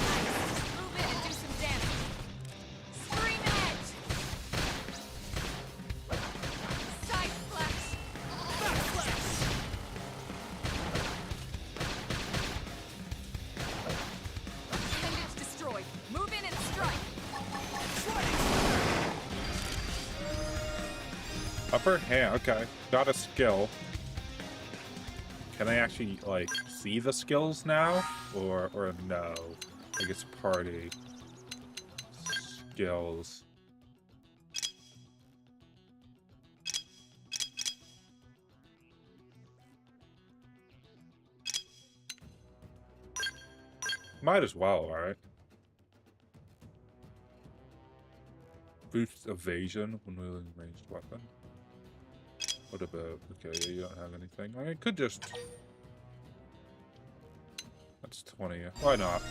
move in and do some damage. Scream edge. Side flash. Backflash! Pendants destroyed. Move in and strike. Sliding slam! Upper hand, okay. Got a skill. Can I actually, like, see the skills now? Or no? I guess party. Skills. Might as well, alright. Boost evasion when wielding a ranged weapon. What about... Okay, yeah, you don't have anything. I could just... That's 20. Why not?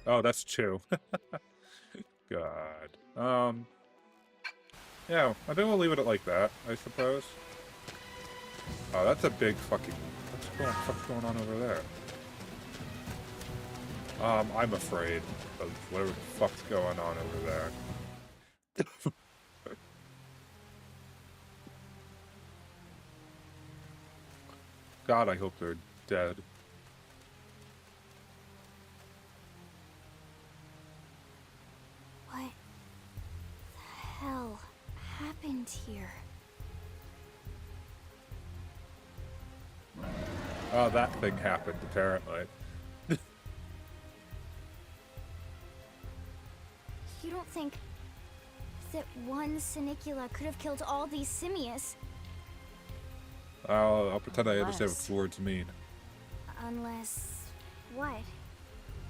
Oh, that's 2. God. Yeah, I think we'll leave it like that, I suppose. Oh, that's a big fucking... What's going on over there? I'm afraid of whatever the fuck's going on over there. God, I hope they're dead. What the hell happened here? Oh, that thing happened, apparently. You don't think that one Sinicula could have killed all these simius? I'll pretend I understand what Unless- the words mean. Unless... what?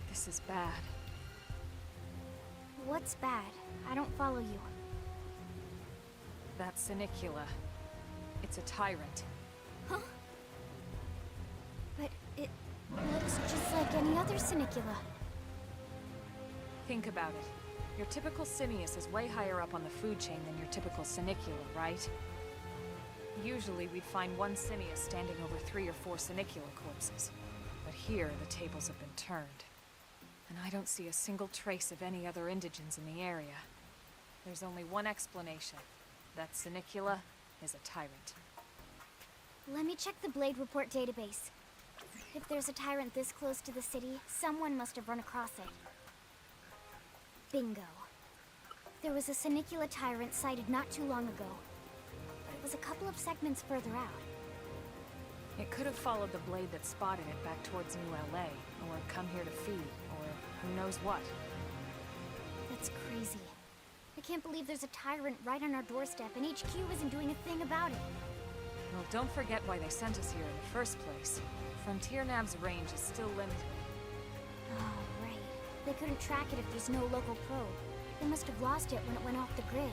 This is bad. What's bad? I don't follow you. That Sinicula. It's a tyrant. Huh? But it looks just like any other Sinicula. Think about it. Your typical simius is way higher up on the food chain than your typical Sinicula, right? Usually we'd find one simius standing over 3 or 4 Sinicula corpses. But here, the tables have been turned. And I don't see a single trace of any other indigents in the area. There's only one explanation. That Sinicula is a tyrant. Let me check the Blade Report database. If there's a tyrant this close to the city, someone must have run across it. Bingo. There was a Sinicula tyrant sighted not too long ago. But it was a couple of segments further out. It could have followed the blade that spotted it back towards New LA, or come here to feed, or who knows what. That's crazy. I can't believe there's a tyrant right on our doorstep and HQ isn't doing a thing about it. Well, don't forget why they sent us here in the first place. Frontier Nav's range is still limited. Oh, right. They couldn't track it if there's no local probe. They must have lost it when it went off the grid.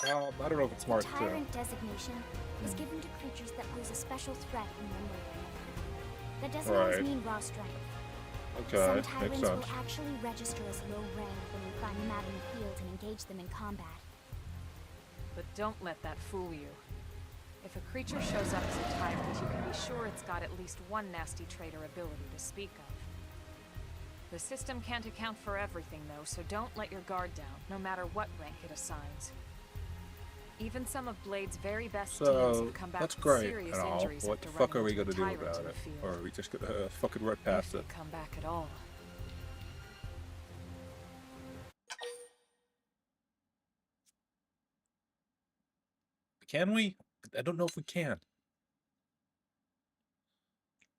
I don't know if it's smart The to... tyrant designation is given to creatures that pose a special threat in one way or another. That doesn't always Right. mean raw strength. Okay, Some makes tyrants sense. will actually register as low rank when we find them out in the field and engage them in combat. But don't let that fool you. If a creature shows up as a tyrant, you can be sure it's got at least one nasty trait or ability to speak of. The system can't account for everything, though, so don't let your guard down, no matter what rank it assigns. Even some of Blade's very best teams So have come back that's with great serious and all. injuries What the after fuck are running we into gonna a do tyrant about in it? the field. Or are we just gonna fucking run past If it? they come back at all. Can we? I don't know if we can.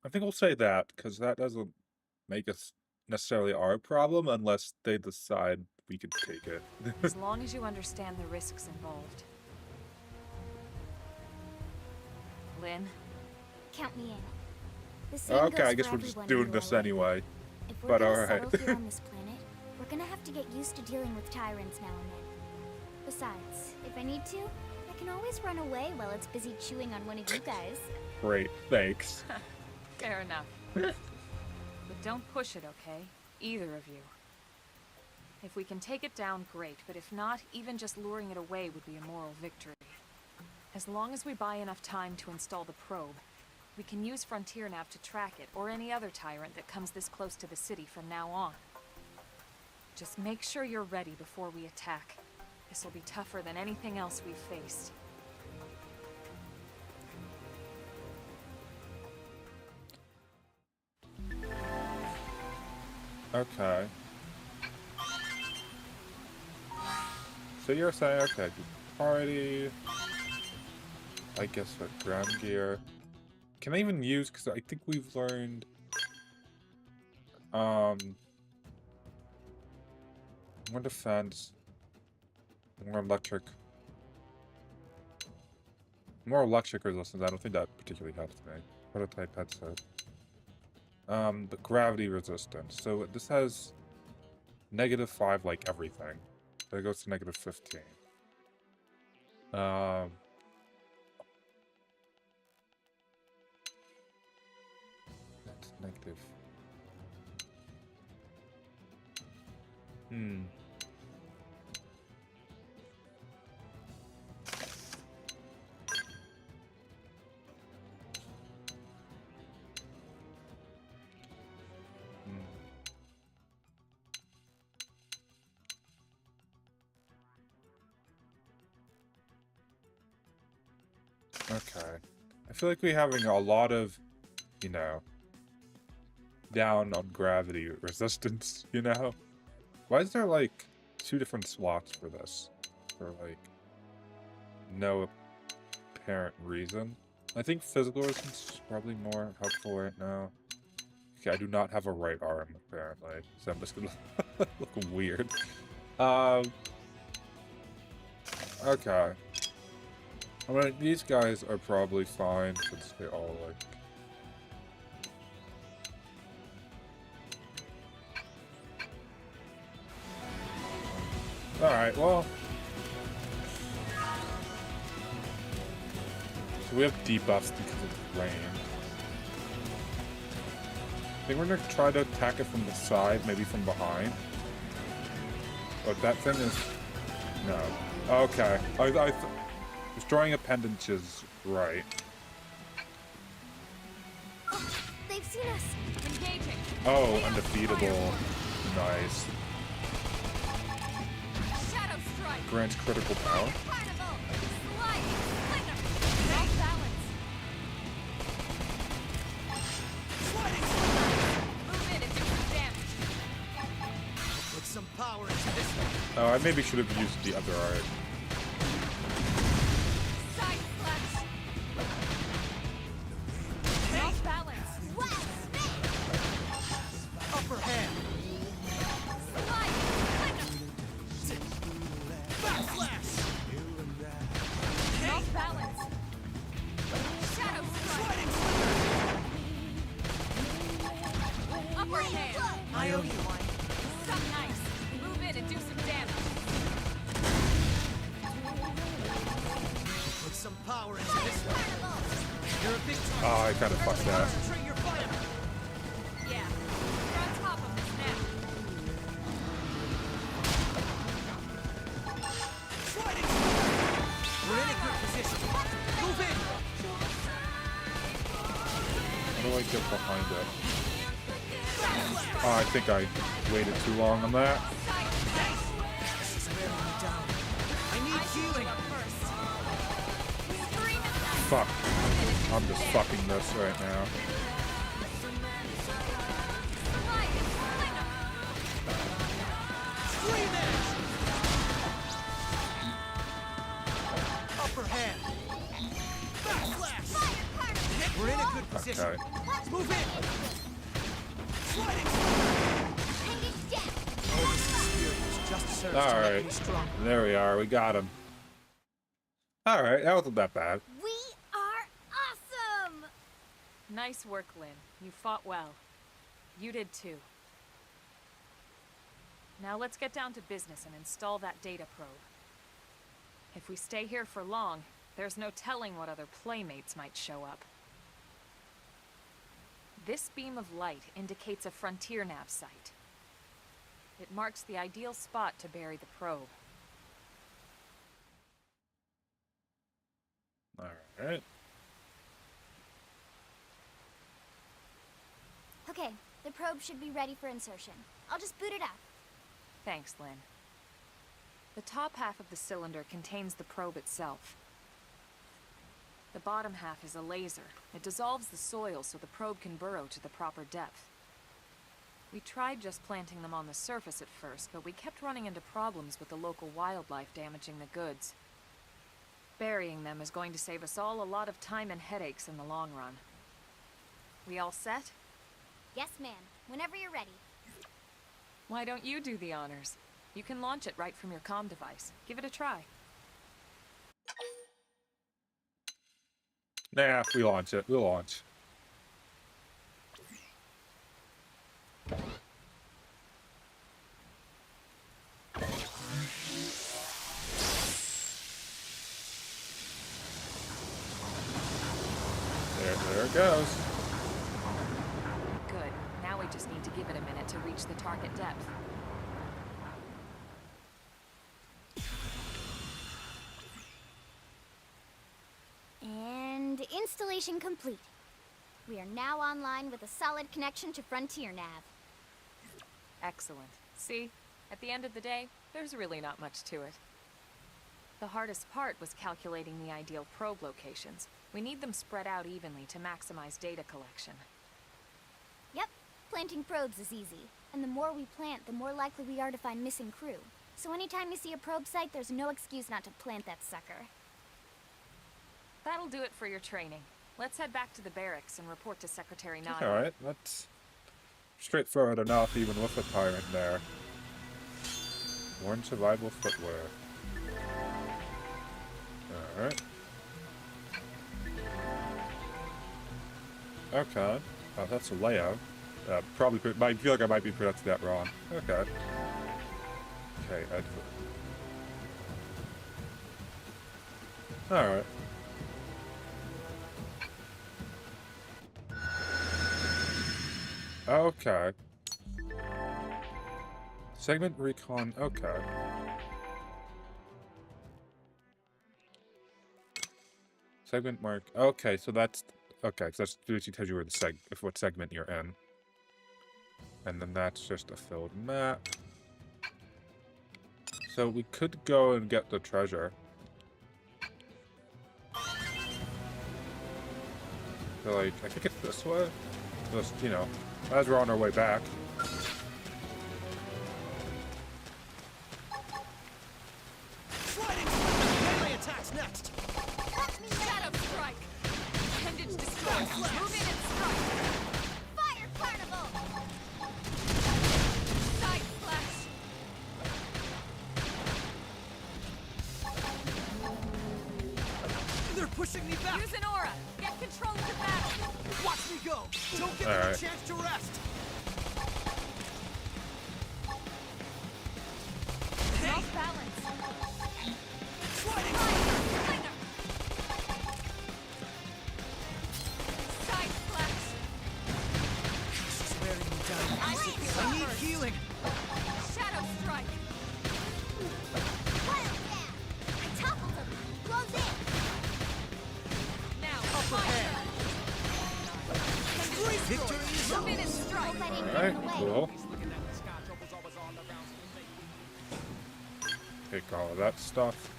I think we'll say that, because that doesn't make us necessarily our problem unless they decide we can take it. As long as you understand the risks involved. Lynn? Count me in. The same Okay, goes I guess for we're just everyone doing in this ULA. anyway. If we're But gonna alright. settle here on this planet, we're gonna have to get used to dealing with tyrants now and then. Besides, if I need to, I can always run away while it's busy chewing on one of you guys. Great, thanks. Fair enough. But don't push it, okay? Either of you. If we can take it down, great, but if not, even just luring it away would be a moral victory. As long as we buy enough time to install the probe, we can use Frontier Nav to track it, or any other tyrant that comes this close to the city from now on. Just make sure you're ready before we attack. This will be tougher than anything else we've faced. Okay. So you're saying, okay, party. I guess what, ground gear. Can I even use, because I think we've learned, more defense, more electric resistance. I don't think that particularly helps me. Prototype headset. But gravity resistance. So this has -5 like everything. So it goes to -15. That's negative. Okay. I feel like we're having a lot of, you know, down on gravity resistance, you know? Why is there, like, 2 different slots for this? For, like, no apparent reason? I think physical resistance is probably more helpful right now. Okay, I do not have a right arm, apparently. So I'm just gonna look weird. Okay. I mean, these guys are probably fine, since they all, like... Alright, well... So we have debuffs because of rain. I think we're gonna try to attack it from the side, maybe from behind. But that thing is... No. Okay. Destroying appendages, right. They've seen us! Engaging! Oh, undefeatable. Nice. Shadow strike! Grants critical power. Carnival! Sliding! Flinger! Off balance! Sliding! Move in and do some damage! Put some power into this one. Oh, I maybe should have used the other art. Side slash! Off balance! Upper hand. Sliding! Backslash. Off balance! Shadow strike! Upper hand! I owe you one. Some nice. Move in and do some damage. Put some power into this one. You're a big target. Oh, I kind of fucked that. Concentrate your fire. Yeah. You're on top of this now. Sliding. We're in a good position. Move in. do I get behind it? Oh, I think I waited too long on that. This is wearing me down. I need healing. Fuck. I'm just fucking this right now. Upper hand. Backslash. We're in a good position. Okay. Move in. Sliding. Oh, this experience just serves to make me Alright. stronger. There we are. We got him. Alright, that wasn't that bad. We are awesome! Nice work, Lynn. You fought well. You did too. Now let's get down to business and install that data probe. If we stay here for long, there's no telling what other playmates might show up. This beam of light indicates a frontier nav site. It marks the ideal spot to bury the probe. Alright. Okay, the probe should be ready for insertion. I'll just boot it up. Thanks, Lynn. The top half of the cylinder contains the probe itself. The bottom half is a laser. It dissolves the soil so the probe can burrow to the proper depth. We tried just planting them on the surface at first, but we kept running into problems with the local wildlife damaging the goods. Burying them is going to save us all a lot of time and headaches in the long run. We all set? Yes, ma'am. Whenever you're ready. Why don't you do the honors? You can launch it right from your comm device. Give it a try. Nah, we launch it. We'll launch. There it goes. Good. Now we just need to give it a minute to reach the target depth. And installation complete. We are now online with a solid connection to Frontier Nav. Excellent. See? At the end of the day, there's really not much to it. The hardest part was calculating the ideal probe locations. We need them spread out evenly to maximize data collection. Yep, planting probes is easy. And the more we plant, the more likely we are to find missing crew. So anytime you see a probe site, there's no excuse not to plant that sucker. That'll do it for your training. Let's head back to the barracks and report to Secretary Nagi. Alright, that's straightforward enough, even with a tyrant there. Worn survival footwear. Alright. Okay. Oh, that's a layout. Probably, I feel like I might be pronouncing that wrong. Okay. Okay, alright. Okay. Segment recon, okay. Segment mark, okay, so that's, okay, so that's usually tells you where the what segment you're in. And then that's just a filled map. So we could go and get the treasure. So like, I think it's this way. Just, you know, as we're on our way back. Sliding. Melee attacks next. Shadow strike! Appendage destroyed. Move in and strike! Fire Carnival! Side flash! They're pushing me back. Use an aura! Get control of the battle! Watch me go. Don't give All me right. a chance to rest. Off balance! Sliding. Side flash! This is wearing me down. I I need healing. Shadow strike! Wild Gap! I toppled him! Close in! Now, Upper fire! hand. Victory is Move in and strike. Let it Alright, get away. cool. Take all of that stuff.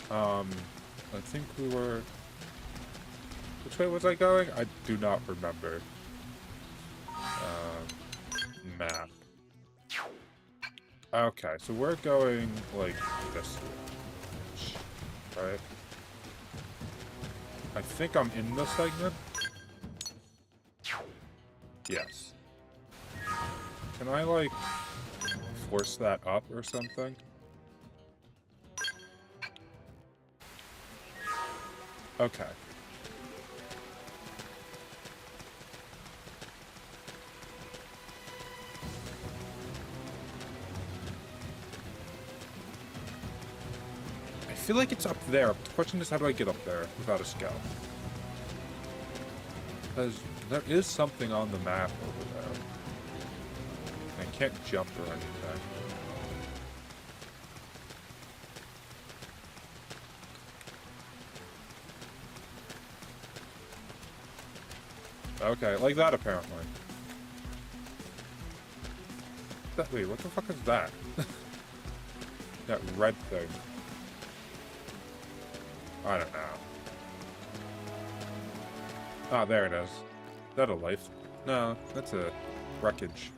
I think we were... Which way was I going? I do not remember. Map. Okay, so we're going, like, this way. Right? I think I'm in the segment. Yes. Can I, like, force that up or something? Okay. I feel like it's up there. The question is, how do I get up there without a scout? Because there is something on the map over there. I can't jump or anything. Okay, like that apparently. Wait, what the fuck is that? That red thing. I don't know. Ah, there it is. Is that a life? No, that's a wreckage.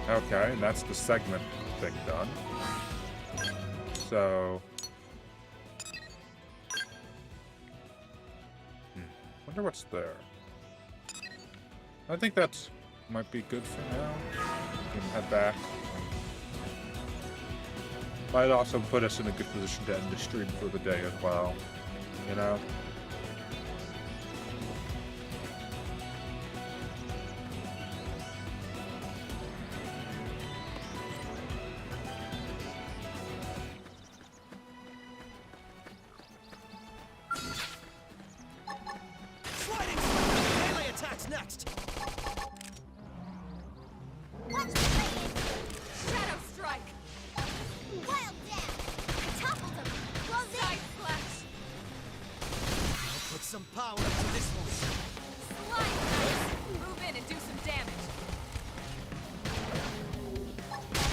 Okay, and that's the segment thing done. So... wonder what's there. I think that's might be good for now. We can head back. Might also put us in a good position to end the stream for the day as well. You know? sliding. Melee attacks next. Watch the lane. Shadow strike. Wild dash. I toppled him. Close Side in. flash. I'll put some power into this one. Slide knife. Move in and do some damage.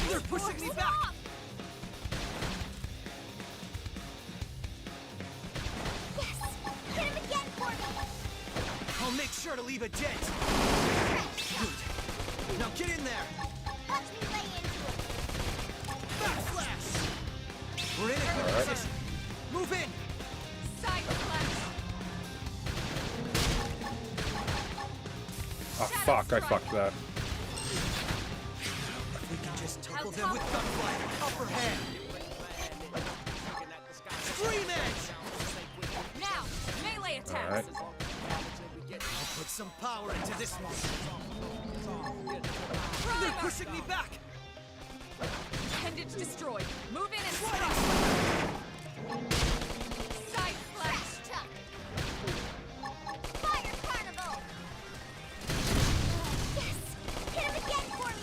They're pushing me back. Yes. Hit him again for me. I'll make sure to leave a dent. Good. Now get in there. Watch me lay into it. Backslash. We're in a good Alright. position. Move in. Side flash. Ah, fuck, I fucked that. We can just topple them with gunfire. Upper hand. Scream edge. Now, melee attacks. Alright. I'll put some power into this one. They're pushing me back. Appendage destroyed. Move in and strike. Side flash. Tuck. Fire carnival. Yes. Hit him again for me.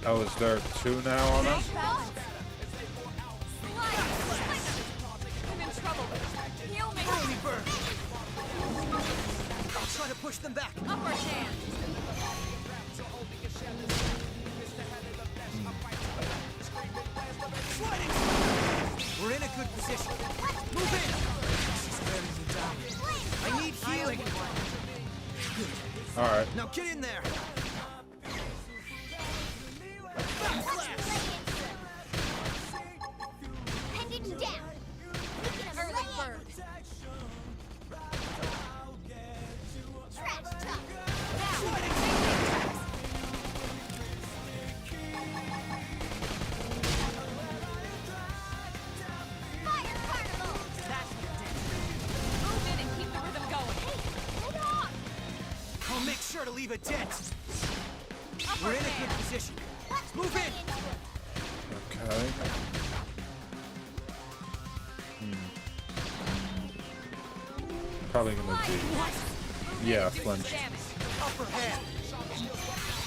Oh, is there two now on us? Boss. I'm in trouble. Heal me. Early bird. I'll try to push them back. Upper hand. Sliding. We're in a good position. Move in. This is wearing me down. I need healing. Alright. Now get in there. Backslash. Pendant down. We can Early lay in. bird. Trash tuck. Now, melee attacks. Fire carnival. That's what it did. Move in and keep the rhythm going. Lay off. I'll make sure to leave a dent. Upper We're in a good hand. position. Watch me Move lay in. into it. Okay. Probably gonna be... Yeah, Do some flinch. damage. Upper hand.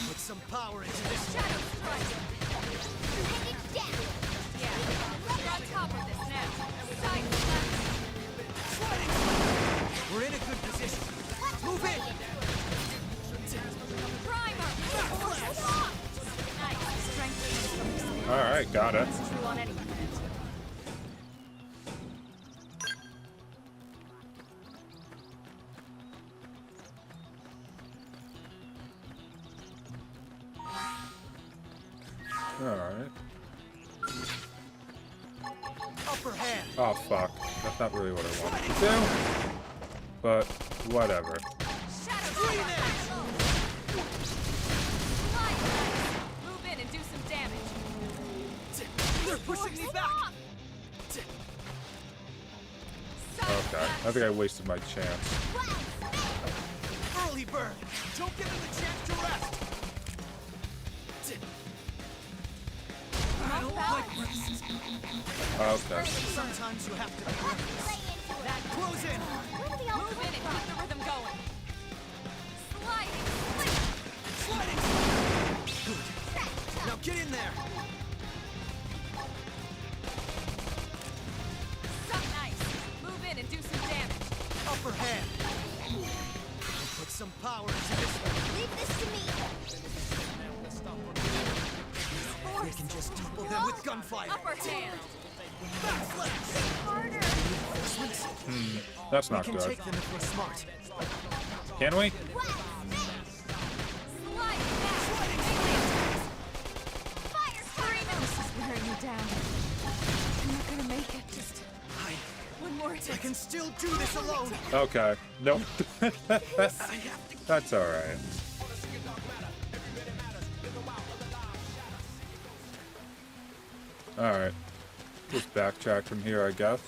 Put some power into this one. Shadow strike. Pendant down. Yeah, we're on top of this now. Alright, got it. That's true on any planet. Alright. Upper hand. Oh, fuck. That's not really what I wanted to do. But, whatever. Move in and do some damage. They're pushing me back. Okay. I think I wasted my chance. Early bird. Don't give them the chance to rest. I don't like rest. Okay. Sometimes you have to be reckless. That close in. Move in and keep the rhythm going. Sliding. Sliding. Good. Now get in there. Suck nice. Move in and do some damage. Upper hand. Put some power into this one. Leave this to me. We can just topple them with gunfire. Upper hand. Backslash. Harder. That's We not can good. take them if we're smart. Can we? Sliding back. Fire This is wearing me down. I'm not gonna make it. Just one more I attempt. can still do this alone. Okay. Nope. I have to. That's alright. Alright. Just backtrack from here, I guess.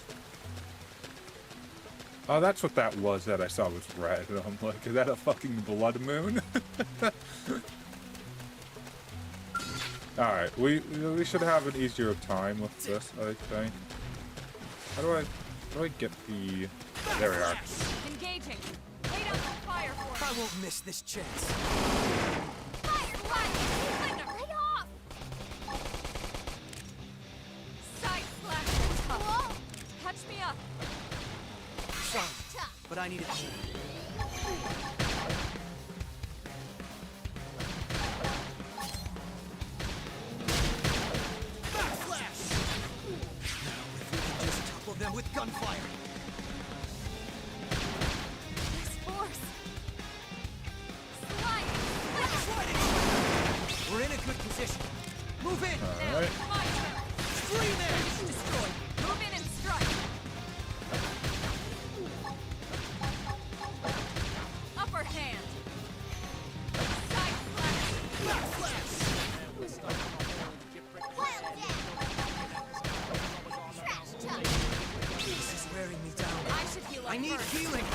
Oh, that's what that was that I saw was red. And I'm like, is that a fucking blood moon? Alright, we should have an easier time with this, I think. How do I get the... There we are. Engaging. Lay down some fire for me. I won't miss this chance. Fire! Lay off! Side slash and tough. Catch me up. Sorry, but I need it more. Backslash! Now, if we can just topple them with gunfire. Nice force. Sliding. We're in a good position. Move in! Alright. Now, my turn. Scream in! Destroyed. Move in and strike. Upper hand. Side slash. Backslash! This is wearing me down. I should heal up I need first. healing.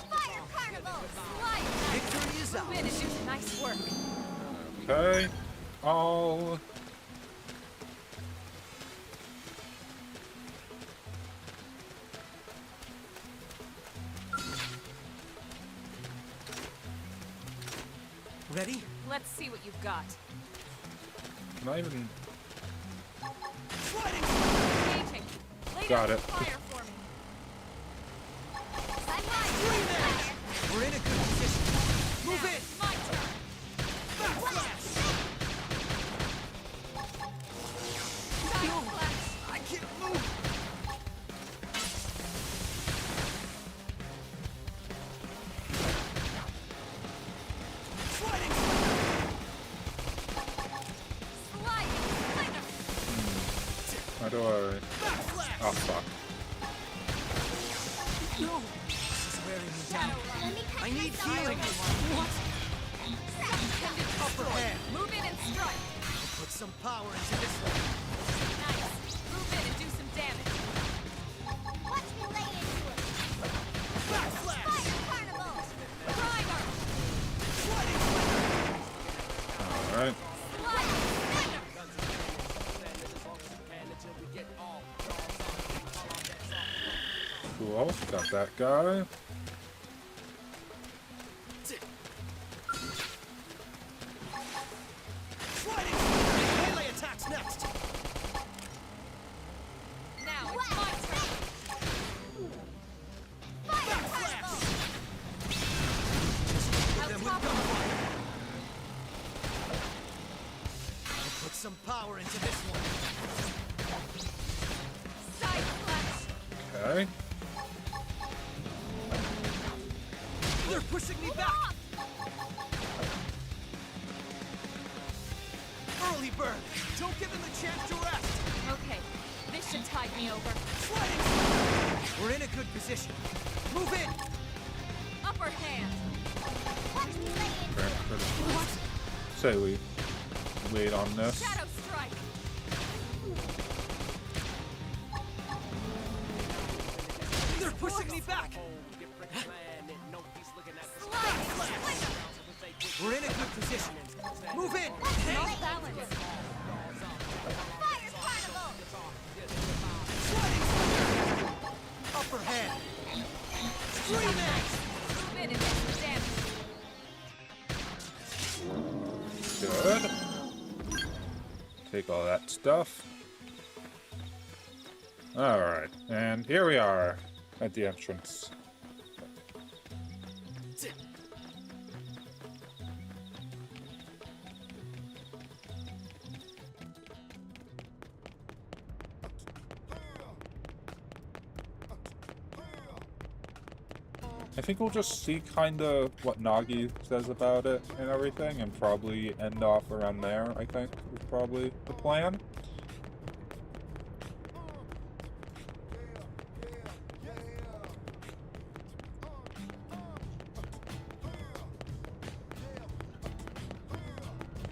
Fire carnival. Slide. Victory is Move in and ours. do some nice work. Okay. All... Ready? Let's see what you've got. Can I even... Sliding! Engaging. Lay Got down it. some fire for me. Scream in! We're in a good position. Move Now, in! it's my turn. Backslash! Side slash. I can't move! Sliding! Sliding. How do I... Backslash! Oh, fuck. No! This is wearing me down. Shadow run. I need healing! What? Upper hand! Move in and strike. Put some power into this one. Nice. Move in and do some damage. Watch me lay into it. Backslash! Fire carnival. Primer. Sliding! Alright. Slide. Cool. Got that guy. Sliding! Melee attacks next! Now it's my turn. Fire carnival. Put them with gunfire. some power into this one. Side flash! Okay. They're pushing me back! Early bird! Don't give him a chance to rest! Okay, this should tide me over. Sliding! We're in a good position. Move in! Upper hand! Say we wait on this. Shadow strike! They're pushing me back! We're in a good position. Move in! Off balance! Sliding! Upper hand! Scream axe! Move in and make some damage. Good. Take all that stuff. Alright, and here we are at the entrance. I think we'll just see kind of what Nagi says about it and everything, and probably end off around there, I think, is probably the plan.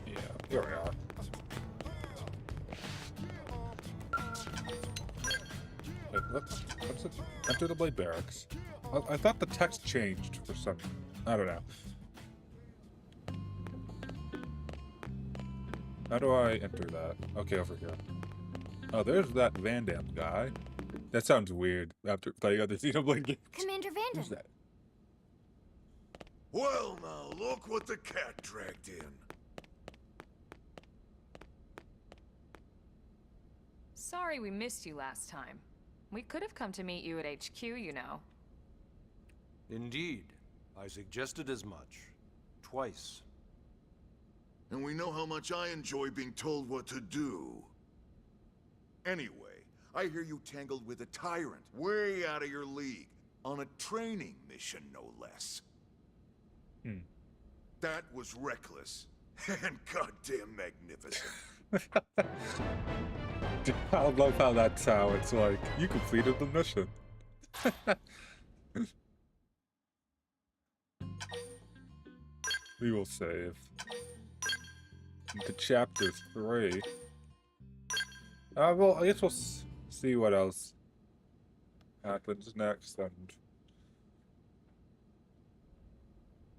Yeah, here we are. Wait, what's it? Enter the Blade Barracks. I thought the text changed for some... I don't know. How do I enter that? Okay, over here. Oh, there's that Van Damme guy. That sounds weird after playing other Xenoblade games. Commander Who's Vanden. that? Well, now, look what the cat dragged in. Sorry we missed you last time. We could have come to meet you at HQ, you know. Indeed. I suggested as much. Twice. And we know how much I enjoy being told what to do. Anyway, I hear you tangled with a tyrant, way out of your league, on a training mission, no less. That was reckless, and goddamn magnificent. I love how that's how it's like, you completed the mission. We will save. Into chapter 3. Well, I guess we'll see what else happens next, and...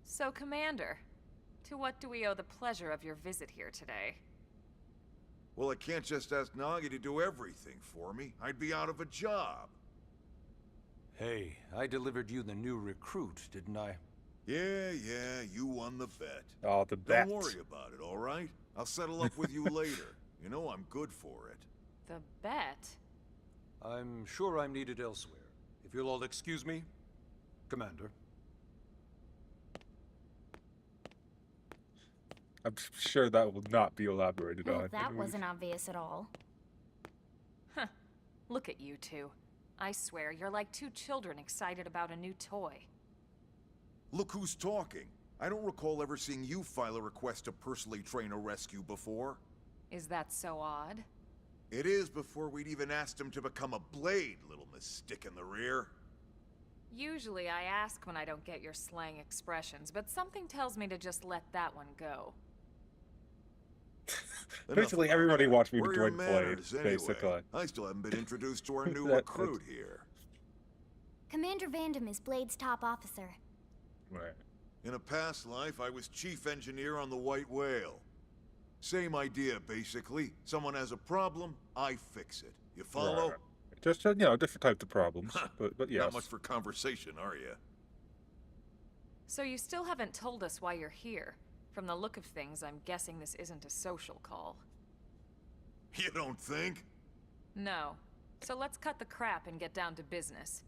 So, Commander, to what do we owe the pleasure of your visit here today? Well, I can't just ask Nagi to do everything for me. I'd be out of a job. Hey, I delivered you the new recruit, didn't I? Yeah, you won the bet. Oh, the bet. Don't worry about it, all right? I'll settle up with you later. You know I'm good for it. The bet? I'm sure I'm needed elsewhere. If you'll all excuse me, Commander. I'm sure that will not be elaborated Well, on. that wasn't obvious at all. Huh. Look at you two. I swear, you're like two children excited about a new toy. Look who's talking. I don't recall ever seeing you file a request to personally train a rescue before. Is that so odd? It is before we'd even asked him to become a blade, little miss stick in the rear. Usually I ask when I don't get your slang expressions, but something tells me to just let that one go. Basically, everybody wants me to Where are your join Blade, manners, anyway? basically. I still haven't been introduced to our new That's- recruit here. Commander Vanden is Blade's top officer. Right. In a past life, I was chief engineer on the White Whale. Same idea, basically. Someone has a problem, I fix it. You follow? Right. Just, you know, different types of problems, but yes. Not much for conversation, are you? So you still haven't told us why you're here. From the look of things, I'm guessing this isn't a social call. You don't think? No. So let's cut the crap and get down to business.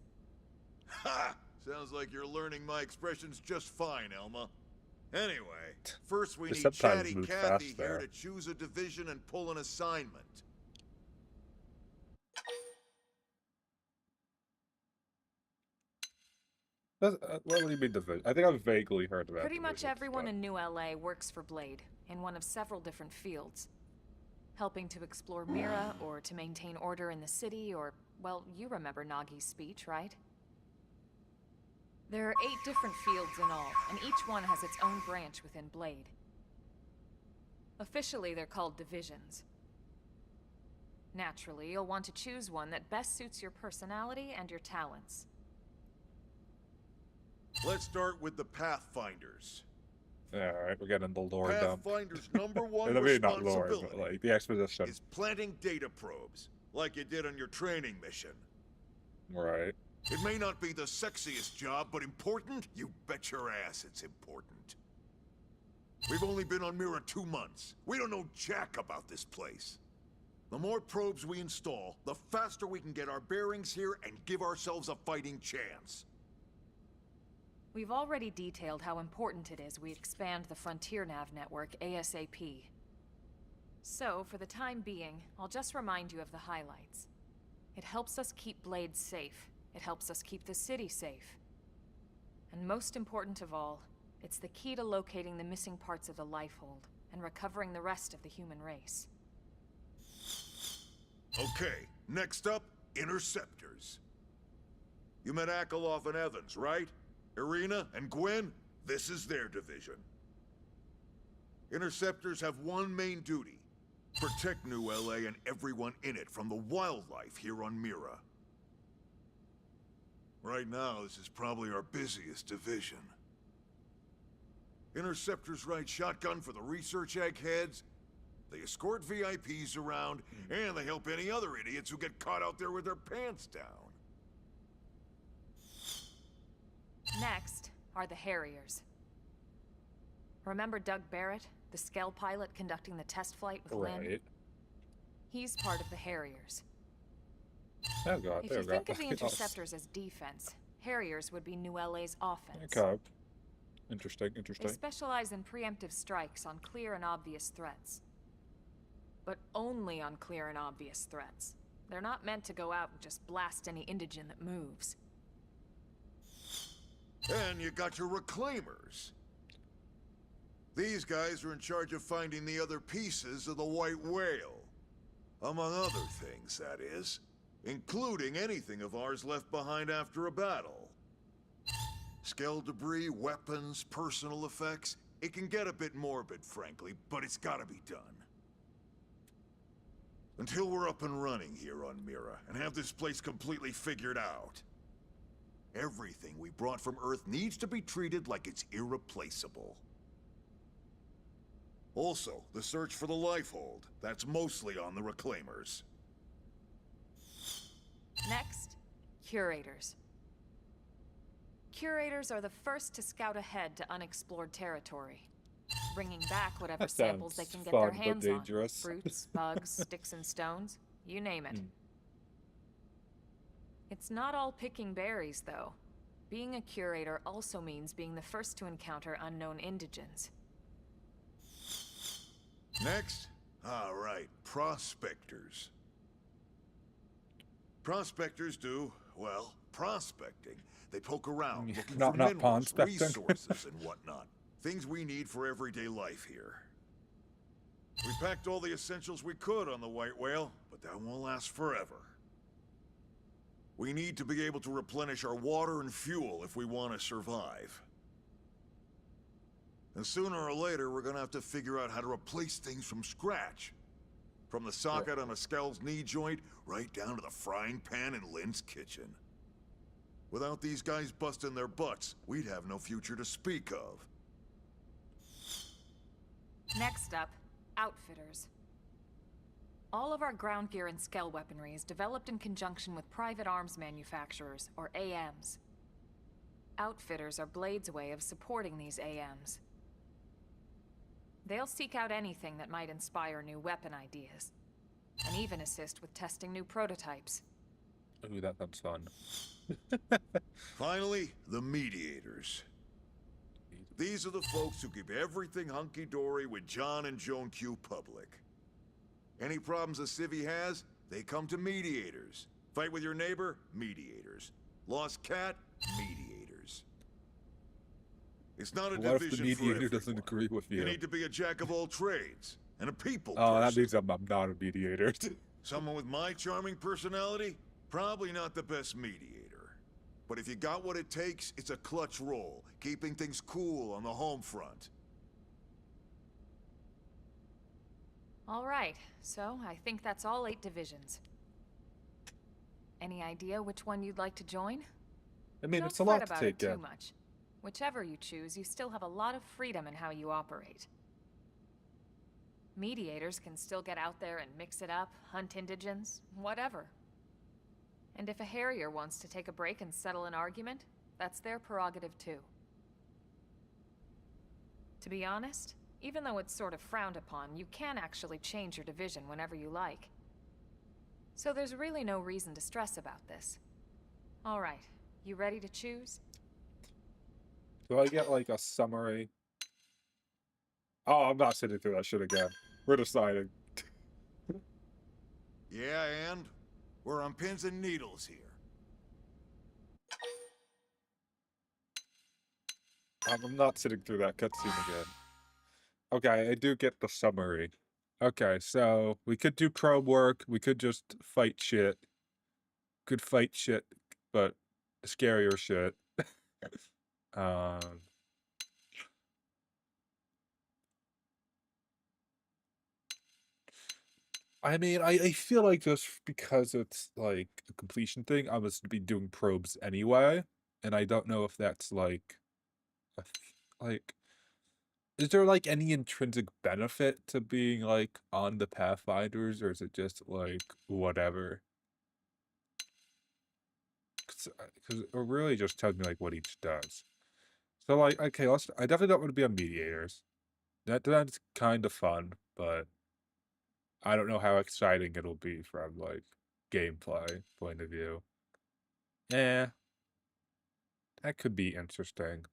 Ha! Sounds like you're learning my expressions just fine, Elma. Anyway, first we The need subtitles Chatty move Cathy fast here there. to choose a division and pull an assignment. What do you mean division? I think I've vaguely heard about Pretty much divisions, everyone but- in New LA works for Blade, in one of several different fields. Helping to explore Mira, or to maintain order in the city, or, well, you remember Nagi's speech, right? There are 8 different fields in all, and each one has its own branch within Blade. Officially, they're called divisions. Naturally, you'll want to choose one that best suits your personality and your talents. Let's start with the Pathfinders. Alright, we're getting the lore dump. Pathfinder's number one I mean, not lore, responsibility but like the exposition. is planting data probes, like you did on your training mission. Right. It may not be the sexiest job, but important? You bet your ass it's important. We've only been on Mira 2 months. We don't know jack about this place. The more probes we install, the faster we can get our bearings here and give ourselves a fighting chance. We've already detailed how important it is we expand the Frontier Nav network ASAP. So, for the time being, I'll just remind you of the highlights. It helps us keep Blade safe. It helps us keep the city safe. And most important of all, it's the key to locating the missing parts of the Lifehold and recovering the rest of the human race. Okay, next up, Interceptors. You met Akeloff and Evans, right? Irina and Gwen? This is their division. Interceptors have one main duty. Protect New LA and everyone in it from the wildlife here on Mira. Right now, this is probably our busiest division. Interceptors ride shotgun for the research eggheads, they escort VIPs around, and they help any other idiots who get caught out there with their pants down. Next are the Harriers. Remember Doug Barrett, the Skell pilot conducting the test flight with Lynn? Right. He's part of the Harriers. Oh god, If there you we think go. of the Interceptors as defense, Harriers would be New LA's offense. Okay. Interesting, They interesting. specialize in preemptive strikes on clear and obvious threats. But only on clear and obvious threats. They're not meant to go out and just blast any indigene that moves. And you got your Reclaimers. These guys are in charge of finding the other pieces of the White Whale. Among other things, that is. Including anything of ours left behind after a battle. Skell debris, weapons, personal effects. It can get a bit morbid, frankly, but it's gotta be done. Until we're up and running here on Mira, and have this place completely figured out. Everything we brought from Earth needs to be treated like it's irreplaceable. Also, the search for the Lifehold. That's mostly on the Reclaimers. Next, Curators. Curators are the first to scout ahead to unexplored territory, bringing back whatever That samples they sounds can get their fun, but hands on. dangerous. Fruits, bugs, sticks and stones, you name it. It's not all picking berries, though. Being a curator also means being the first to encounter unknown indigens. Next? All right, Prospectors. Prospectors do, well, prospecting. They poke around looking Not for pawn minerals, specting. resources, and whatnot. Things we need for everyday life here. We packed all the essentials we could on the White Whale, but that won't last forever. We need to be able to replenish our water and fuel if we want to survive. And sooner or later, we're gonna have to figure out how to replace things from scratch. From the socket on a Skell's knee joint, right down to the frying pan in Lynn's kitchen. Without these guys busting their butts, we'd have no future to speak of. Next up, Outfitters. All of our ground gear and Skell weaponry is developed in conjunction with private arms manufacturers, or AMs. Outfitters are Blade's way of supporting these AMs. They'll seek out anything that might inspire new weapon ideas, and even assist with testing new prototypes. Ooh, that sounds fun. Finally, the Mediators. These are the folks who keep everything hunky-dory with John and Joan Q. Public. Any problems a civvy has, they come to mediators. Fight with your neighbor? Mediators. Lost cat? Mediators. It's not a What if the division for mediator doesn't everyone. agree with you? You need to be a jack of all trades and a people Oh, that person. means I'm not a mediator. Someone with my charming personality? Probably not the best mediator. But if you got what it takes, it's a clutch role, keeping things cool on the home front. All right, so I think that's all 8 divisions. Any idea which one you'd like to join? I mean, Don't it's a fret lot to about take it in. too much. Whichever you choose, you still have a lot of freedom in how you operate. Mediators can still get out there and mix it up, hunt indigents, whatever. And if a Harrier wants to take a break and settle an argument, that's their prerogative too. To be honest, even though it's sort of frowned upon, you can actually change your division whenever you like. So there's really no reason to stress about this. All right, you ready to choose? Do I get like a summary? Oh, I'm not sitting through that shit again. We're deciding. Yeah, and? We're on pins and needles here. I'm not sitting through that cutscene again. Okay, I do get the summary. Okay, so we could do probe work. We could just fight shit. Could fight shit, but scarier shit. um. I mean, I feel like just because it's like a completion thing, I must be doing probes anyway, and I don't know if that's like, like, is there like any intrinsic benefit to being like on the Pathfinders, or is it just like whatever? Because it really just tells me like what each does. So like, okay, I definitely don't want to be on mediators. That's kind of fun, but I don't know how exciting it'll be from like gameplay point of view. Eh, that could be interesting.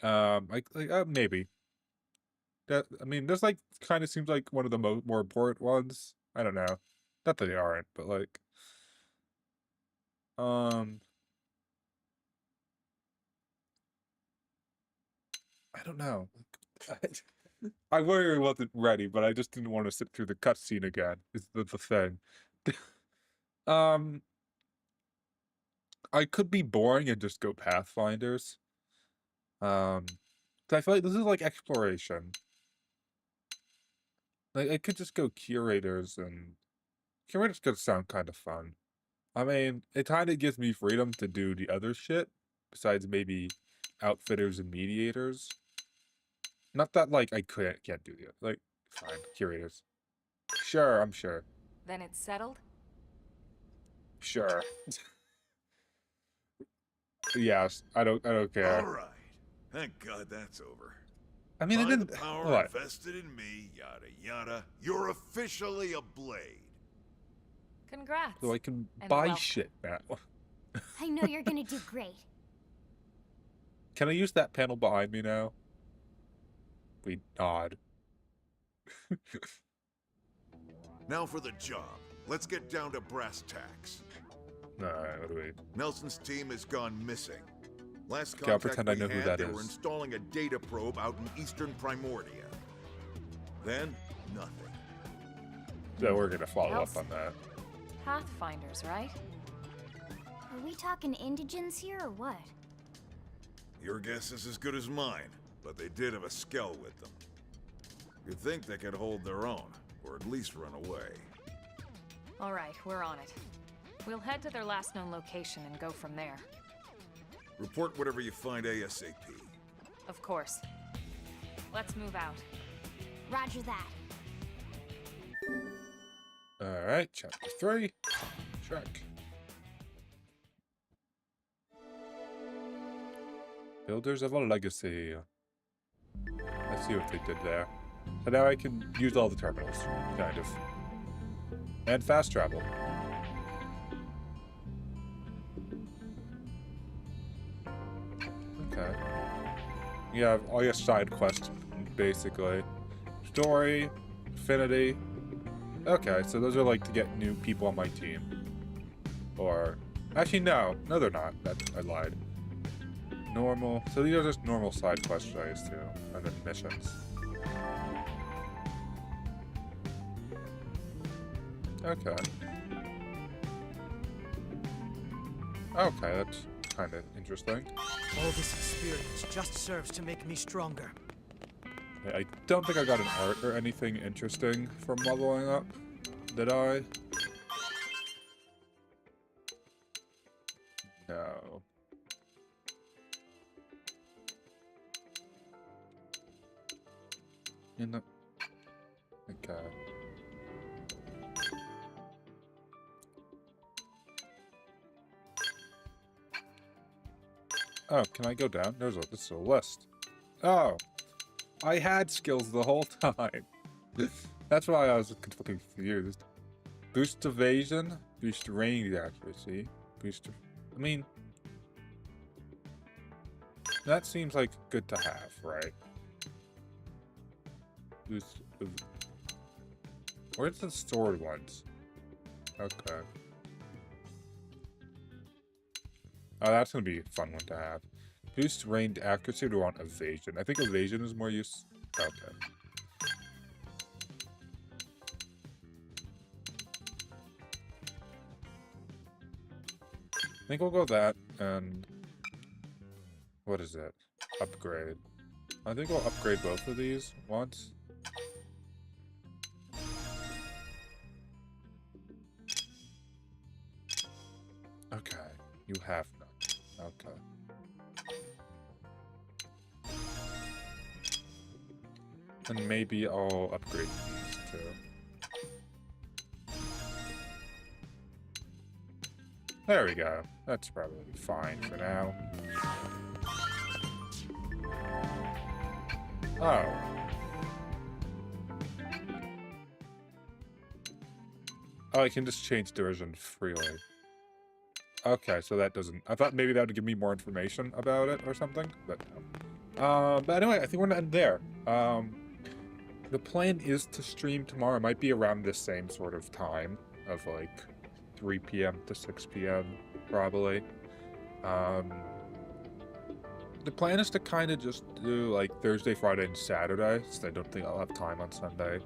Maybe. That I mean, this like kind of seems like one of the more important ones. I don't know. Not that they aren't, but like, I don't know. I really wasn't ready, but I just didn't want to sit through the cutscene again. Is the thing. um, I could be boring and just go Pathfinders. 'Cause I feel like this is like exploration. Like I could just go curators, and curators could sound kind of fun. I mean, it kind of gives me freedom to do the other shit, besides maybe outfitters and mediators. Not that like I can't do the other. Like, fine, curators. Sure, I'm sure. Then it's settled? Sure. Yes, I don't care. All right. Thank God that's over. I mean, I By didn't. the power What? invested in me, yada yada. You're officially a blade. Congrats. So I can And buy welcome. shit now. I know you're gonna do great. Can I use that panel behind me now? We nod. Now for the job. Let's get down to brass tacks. Alright, what do we... Nelson's team has gone missing. Last Okay, I'll contact pretend I we know who had, that they is. were installing a data probe out in eastern Primordia. Then, nothing. So we're gonna follow up Nelson. on that. Pathfinders, right? Are we talking indigents here or what? Your guess is as good as mine, but they did have a skell with them. You'd think they could hold their own, or at least run away. All right, we're on it. We'll head to their last known location and go from there. Report whatever you find ASAP. Of course. Let's move out. Roger that. Alright, chapter 3. Check. Builders of a Legacy. Let's see what they did there. So now I can use all the terminals, kind of. And fast travel. Okay. You have all your side quests, basically. Story, affinity. Okay, so those are like to get new people on my team. Or, actually no, they're not. I lied. Normal. So these are just normal side quests, I assume, and then missions. Okay. Okay, that's kind of interesting. All this experience just serves to make me stronger. I don't think I got an art or anything interesting from leveling up. Did I? No. Okay. Oh, can I go down? This is a list. Oh, I had skills the whole time. That's why I was confused. Boost evasion, boost range accuracy, I mean, that seems like good to have, right? Where's the sword ones? Okay. Oh, that's gonna be a fun one to have. Boost range accuracy, do I want evasion? I think evasion is more use. Okay. I think we'll go that, and... What is it? Upgrade. I think we'll upgrade both of these once. Okay, you have none. Okay. And maybe I'll upgrade these too. There we go. That's probably fine for now. Oh. Oh, I can just change division freely. Okay, so that doesn't... I thought maybe that would give me more information about it or something, but no. But anyway, I think we're gonna end there. The plan is to stream tomorrow. It might be around the same sort of time of like 3 p.m. to 6 p.m. probably. The plan is to kind of just do like Thursday, Friday, and Saturday, so I don't think I'll have time on Sunday.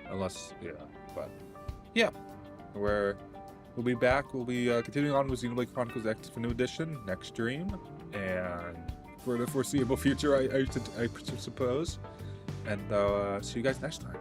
Unless, yeah, but yeah, we'll be back. We'll be continuing on with Xenoblade Chronicles X for New Edition next stream, and for the foreseeable future, I suppose. And see you guys next time.